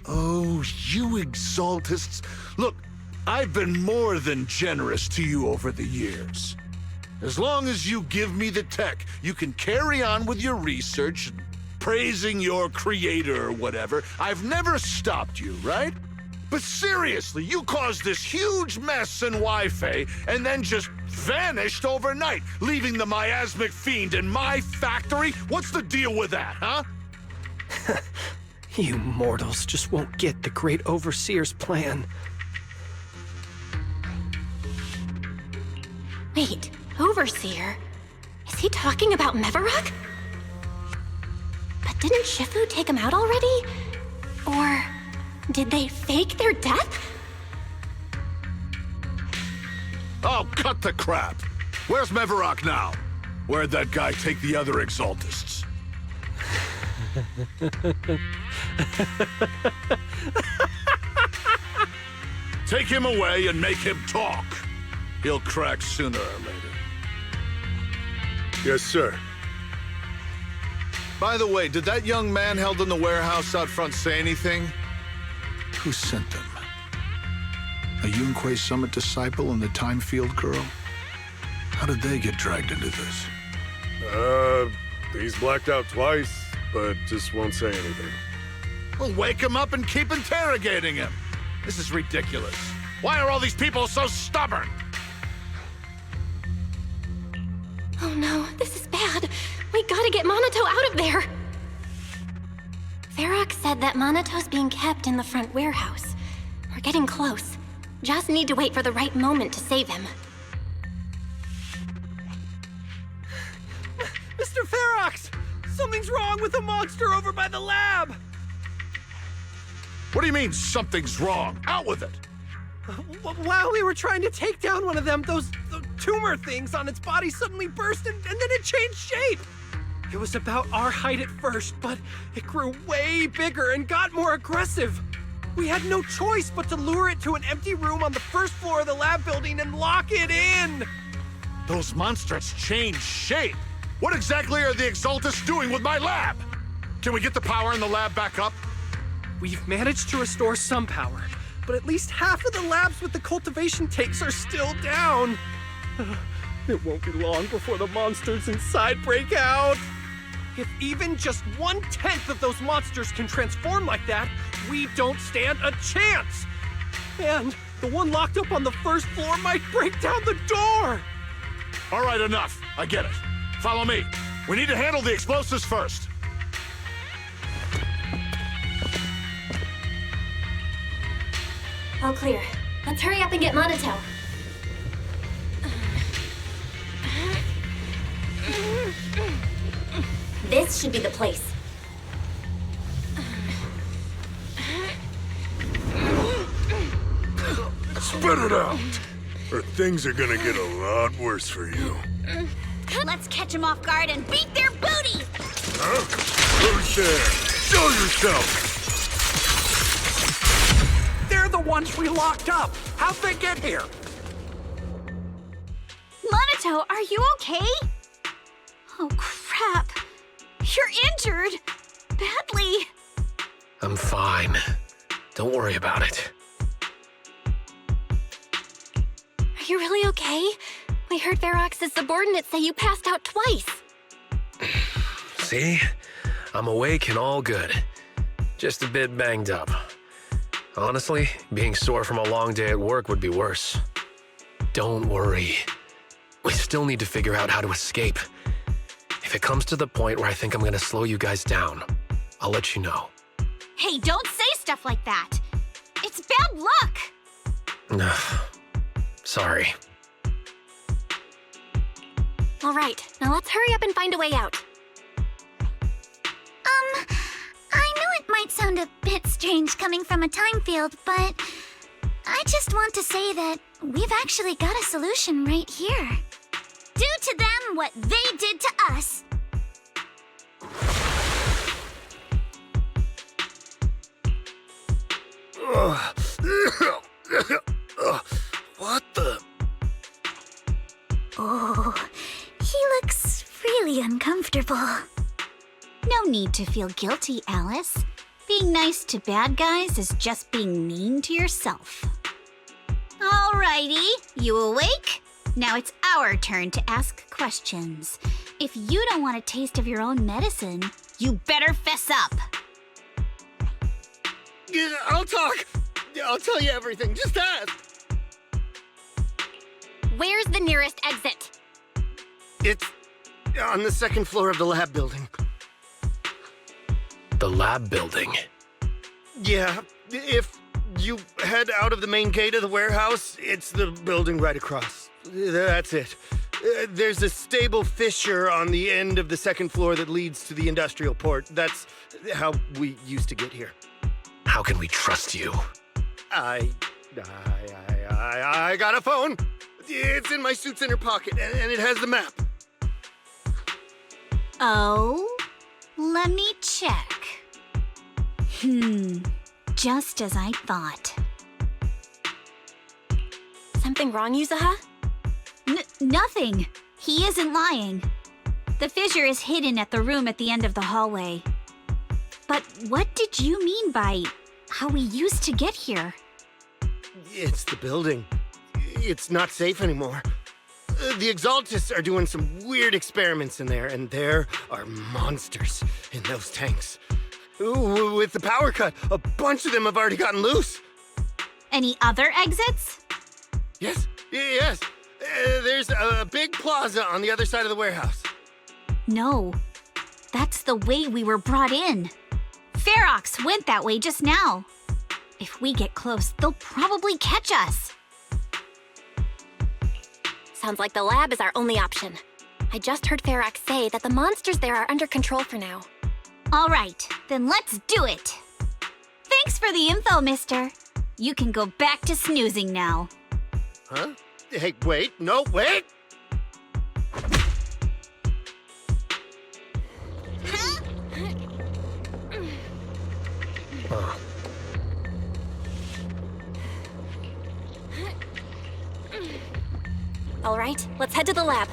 Oh, you exaltists. Look, I've been more than generous to you over the years. As long as you give me the tech, you can carry on with your research, praising your creator or whatever. I've never stopped you, right? But seriously, you caused this huge mess in Wi-Fi and then just vanished overnight, leaving the miasmic fiend in my factory? What's the deal with that, huh? You mortals just won't get the great overseer's plan. Wait, overseer? Is he talking about Mevarok? But didn't Shifu take him out already? Or did they fake their death? Oh, cut the crap! Where's Mevarok now? Where'd that guy take the other exaltists? Take him away and make him talk. He'll crack sooner or later. Yes, sir. By the way, did that young man held in the warehouse out front say anything? Who sent them? A Yunque Summit disciple and the Time Field girl? How did they get dragged into this? He's blacked out twice, but just won't say anything. Well, wake him up and keep interrogating him. This is ridiculous. Why are all these people so stubborn? Oh no, this is bad. We gotta get Manato out of there. Ferox said that Manato's being kept in the front warehouse. We're getting close. Just need to wait for the right moment to save him. Mr. Ferox! Something's wrong with the monster over by the lab! What do you mean, something's wrong? Out with it! While we were trying to take down one of them, those tumor things on its body suddenly burst and then it changed shape. It was about our height at first, but it grew way bigger and got more aggressive. We had no choice but to lure it to an empty room on the first floor of the lab building and lock it in. Those monsters changed shape. What exactly are the Exaltists doing with my lab? Can we get the power in the lab back up? We've managed to restore some power, but at least half of the labs with the cultivation tanks are still down. It won't be long before the monsters inside break out. If even just 1/10 of those monsters can transform like that, we don't stand a chance. And the one locked up on the first floor might break down the door. All right, enough. I get it. Follow me. We need to handle the explosives first. All clear. Let's hurry up and get Manato. This should be the place. Spit it out, or things are gonna get a lot worse for you. Let's catch them off guard and beat their booty! Huh? Who's there? Show yourself! They're the ones we locked up. How'd they get here? Manato, are you okay? Oh, crap. You're injured. Badly. I'm fine. Don't worry about it. Are you really okay? We heard Ferox's subordinates say you passed out twice. See? I'm awake and all good. Just a bit banged up. Honestly, being sore from a long day at work would be worse. Don't worry. We still need to figure out how to escape. If it comes to the point where I think I'm gonna slow you guys down, I'll let you know. Hey, don't say stuff like that. It's bad luck. Sorry. All right, now let's hurry up and find a way out. I know it might sound a bit strange coming from a time field, but I just want to say that we've actually got a solution right here. Do to them what they did to us. What the? Oh, he looks really uncomfortable. No need to feel guilty, Alice. Being nice to bad guys is just being mean to yourself. Alrighty, you awake? Now it's our turn to ask questions. If you don't want a taste of your own medicine, you better fess up. I'll talk. I'll tell you everything. Just ask. Where's the nearest exit? It's on the second floor of the lab building. The lab building? Yeah, if you head out of the main gate of the warehouse, it's the building right across. That's it. There's a stable fissure on the end of the second floor that leads to the industrial port. That's how we used to get here. How can we trust you? I got a phone. It's in my suit's inner pocket, and it has the map. Oh? Let me check. Just as I thought. Something wrong, Yuzuha? Nothing. He isn't lying. The fissure is hidden at the room at the end of the hallway. But what did you mean by how we used to get here? It's the building. It's not safe anymore. The Exaltists are doing some weird experiments in there, and there are monsters in those tanks. Ooh, with the power cut, a bunch of them have already gotten loose. Any other exits? Yes. There's a big plaza on the other side of the warehouse. No. That's the way we were brought in. Ferox went that way just now. If we get close, they'll probably catch us. Sounds like the lab is our only option. I just heard Ferox say that the monsters there are under control for now. All right, then let's do it. Thanks for the info, mister. You can go back to snoozing now. Huh? Hey, wait. No, wait! All right, let's head to the lab.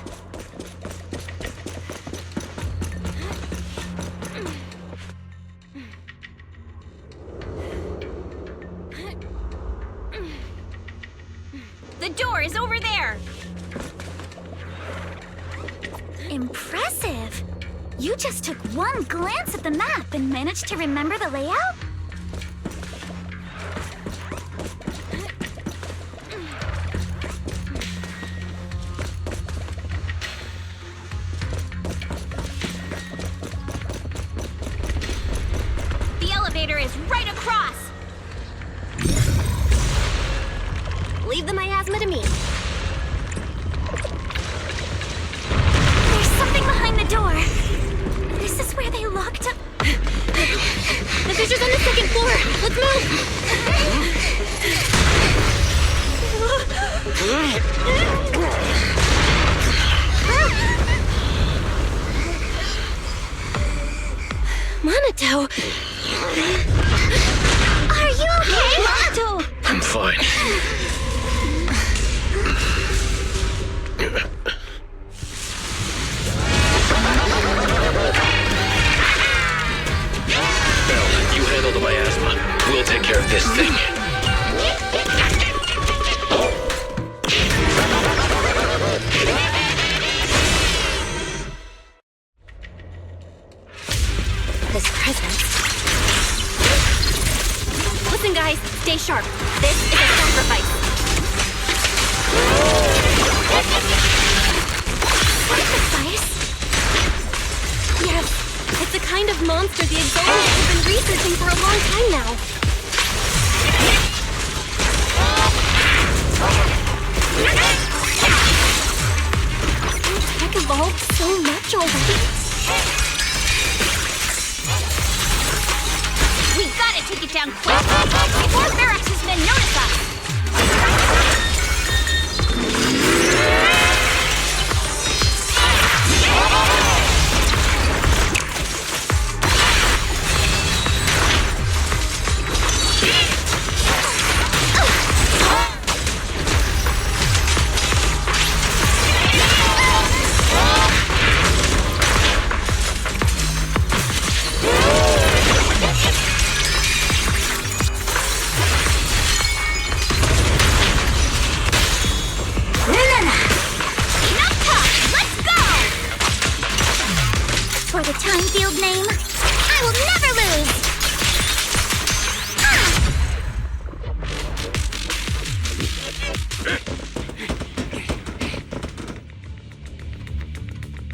You just took one glance at the map and managed to remember the layout? The elevator is right across! Leave the miasma to me. There's something behind the door. This is where they locked up. The fissure's on the second floor. Let's move. Manato. Are you okay, Manato? I'm fine. Belle, you handle the miasma. We'll take care of this thing. This presence. Listen, guys, stay sharp. This is a sacrifice. Sacrifice? Yes, it's a kind of monster the Exaltists have been researching for a long time now. This tech evolved so much already. We gotta take it down quick before Ferox's men notice us! For the time field name, I will never lose!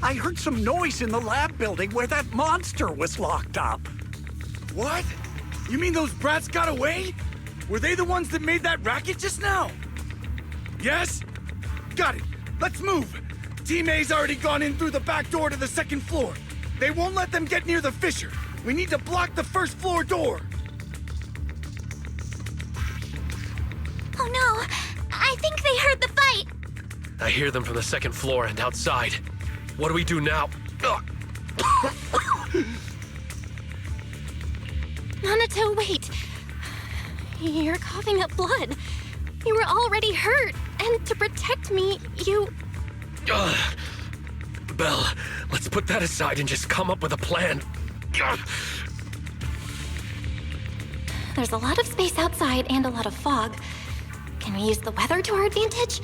I heard some noise in the lab building where that monster was locked up. What? You mean those brats got away? Were they the ones that made that racket just now? Yes? Got it. Let's move. Team A's already gone in through the back door to the second floor. They won't let them get near the fissure. We need to block the first floor door. Oh no, I think they heard the fight. I hear them from the second floor and outside. What do we do now? Manato, wait. You're coughing up blood. You were already hurt, and to protect me, you... Belle, let's put that aside and just come up with a plan. There's a lot of space outside and a lot of fog. Can we use the weather to our advantage?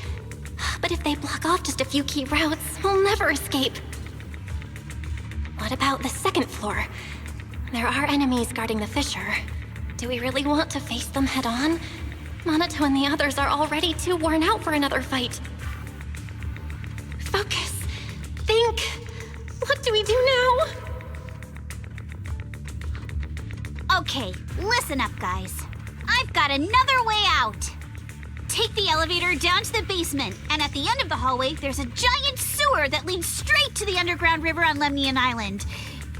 But if they block off just a few key routes, we'll never escape. What about the second floor? There are enemies guarding the fissure. Do we really want to face them head on? Manato and the others are already too worn out for another fight. Focus. Think. What do we do now? Okay, listen up, guys. I've got another way out. Take the elevator down to the basement, and at the end of the hallway, there's a giant sewer that leads straight to the underground river on Lemnian Island.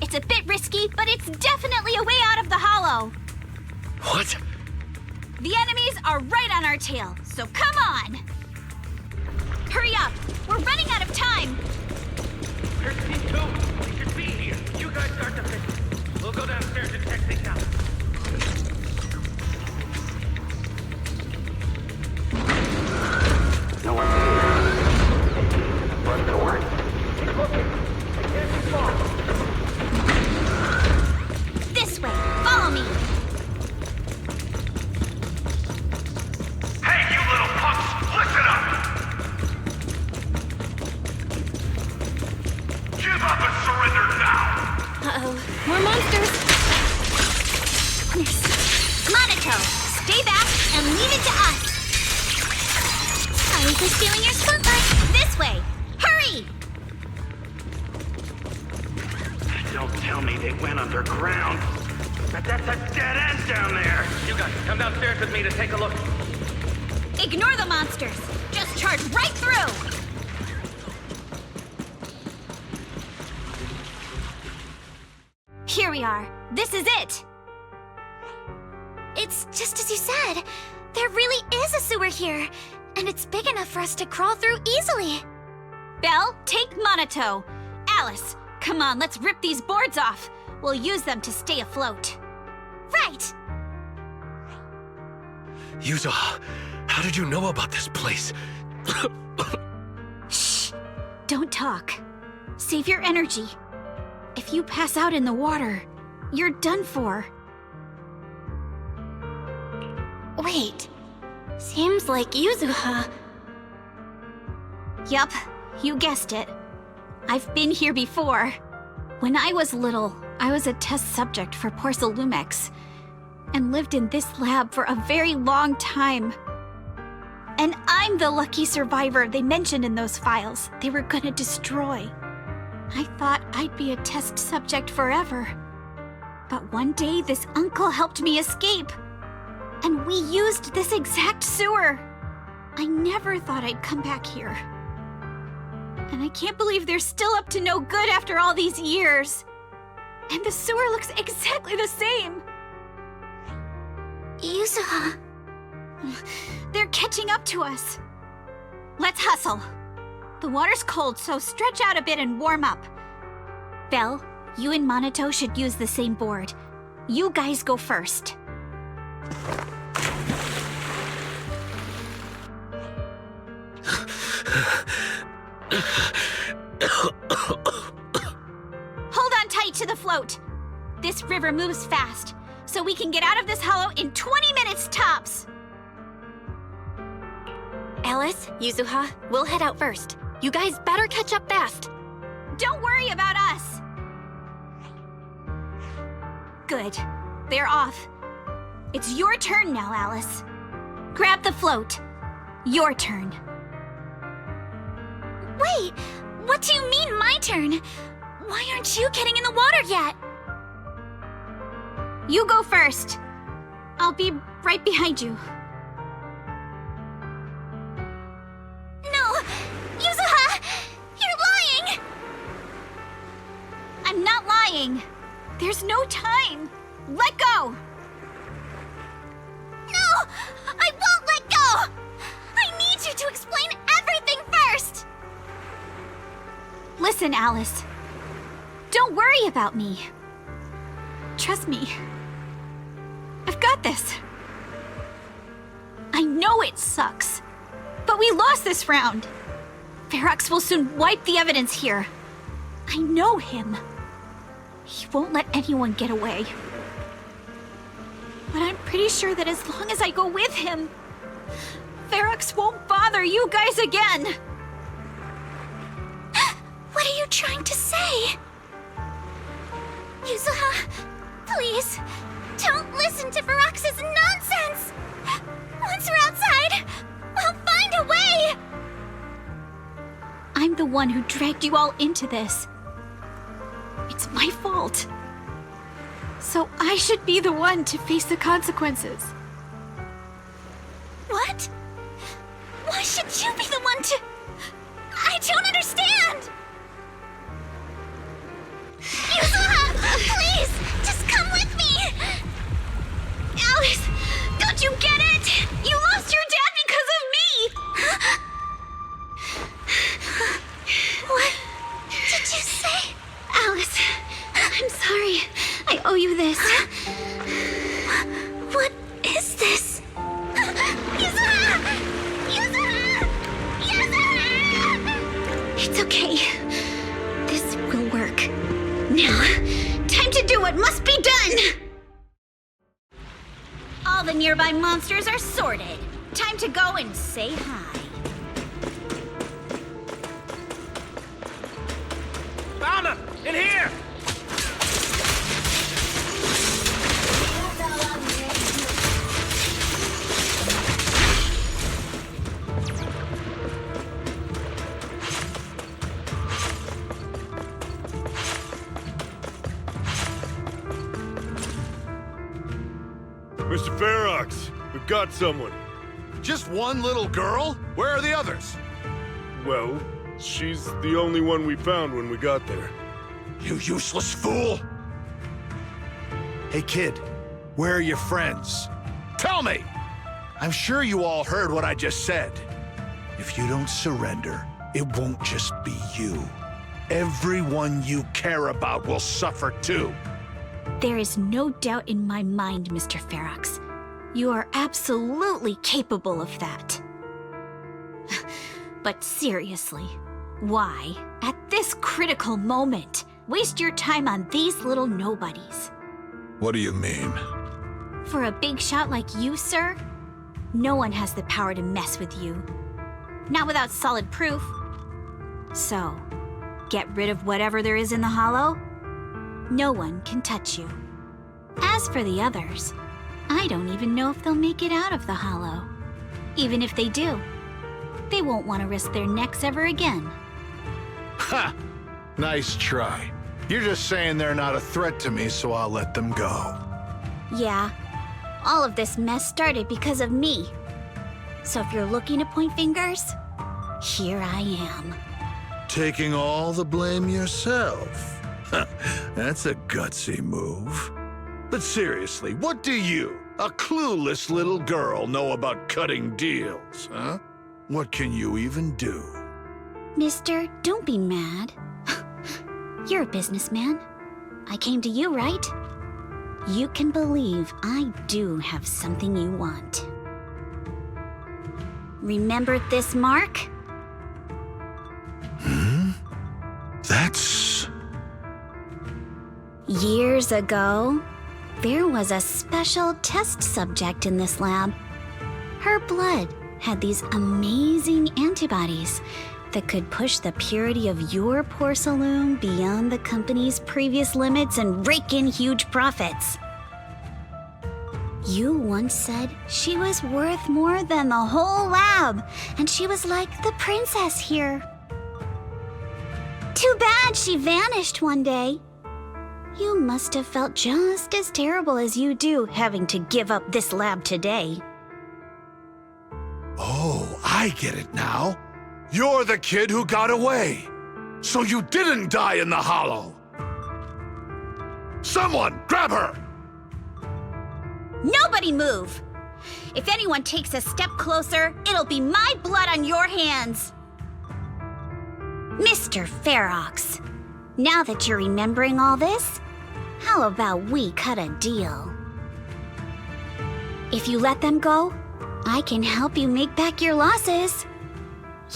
It's a bit risky, but it's definitely a way out of the hollow. What? The enemies are right on our tail, so come on! Hurry up! We're running out of time! There's team 2. We should be here. You guys start the fix. We'll go downstairs and check things out. No one's here. Front door. Keep looking. I can't be far. This way. Follow me. Hey, you little punks! Listen up! Give up and surrender now! Uh-oh, more monsters. Manato, stay back and leave it to us. Sorry for stealing your spotlight. This way. Hurry! Don't tell me they went underground. But that's a dead end down there. You guys, come downstairs with me to take a look. Ignore the monsters. Just charge right through. Here we are. This is it. It's just as you said. There really is a sewer here. And it's big enough for us to crawl through easily. Belle, take Manato. Alice, come on, let's rip these boards off. We'll use them to stay afloat. Right. Yuzuha, how did you know about this place? Shh. Don't talk. Save your energy. If you pass out in the water, you're done for. Wait. Seems like Yuzuha. Yup, you guessed it. I've been here before. When I was little, I was a test subject for Porcelumex and lived in this lab for a very long time. And I'm the lucky survivor they mentioned in those files they were gonna destroy. I thought I'd be a test subject forever. But one day this uncle helped me escape. And we used this exact sewer. I never thought I'd come back here. And I can't believe they're still up to no good after all these years. And the sewer looks exactly the same. Yuzuha. They're catching up to us. Let's hustle. The water's cold, so stretch out a bit and warm up. Belle, you and Manato should use the same board. You guys go first. Hold on tight to the float. This river moves fast, so we can get out of this hollow in 20 minutes tops. Alice, Yuzuha, we'll head out first. You guys better catch up fast. Don't worry about us. Good. They're off. It's your turn now, Alice. Grab the float. Your turn. Wait, what do you mean my turn? Why aren't you getting in the water yet? You go first. I'll be right behind you. No! Yuzuha! You're lying! I'm not lying. There's no time. Let go! No! I won't let go! I need you to explain everything first! Listen, Alice. Don't worry about me. Trust me. I've got this. I know it sucks, but we lost this round. Ferox will soon wipe the evidence here. I know him. He won't let anyone get away. But I'm pretty sure that as long as I go with him, Ferox won't bother you guys again. What are you trying to say? Yuzuha, please, don't listen to Ferox's nonsense! Once we're outside, we'll find a way! I'm the one who dragged you all into this. It's my fault. So I should be the one to face the consequences. What? Why should you be the one to... I don't understand! Yuzuha, please, just come with me! Alice, don't you get it? You lost your dad because of me! What did you say? Alice, I'm sorry. I owe you this. What is this? Yuzuha! Yuzuha! Yuzuha! It's okay. This will work. Now, time to do what must be done! All the nearby monsters are sorted. Time to go and say hi. Found him! In here! Mr. Ferox, we've got someone. Just one little girl? Where are the others? Well, she's the only one we found when we got there. You useless fool! Hey kid, where are your friends? Tell me! I'm sure you all heard what I just said. If you don't surrender, it won't just be you. Everyone you care about will suffer too. There is no doubt in my mind, Mr. Ferox. You are absolutely capable of that. But seriously, why, at this critical moment, waste your time on these little nobodies? What do you mean? For a big shot like you, sir, no one has the power to mess with you. Not without solid proof. So, get rid of whatever there is in the hollow. No one can touch you. As for the others, I don't even know if they'll make it out of the hollow. Even if they do, they won't want to risk their necks ever again. Ha! Nice try. You're just saying they're not a threat to me, so I'll let them go. Yeah, all of this mess started because of me. So if you're looking to point fingers, here I am. Taking all the blame yourself. That's a gutsy move. But seriously, what do you, a clueless little girl, know about cutting deals, huh? What can you even do? Mister, don't be mad. You're a businessman. I came to you, right? You can believe I do have something you want. Remember this mark? That's... Years ago, there was a special test subject in this lab. Her blood had these amazing antibodies that could push the purity of your porcelain beyond the company's previous limits and rake in huge profits. You once said she was worth more than the whole lab, and she was like the princess here. Too bad she vanished one day. You must have felt just as terrible as you do having to give up this lab today. Oh, I get it now. You're the kid who got away. So you didn't die in the hollow. Someone, grab her! Nobody move! If anyone takes a step closer, it'll be my blood on your hands. Mr. Ferox, now that you're remembering all this, how about we cut a deal? If you let them go, I can help you make back your losses.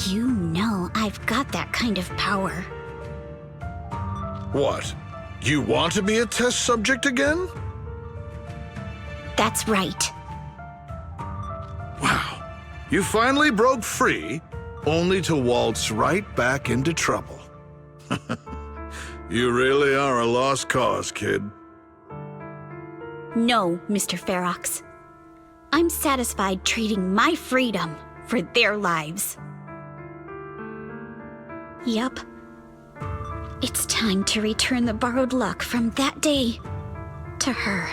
You know I've got that kind of power. What? You want to be a test subject again? That's right. Wow. You finally broke free, only to waltz right back into trouble. You really are a lost cause, kid. No, Mr. Ferox. I'm satisfied trading my freedom for their lives. Yup. It's time to return the borrowed luck from that day to her.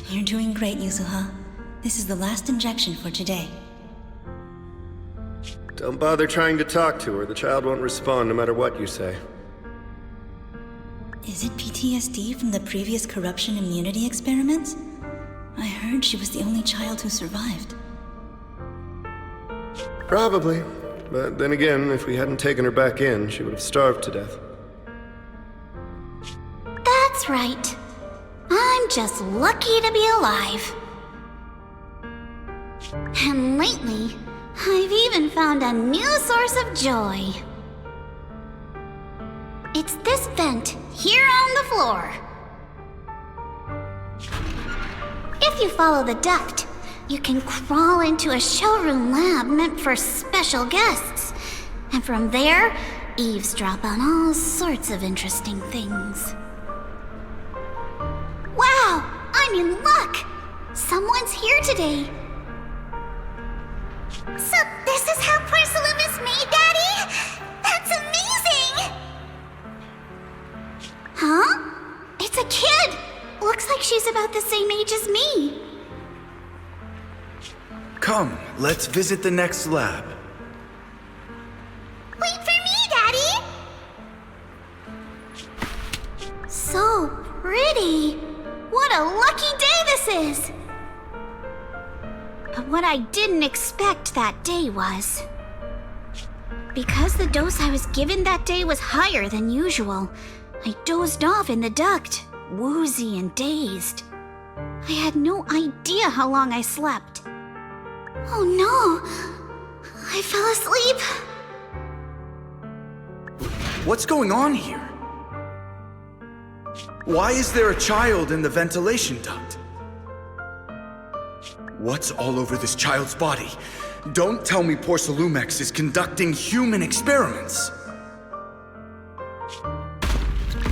You're doing great, Yuzuha. This is the last injection for today. Don't bother trying to talk to her. The child won't respond no matter what you say. Is it PTSD from the previous corruption immunity experiments? I heard she was the only child who survived. Probably. But then again, if we hadn't taken her back in, she would have starved to death. That's right. I'm just lucky to be alive. And lately, I've even found a new source of joy. It's this vent here on the floor. If you follow the duct, you can crawl into a showroom lab meant for special guests. And from there, eavesdrop on all sorts of interesting things. Wow! I'm in luck! Someone's here today. So this is how porcelain is made, Daddy? That's amazing! Huh? It's a kid! Looks like she's let's visit the next lab. Wait for me, Daddy! So pretty. What a lucky day this is! But what I didn't expect that day was... because the dose I was given that day was higher than usual, I dozed off in the duct, woozy and dazed. I had no idea how long I slept. Oh no! I fell asleep. What's going on here? Why is there a child in the ventilation duct? What's all over this child's body? Don't tell me Porsalumex is conducting human experiments.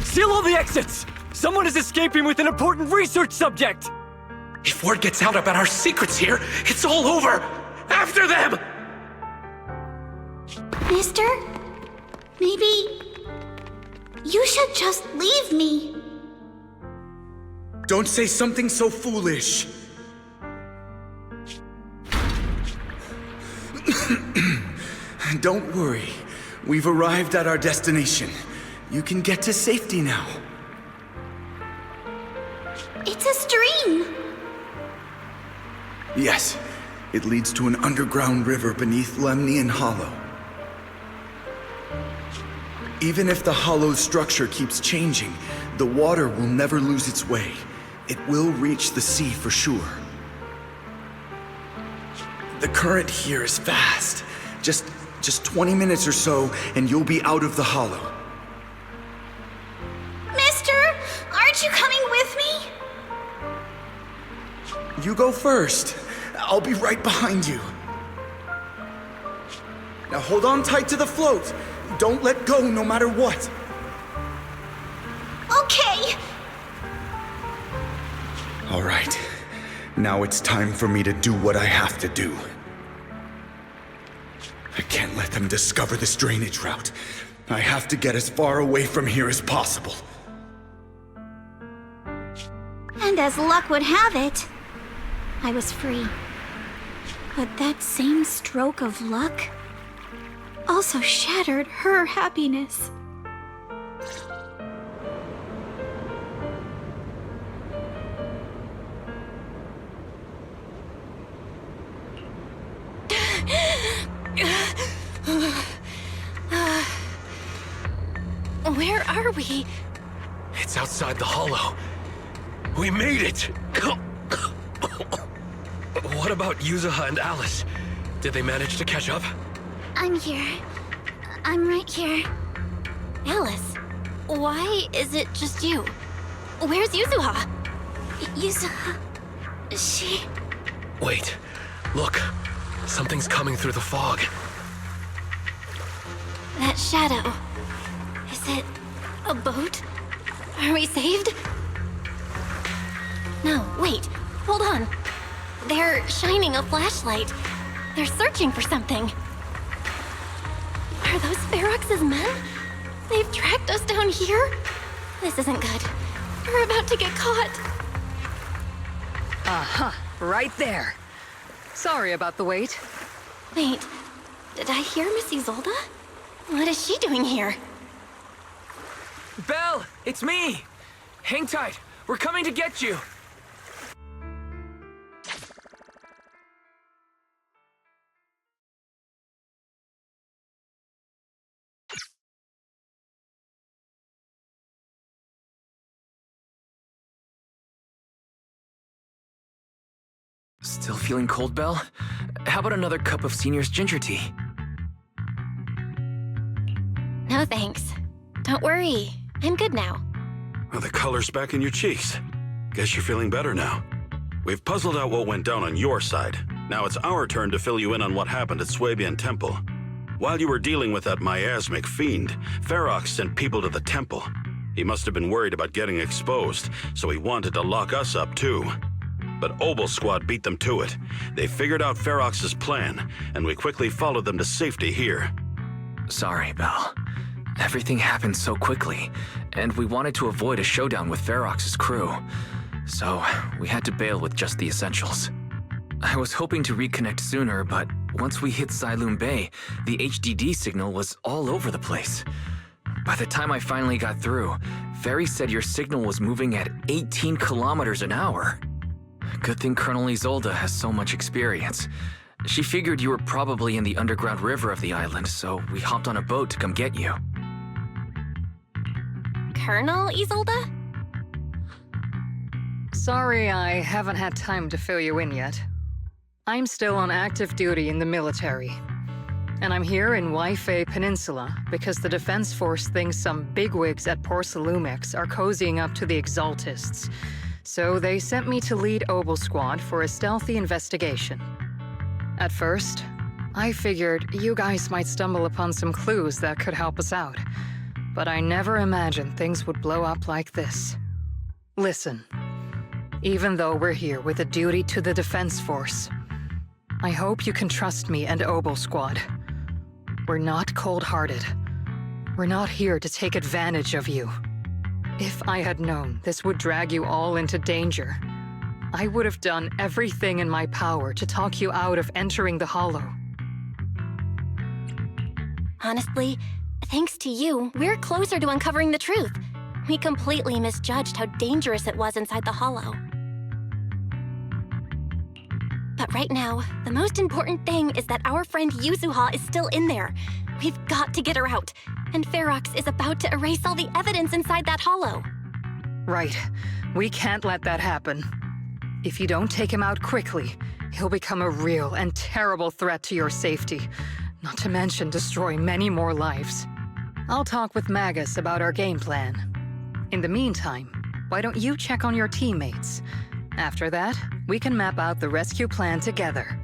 Seal all the exits! Someone is escaping with an important research subject! If word gets out about our secrets here, it's all over! After them! Mister? Maybe... you should just leave me. Don't say something so foolish. Don't worry. We've arrived at our destination. You can get to safety now. It's a stream. Yes, it leads to an underground river beneath Lemnian Hollow. Even if the hollow's structure keeps changing, the water will never lose its way. It will reach the sea for sure. The current here is fast. Just 20 minutes or so, and you'll be out of the hollow. Mister, aren't you coming with me? You go first. I'll be right behind you. Now hold on tight to the float. Don't let go no matter what. Okay. All right. Now it's time for me to do what I have to do. I can't let them discover this drainage route. I have to get as far away from here as possible. And as luck would have it, I was free. But that same stroke of luck also shattered her happiness. Where are we? It's outside the hollow. We made it! What about Yuzuha and Alice? Did they manage to catch up? I'm here. I'm right here. Alice, why is it just you? Where's Yuzuha? Yuzuha... she... Wait, look. Something's coming through the fog. That shadow. Is it a boat? Are we saved? No, wait. Hold on. They're shining a flashlight. They're searching for something. Are those Ferox's men? They've tracked us down here? This isn't good. We're about to get caught. Aha, right there. Sorry about the wait. Wait, did I hear Miss Isolde? What is she doing here? Belle, it's me! Hang tight, we're coming to get you! Still feeling cold, Belle? How about another cup of Senior's ginger tea? No thanks. Don't worry, I'm good now. Well, the color's back in your cheeks. Guess you're feeling better now. We've puzzled out what went down on your side. Now it's our turn to fill you in on what happened at Swabian Temple. While you were dealing with that miasmic fiend, Ferox sent people to the temple. He must have been worried about getting exposed, so he wanted to lock us up too. But Obel's squad beat them to it. They figured out Ferox's plan, and we quickly followed them to safety here. Sorry, Belle. Everything happened so quickly, and we wanted to avoid a showdown with Ferox's crew. So, we had to bail with just the essentials. I was hoping to reconnect sooner, but once we hit Siloon Bay, the HDD signal was all over the place. By the time I finally got through, Ferry said your signal was moving at 18 kilometers an hour. Good thing Colonel Isolde has so much experience. She figured you were probably in the underground river of the island, so we hopped on a boat to come get you. Colonel Isolde? Sorry, I haven't had time to fill you in yet. I'm still on active duty in the military. And I'm here in Waifei Peninsula because the Defense Force thinks some bigwigs at Porsalumex are cozying up to the Exaltists. So they sent me to lead Obel Squad for a stealthy investigation. At first, I figured you guys might stumble upon some clues that could help us out. But I never imagined things would blow up like this. Listen, even though we're here with a duty to the Defense Force, I hope you can trust me and Obel Squad. We're not cold-hearted. We're not here to take advantage of you. If I had known this would drag you all into danger, I would have done everything in my power to talk you out of entering the Hollow. Honestly, thanks to you, we're closer to uncovering the truth. We completely misjudged how dangerous it was inside the Hollow. But right now, the most important thing is that our friend Yuzuha is still in there. We've got to get her out, and Ferox is about to erase all the evidence inside that Hollow. Right. We can't let that happen. If you don't take him out quickly, he'll become a real and terrible threat to your safety, not to mention destroy many more lives. I'll talk with Magus about our game plan. In the meantime, why don't you check on your teammates? After that, we can map out the rescue plan together.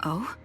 Oh?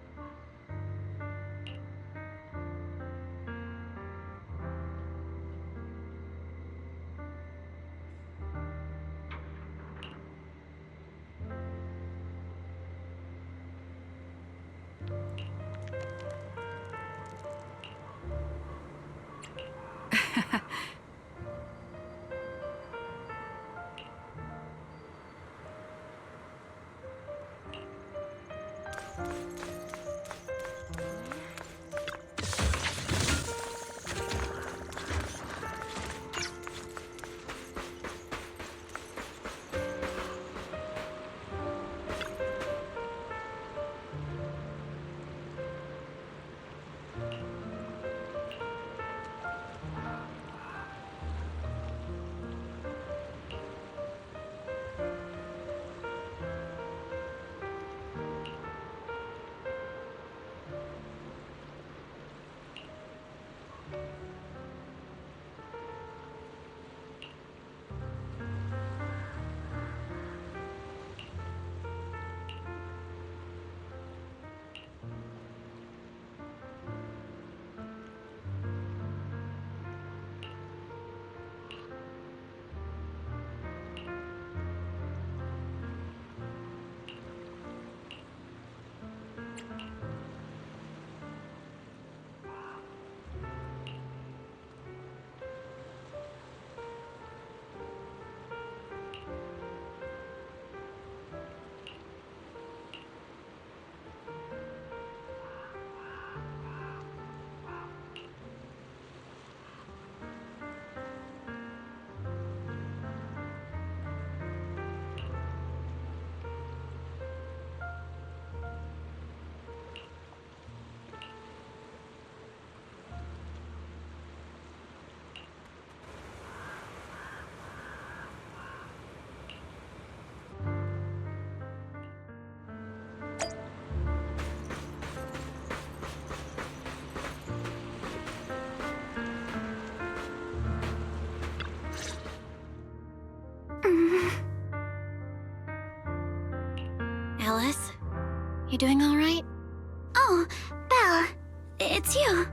Alice. You doing all right? Oh, Belle, it's you.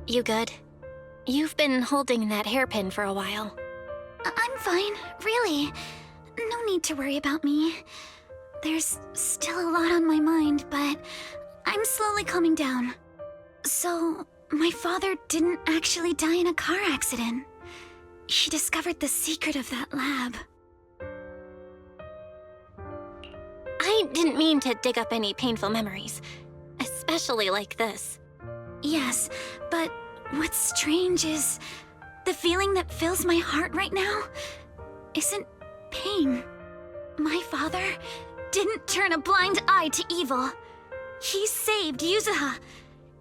You good? You've been holding that hairpin for a while. I'm fine, really. No need to worry about me. There's still a lot on my mind, but I'm slowly calming down. So, my father didn't actually die in a car accident. He discovered the secret of that lab. I didn't mean to dig up any painful memories, especially like this. Yes, but what's strange is the feeling that fills my heart right now isn't pain. My father didn't turn a blind eye to evil. He saved Yuzuha.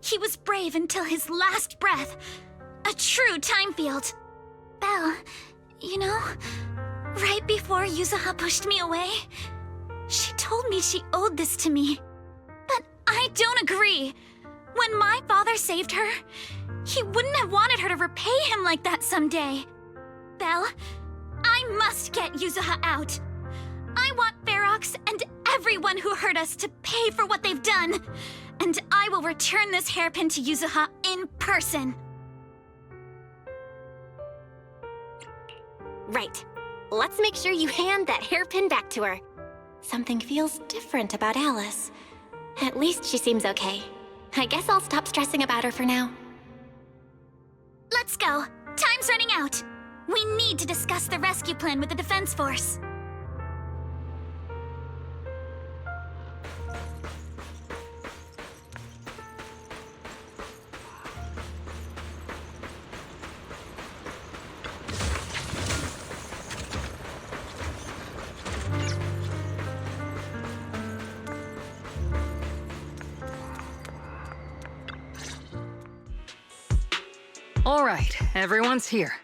He was brave until his last breath. A true time field. Belle, you know, right before Yuzuha pushed me away, she told me she owed this to me. But I don't agree. When my father saved her, he wouldn't have wanted her to repay him like that someday. Belle, I must get Yuzuha out. I want Ferox and everyone who hurt us to pay for what they've done. And I will return this hairpin to Yuzuha in person. Right. Let's make sure you hand that hairpin back to her. Something feels different about Alice. At least she seems okay. I guess I'll stop stressing about her for now. Let's go. Time's running out. We need to discuss the rescue plan with the Defense Force. All right, everyone's here.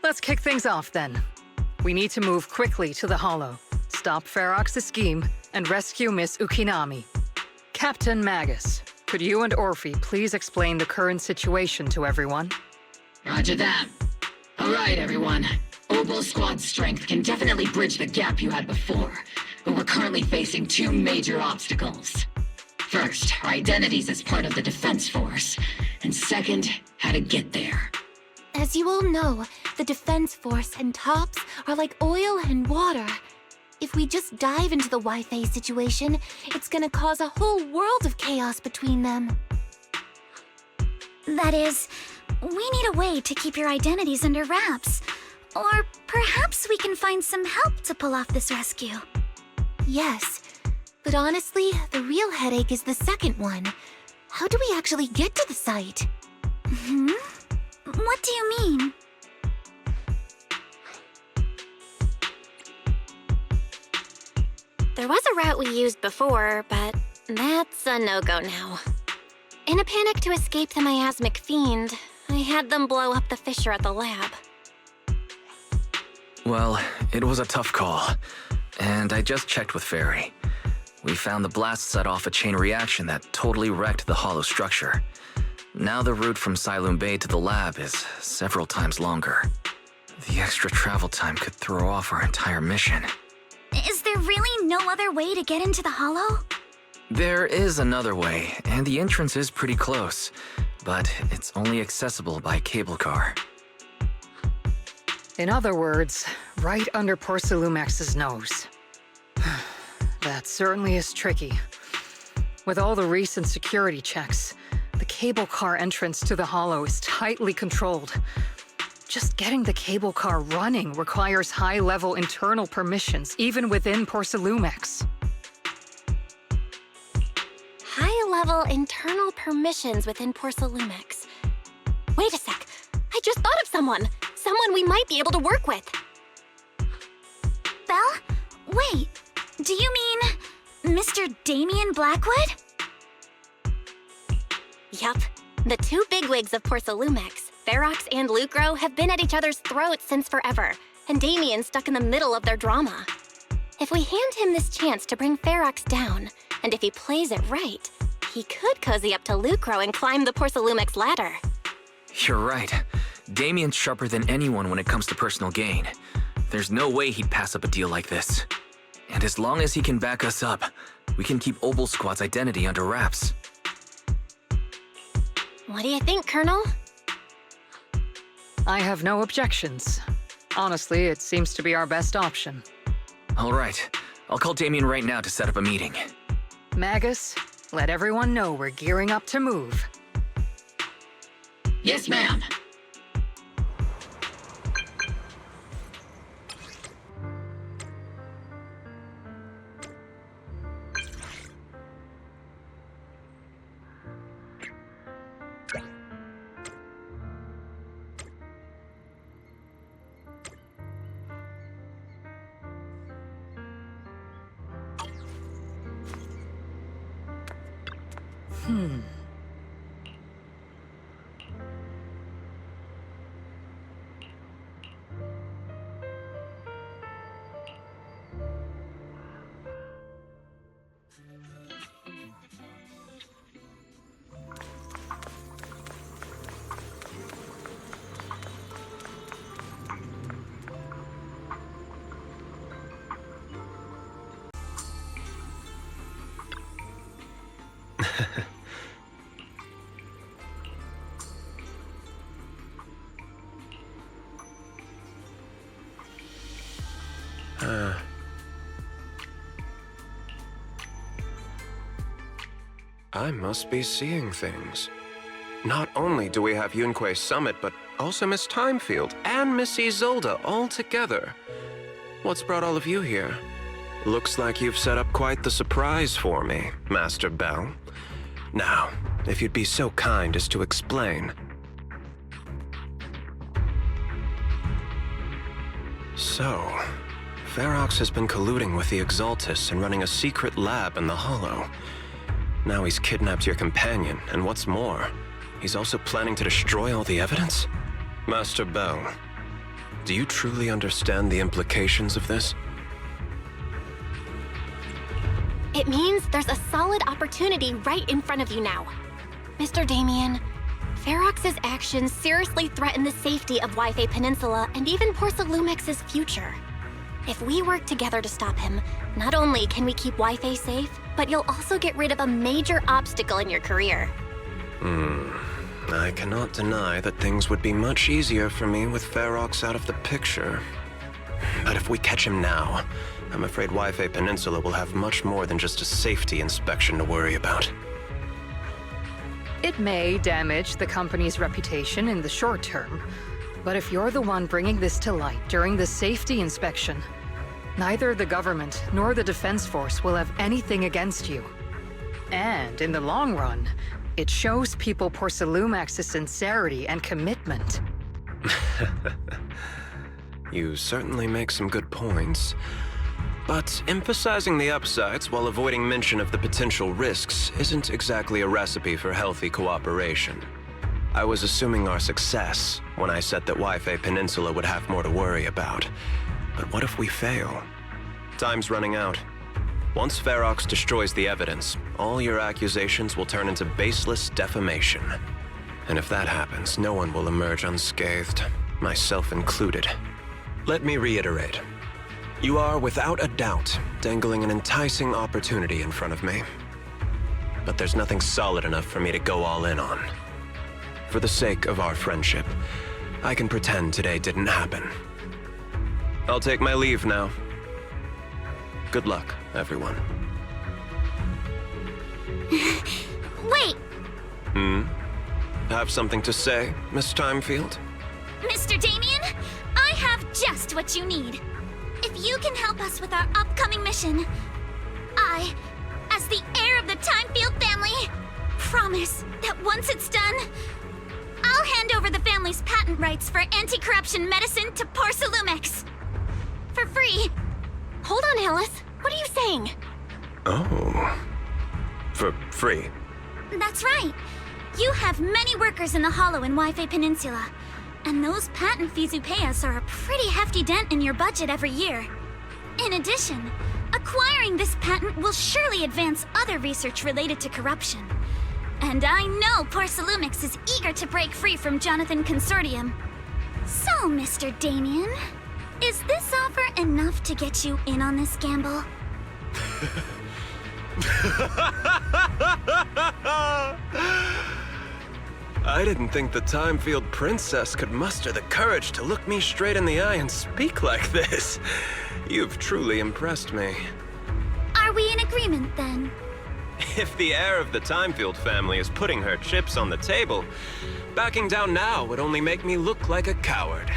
Let's kick things off then. We need to move quickly to the Hollow, stop Ferox's scheme, and rescue Miss Ukinami. Captain Magus, could you and Orphie please explain the current situation to everyone? Roger that. All right, everyone. Obel Squad's strength can definitely bridge the gap you had before, but we're currently facing two major obstacles. First, our identities as part of the Defense Force, and second, how to get there. As you all know, the Defense Force and TOPS are like oil and water. If we just dive into the Wi-Fi situation, it's gonna cause a whole world of chaos between them. That is, we need a way to keep your identities under wraps. Or perhaps we can find some help to pull off this rescue. Yes, but honestly, the real headache is the second one. How do we actually get to the site? What do you mean? There was a route we used before, but that's a no-go now. In a panic to escape the miasmic fiend, I had them blow up the fissure at the lab. Well, it was a tough call, and I just checked with Fairy. We found the blast set off a chain reaction that totally wrecked the hollow structure. Now the route from Siloam Bay to the lab is several times longer. The extra travel time could throw off our entire mission. Is there really no other way to get into the Hollow? There is another way, and the entrance is pretty close, but it's only accessible by cable car. In other words, right under Porcelumex's nose. That certainly is tricky. With all the recent security checks, the cable car entrance to the Hollow is tightly controlled. Just getting the cable car running requires high-level internal permissions, even within Porcelumex. High-level internal permissions within Porcelumex. Wait a sec, I just thought of someone! Someone we might be able to work with! Belle? Wait, do you mean Mr. Damien Blackwood? Yup. The two bigwigs of Porcelumex, Ferox and Lucro, have been at each other's throats since forever, and Damien's stuck in the middle of their drama. If we hand him this chance to bring Ferox down, and if he plays it right, he could cozy up to Lucro and climb the Porcelumex ladder. You're right. Damien's sharper than anyone when it comes to personal gain. There's no way he'd pass up a deal like this. And as long as he can back us up, we can keep Obel Squad's identity under wraps. What do you think, Colonel? I have no objections. Honestly, it seems to be our best option. All right. I'll call Damien right now to set up a meeting. Magus, let everyone know we're gearing up to move. Yes, ma'am. I must be seeing things. Not only do we have Yunque's summit, but also Miss Timefield and Miss Isolde all together. What's brought all of you here? Looks like you've set up quite the surprise for me, Master Belle. Now, if you'd be so kind as to explain. So, Ferox has been colluding with the Exaltus and running a secret lab in the Hollow. Now he's kidnapped your companion, and what's more, he's also planning to destroy all the evidence? Master Belle, do you truly understand the implications of this? It means there's a solid opportunity right in front of you now. Mr. Damien, Ferox's actions seriously threaten the safety of Yifei Peninsula and even Porsalumex's future. If we work together to stop him, not only can we keep Yifei safe, but you'll also get rid of a major obstacle in your career. I cannot deny that things would be much easier for me with Ferox out of the picture. But if we catch him now, I'm afraid Yifei Peninsula will have much more than just a safety inspection to worry about. It may damage the company's reputation in the short term, but if you're the one bringing this to light during the safety inspection, neither the government nor the Defense Force will have anything against you. And in the long run, it shows people Porsalumex's sincerity and commitment. You certainly make some good points. But emphasizing the upsides while avoiding mention of the potential risks isn't exactly a recipe for healthy cooperation. I was assuming our success when I said that Yifei Peninsula would have more to worry about. But what if we fail? Time's running out. Once Ferox destroys the evidence, all your accusations will turn into baseless defamation. And if that happens, no one will emerge unscathed, myself included. Let me reiterate. You are, without a doubt, dangling an enticing opportunity in front of me. But there's nothing solid enough for me to go all in on. For the sake of our friendship, I can pretend today didn't happen. I'll take my leave now. Good luck, everyone. Wait! Have something to say, Miss Timefield? Mr. Damien, I have just what you need. If you can help us with our upcoming mission, I, as the heir of the Timefield family, promise that once it's done, I'll hand over the family's patent rights for anti-corruption medicine to Porsalumex. For free. Hold on, Alice. What are you saying? Oh. For free? That's right. You have many workers in the Hollow in Yifei Peninsula. And those patent fees you pay us are a pretty hefty dent in your budget every year. In addition, acquiring this patent will surely advance other research related to corruption. And I know Porcelumix is eager to break free from Jonathan Consortium. So, Mr. Damien, is this offer enough to get you in on this gamble? I didn't think the Time-Field Princess could muster the courage to look me straight in the eye and speak like this. You've truly impressed me. Are we in agreement, then? If the heir of the Time-Field family is putting her chips on the table, backing down now would only make me look like a coward.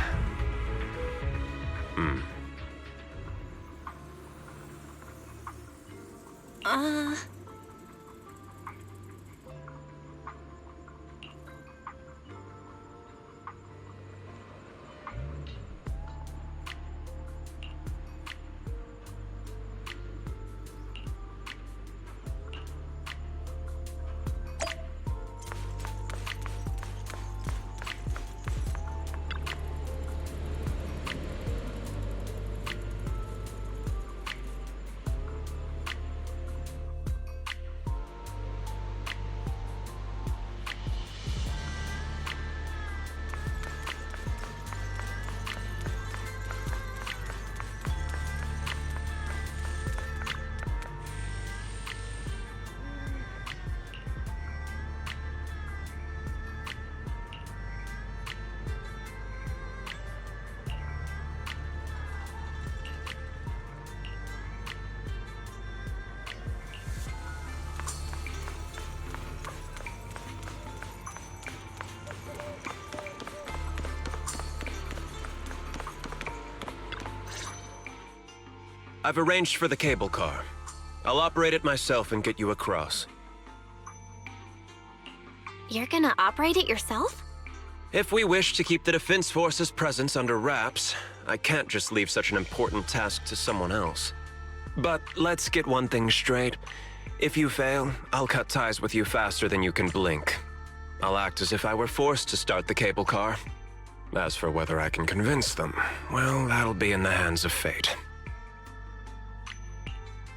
I've arranged for the cable car. I'll operate it myself and get you across. You're gonna operate it yourself? If we wish to keep the Defense Force's presence under wraps, I can't just leave such an important task to someone else. But let's get one thing straight. If you fail, I'll cut ties with you faster than you can blink. I'll act as if I were forced to start the cable car. As for whether I can convince them, well, that'll be in the hands of fate.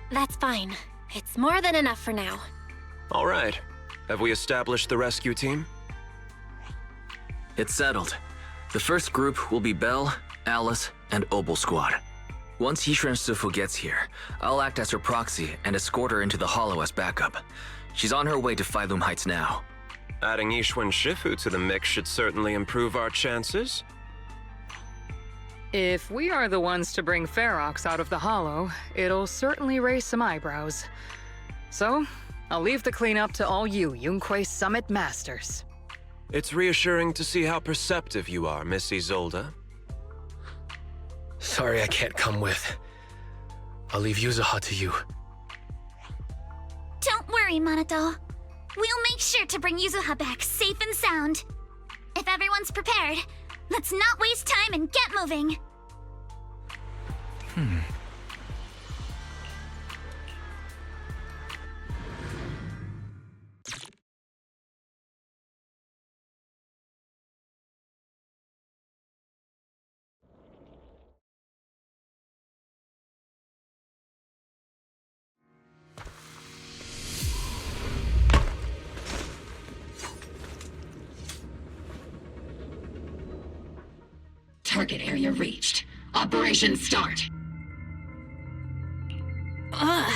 That's fine. It's more than enough for now. All right. Have we established the rescue team? It's settled. The first group will be Belle, Alice, and Opal Squad. Once yixuan Sifu gets here, I'll act as her proxy and escort her into the Hollow as backup. She's on her way to Phylum Heights now. Adding yixuan Shifu to the mix should certainly improve our chances. If we are the ones to bring Ferox out of the Hollow, it'll certainly raise some eyebrows. So, I'll leave the cleanup to all you Yunque Summit Masters. It's reassuring to see how perceptive you are, Miss Isolde. Sorry I can't come with. I'll leave yuzuha to you. Don't worry, Manato. We'll make sure to bring Yuzuha back safe and sound. If everyone's prepared, let's not waste time and get moving. Target area reached. Operation start. Ugh,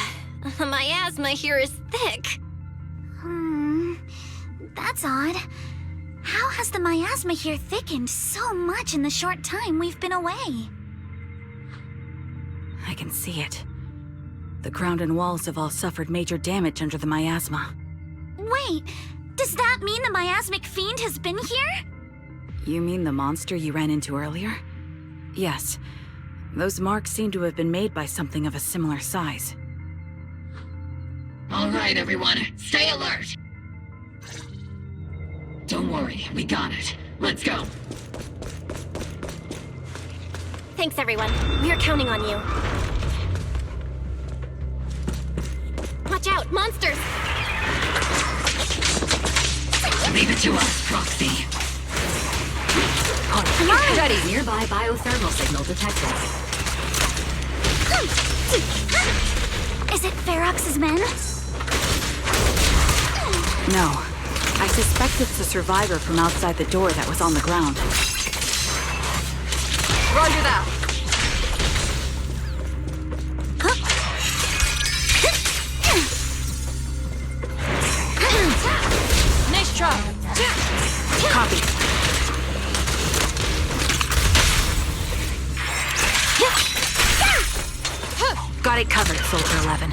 the miasma here is thick. That's odd. How has the miasma here thickened so much in the short time we've been away? I can see it. The ground and walls have all suffered major damage under the miasma. Wait, does that mean the miasmic fiend has been here? You mean the monster you ran into earlier? Yes. Those marks seem to have been made by something of a similar size. All right, everyone, stay alert. Don't worry, we got it. Let's go. Thanks, everyone. We're counting on you. Watch out, monsters! Leave it to us, Proxy. Come on! Ready. Nearby biothermal signal detected. Is it Ferox's men? No, suspect it's the survivor from outside the door that was on the ground. Roger that. Nice try. Copy. Got it covered, Soldier 11.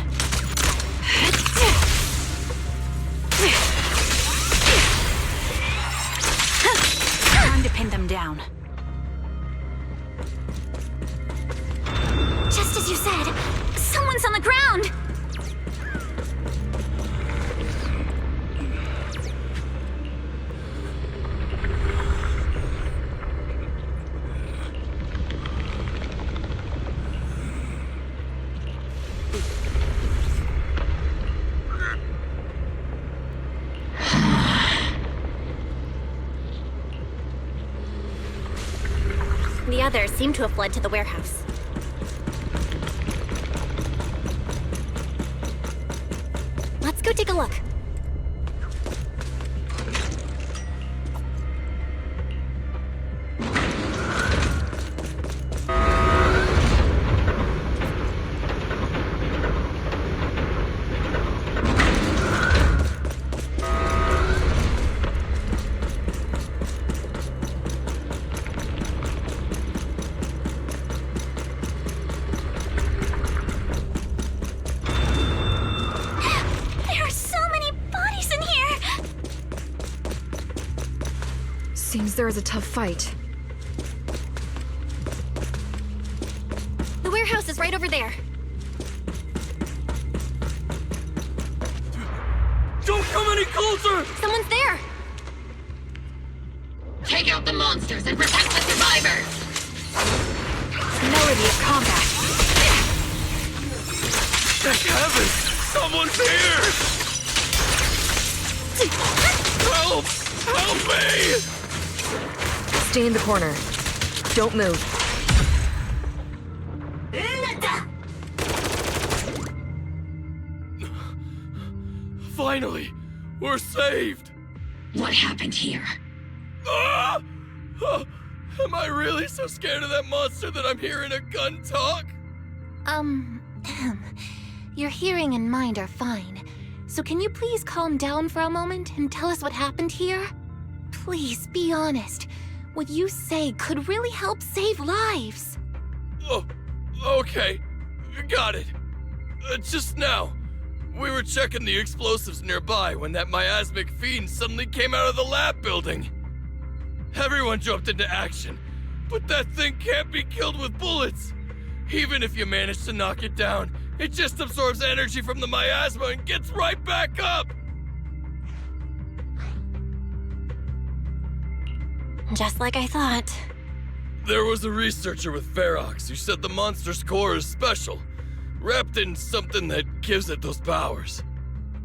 Time to pin them down. Just as you said, someone's on the ground! The others seem to have fled to the warehouse. Let's go take a look. Seems there is a tough fight. The warehouse is right over there. Don't come any closer! Someone's there! Take out the monsters and protect the survivors! Melody of combat. Thank heavens! Someone's here! Help! Help me! Stay in the corner. Don't move. Finally! We're saved! What happened here? Ah! Oh, am I really so scared of that monster that I'm hearing a gun talk? Your hearing and mind are fine. So can you please calm down for a moment and tell us what happened here? Please, be honest. What you say could really help save lives. Oh, okay. Got it. Just now, we were checking the explosives nearby when that miasmic fiend suddenly came out of the lab building. Everyone jumped into action, but that thing can't be killed with bullets. Even if you manage to knock it down, it just absorbs energy from the miasma and gets right back up. Just like I thought. There was a researcher with Ferox who said the monster's core is special, wrapped in something that gives it those powers.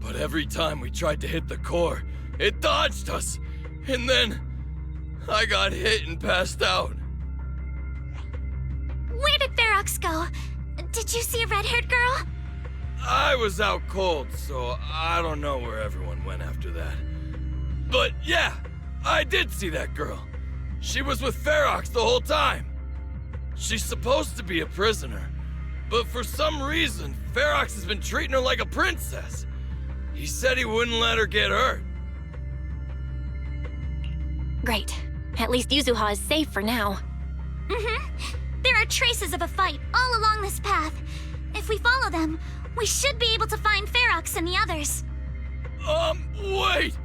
But every time we tried to hit the core, it dodged us, and then I got hit and passed out. Where did Ferox go? Did you see a red-haired girl? I was out cold, so I don't know where everyone went after that. But yeah, I did see that girl. She was with Ferox the whole time. She's supposed to be a prisoner, but for some reason, Ferox has been treating her like a princess. He said he wouldn't let her get hurt. Great. At least Yuzuha is safe for now. There are traces of a fight all along this path. If we follow them, we should be able to find Ferox and the others. Wait!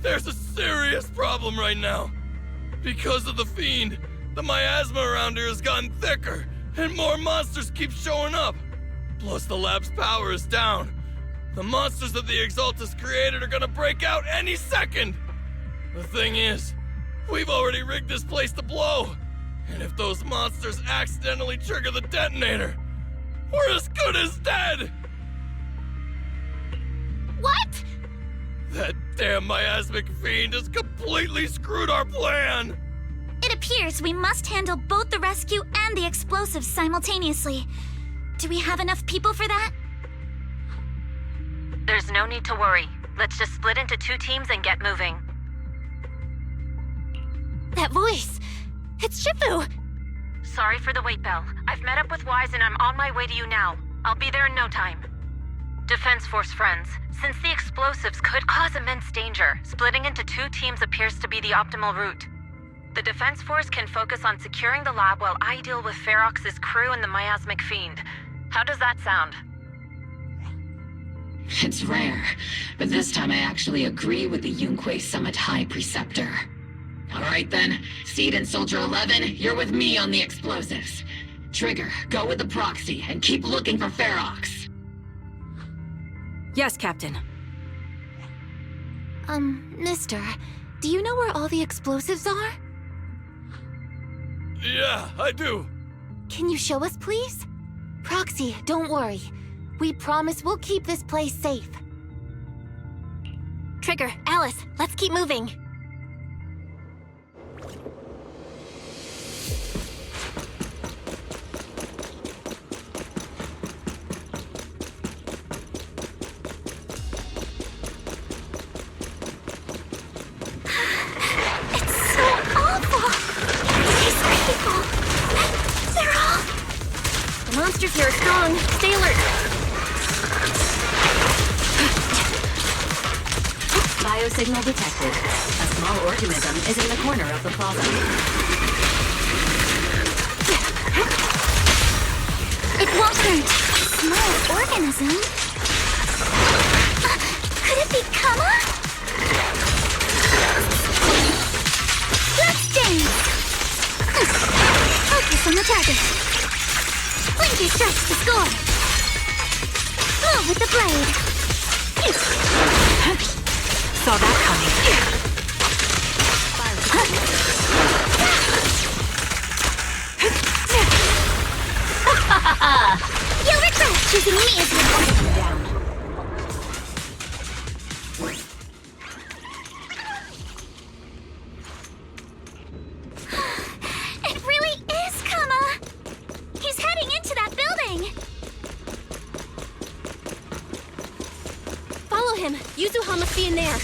There's a serious problem right now. Because of the fiend, the miasma around here has gotten thicker, and more monsters keep showing up. Plus the lab's power is down. The monsters that the Exaltus created are gonna break out any second. The thing is, we've already rigged this place to blow. And if those monsters accidentally trigger the detonator, we're as good as dead! What? That damn miasmic fiend has completely screwed our plan! It appears we must handle both the rescue and the explosives simultaneously. Do we have enough people for that? There's no need to worry. Let's just split into 2 teams and get moving. That voice! It's Shifu! Sorry for the wait, Belle. I've met up with Wise and I'm on my way to you now. I'll be there in no time. Defense Force friends, since the explosives could cause immense danger, splitting into 2 teams appears to be the optimal route. The Defense Force can focus on securing the lab while I deal with Ferox's crew and the miasmic fiend. How does that sound? It's rare, but this time I actually agree with the Yunque Summit High Preceptor. Alright then, Seed and Soldier 11, you're with me on the explosives. Trigger, go with the proxy and keep looking for Ferox. Yes, Captain. Mister, do you know where all the explosives are? Yeah, I do. Can you show us, please? Proxy, don't worry. We promise we'll keep this place safe. Trigger, Alice, let's keep moving. The monsters here are strong. Stay alert. Biosignal detected. A small organism is in the corner of the plaza. It won't hurt. Small organism? Could it be Kama? Bloodstain! Focus on the target. Blinky strikes to score. Move with the blade. Saw that coming. You'll regret choosing me as your partner down. It really is Kama. He's heading into that building. Follow him. Yuzuha must be in there.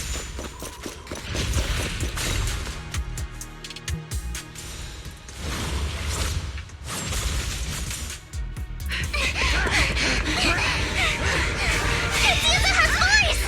It's Yuzuha's voice!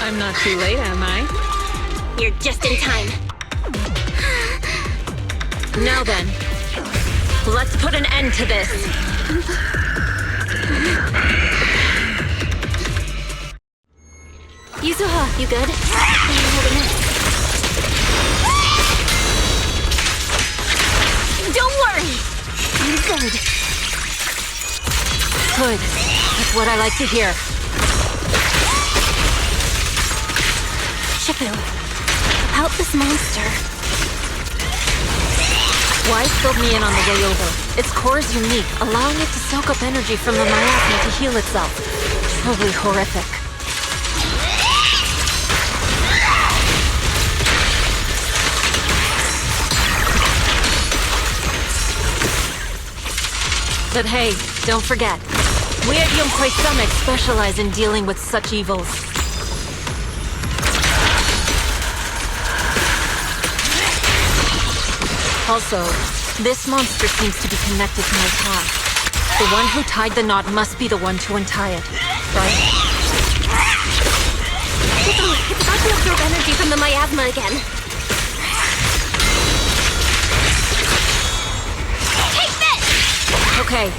I'm not too late, am I? You're just in time. Now then, let's put an end to this. Yuzuha, you good? Don't worry! I'm good. Good. That's what I like to hear. Shifu, help this monster. Wise filled me in on the way over. Its core is unique, allowing it to soak up energy from the miasma to heal itself. Truly horrific. But hey, don't forget, we at Yunque Summit specialize in dealing with such evils. Also, this monster seems to be connected to my past. The one who tied the knot must be the one to untie it, right? It's about to absorb energy from the miasma again. Take this! Okay,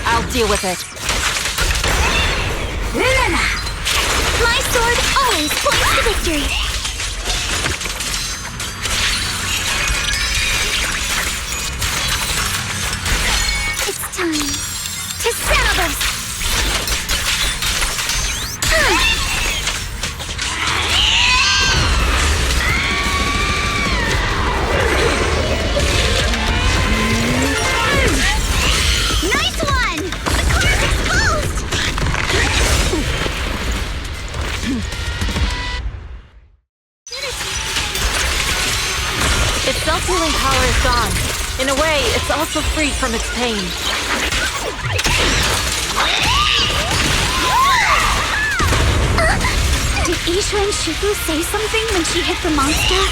I'll deal with it. My sword always points to victory. It's time to settle this. also freed from its pain. Did Yixuan Shifu say something when she hit the monster?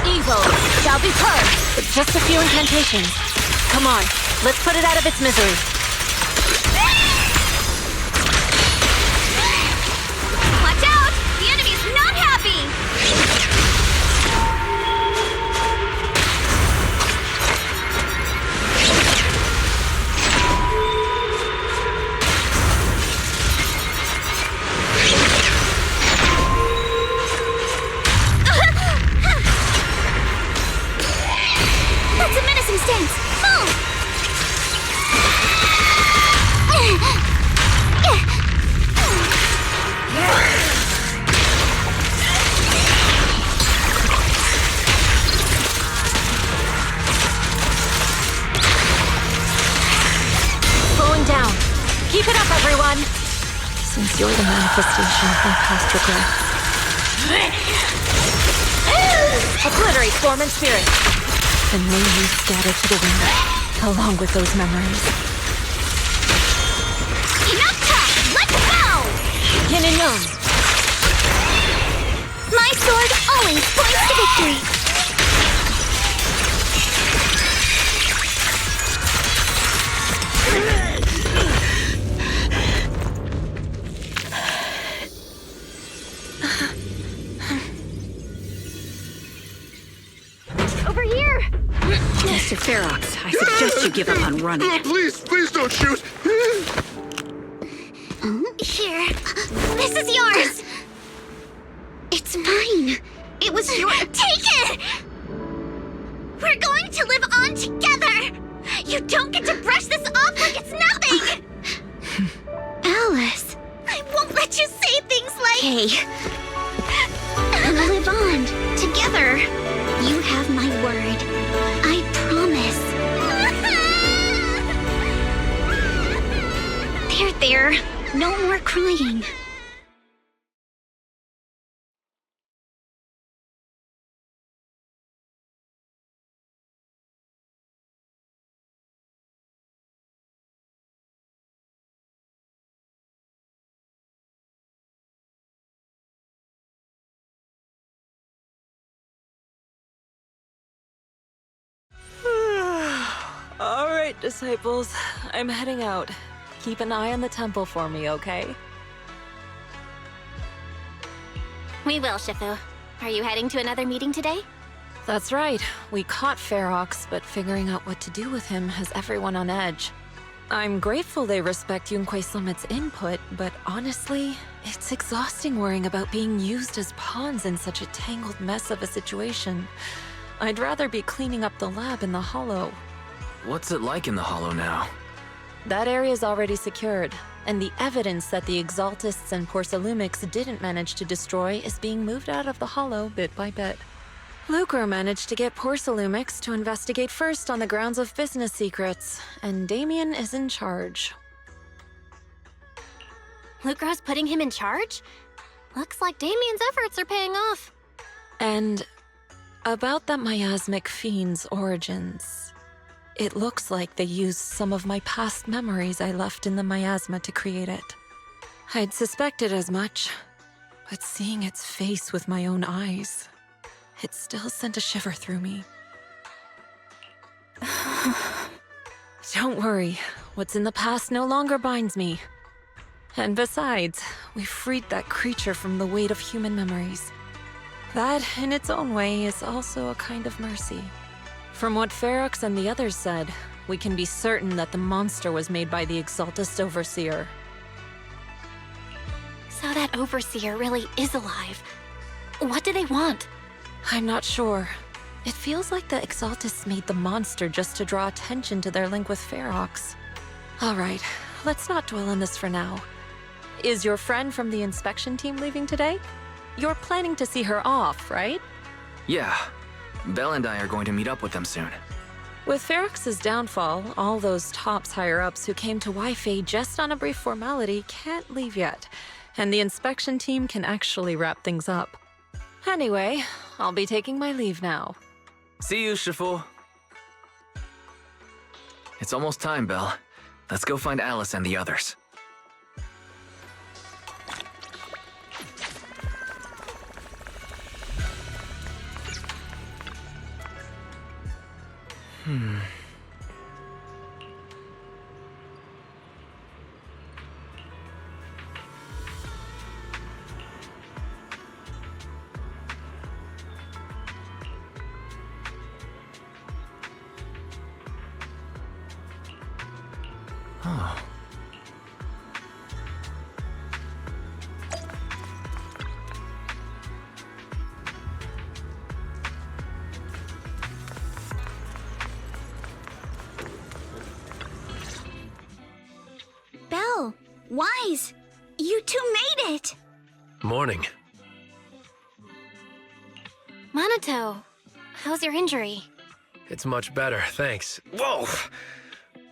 Evil shall be purged. Just a few incantations. Come on, let's put it out of its misery. Watch out! The enemy is not happy! That's a menacing stance! Move! Slowing down. Keep it up, everyone! Since you're the manifestation of my past regrets. Obliterate form and spirit. And may you scatter to the wind, along with those memories. Enough talk! Let's go! Yin and yang. My sword always points to victory! Over here! Mr. Ferox, I suggest you give up on running. Please don't shoot! Here. This is yours! It's mine. It was your— Take it! We're going to live on together! You don't get to brush this off like it's nothing! Alice, I won't let you say things like— Hey. And live on, together. You have my word. I promise. There. No more crying. All right, disciples. I'm heading out. Keep an eye on the temple for me, okay? We will, Shifu. Are you heading to another meeting today? That's right. We caught Ferox, but figuring out what to do with him has everyone on edge. I'm grateful they respect Yunque Summit's input, but honestly, it's exhausting worrying about being used as pawns in such a tangled mess of a situation. I'd rather be cleaning up the lab in the Hollow. What's it like in the Hollow now? That area's already secured, and the evidence that the Exaltists and Porcelumics didn't manage to destroy is being moved out of the Hollow bit by bit. Lucre managed to get Porcelumix to investigate first on the grounds of business secrets, and Damien is in charge. Lucro's putting him in charge? Looks like Damien's efforts are paying off. And about that miasmic fiend's origins, it looks like they used some of my past memories I left in the miasma to create it. I'd suspected as much, but seeing its face with my own eyes, it still sent a shiver through me. Don't worry, what's in the past no longer binds me. And besides, we freed that creature from the weight of human memories. That, in its own way, is also a kind of mercy. From what Ferox and the others said, we can be certain that the monster was made by the Exaltist Overseer. So that Overseer really is alive. What do they want? I'm not sure. It feels like the Exaltists made the monster just to draw attention to their link with Ferox. Alright, let's not dwell on this for now. Is your friend from the inspection team leaving today? You're planning to see her off, right? Yeah. Belle and I are going to meet up with them soon. With Ferox's downfall, all those tops higher-ups who came to Wi-Fi just on a brief formality can't leave yet, and the inspection team can actually wrap things up. Anyway, I'll be taking my leave now. See you, Shifu. It's almost time, Belle. Let's go find Alice and the others. Oh. Belle, Wise, you two made it! Morning. Manato, how's your injury? It's much better, thanks. Whoa!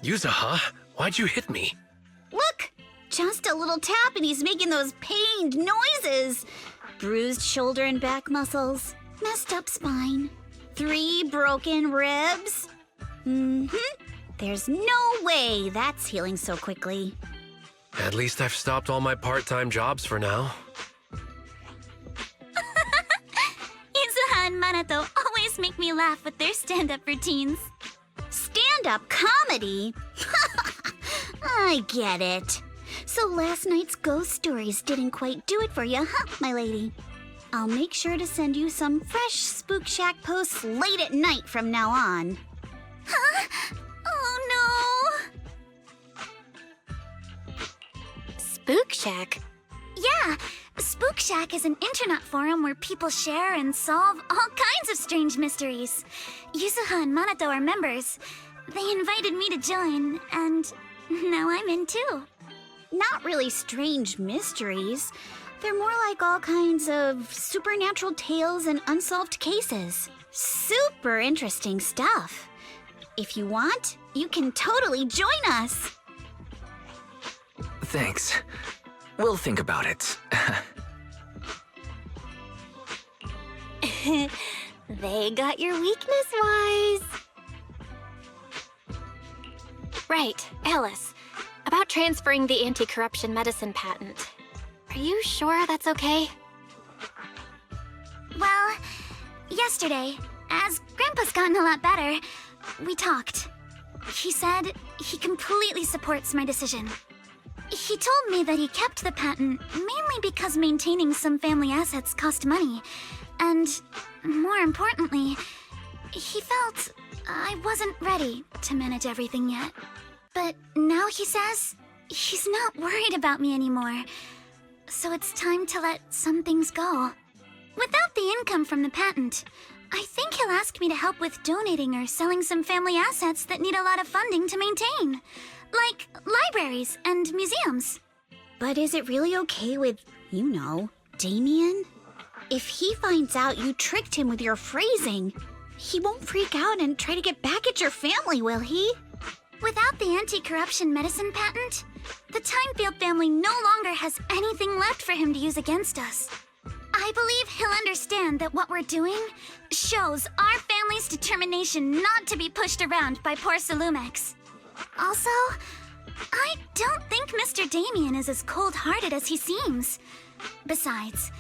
Yuzuha, why'd you hit me? Look! Just a little tap and he's making those pained noises. Bruised shoulder and back muscles, messed up spine, 3 broken ribs. There's no way that's healing so quickly. At least I've stopped all my part-time jobs for now. Yuzuha and Manato always make me laugh with their stand-up routines. Stand-up comedy? I get it. So last night's ghost stories didn't quite do it for you, huh, my lady? I'll make sure to send you some fresh Spook Shack posts late at night from now on. Huh? Oh no! Spook Shack? Yeah, Spook Shack is an internet forum where people share and solve all kinds of strange mysteries. Yuzuha and Manato are members. They invited me to join, and now I'm in too. Not really strange mysteries. They're more like all kinds of supernatural tales and unsolved cases. Super interesting stuff. If you want, you can totally join us. Thanks. We'll think about it. They got your weakness, Wise. Right, Alice. About transferring the anti-corruption medicine patent. Are you sure that's okay? Well, yesterday, as Grandpa's gotten a lot better, we talked. He said he completely supports my decision. He told me that he kept the patent mainly because maintaining some family assets cost money. And, more importantly, he felt I wasn't ready to manage everything yet. But now he says he's not worried about me anymore. So it's time to let some things go. Without the income from the patent, I think he'll ask me to help with donating or selling some family assets that need a lot of funding to maintain. Like libraries and museums. But is it really okay with, you know, Damien? If he finds out you tricked him with your phrasing, he won't freak out and try to get back at your family, will he? Without the anti-corruption medicine patent, the Timefield family no longer has anything left for him to use against us. I believe he'll understand that what we're doing shows our family's determination not to be pushed around by poor Salumex. Also, I don't think Mr. Damien is as cold-hearted as he seems. Besides,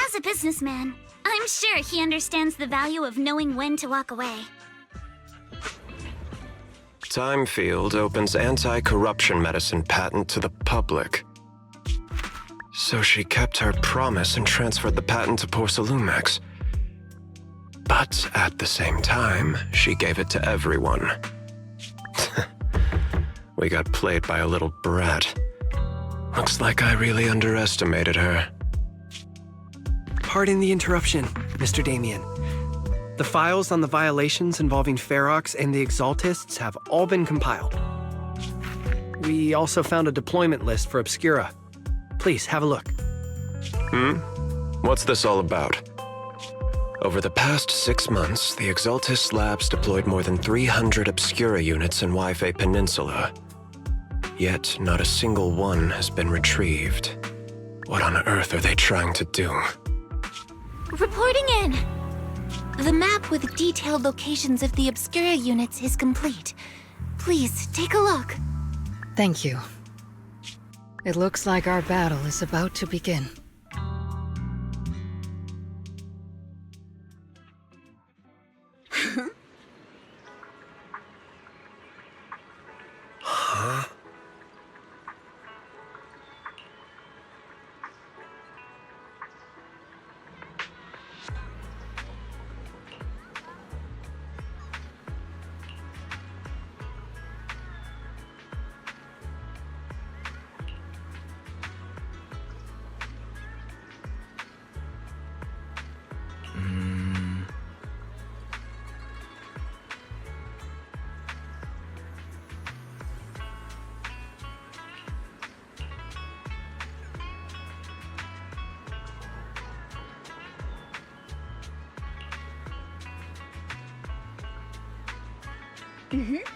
as a businessman, I'm sure he understands the value of knowing when to walk away. Timefield opens anti-corruption medicine patent to the public. So she kept her promise and transferred the patent to Porsalumex. But at the same time, she gave it to everyone. We got played by a little brat. Looks like I really underestimated her. Pardon the interruption, Mr. Damien. The files on the violations involving Ferox and the Exaltists have all been compiled. We also found a deployment list for Obscura. Please, have a look. What's this all about? Over the past 6 months, the Exaltist Labs deployed more than 300 Obscura units in Yifei Peninsula. Yet, not a single one has been retrieved. What on earth are they trying to do? Reporting in. The map with detailed locations of the Obscura units is complete. Please, take a look. Thank you. It looks like our battle is about to begin. Huh? Mm-hmm.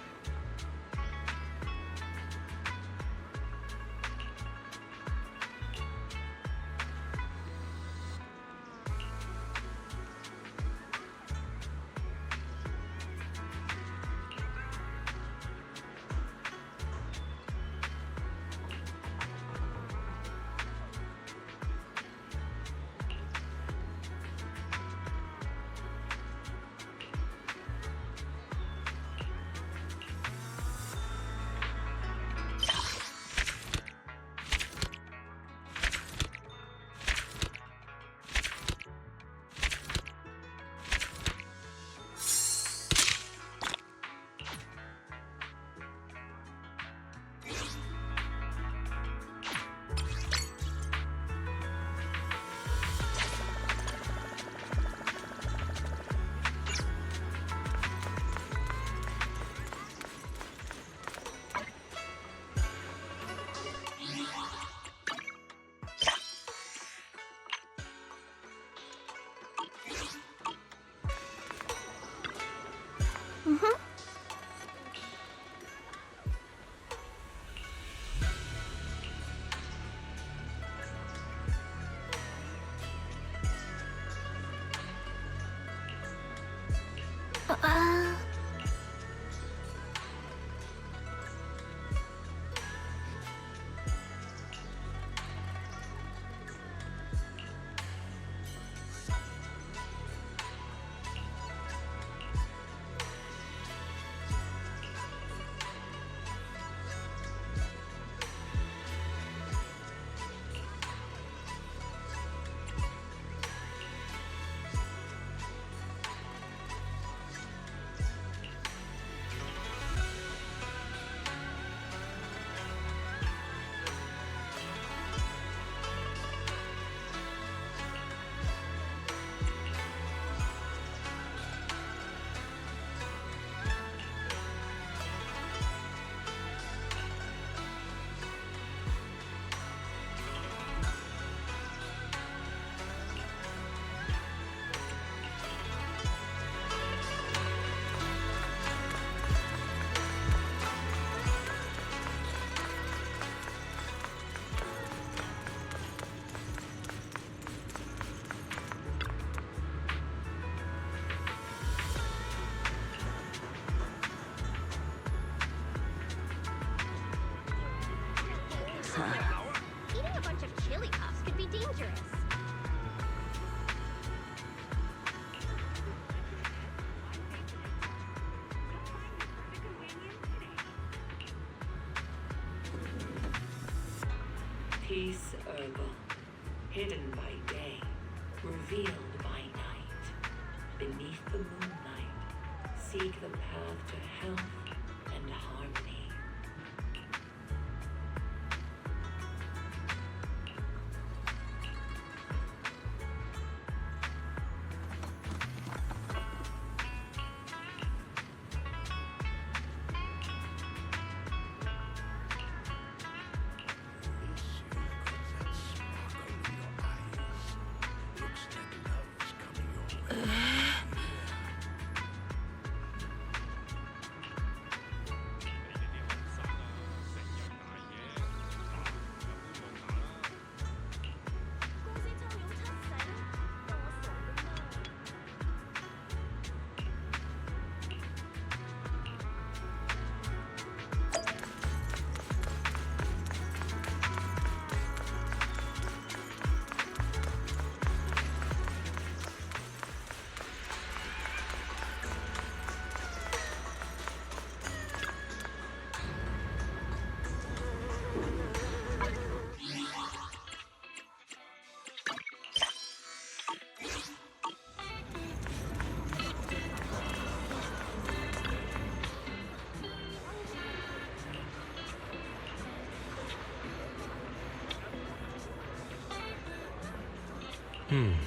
Eating a bunch of chili puffs could be dangerous. Peace herbal, hidden by day, revealed by night. Beneath the moonlight, seek the path to health and harmony. Hmm.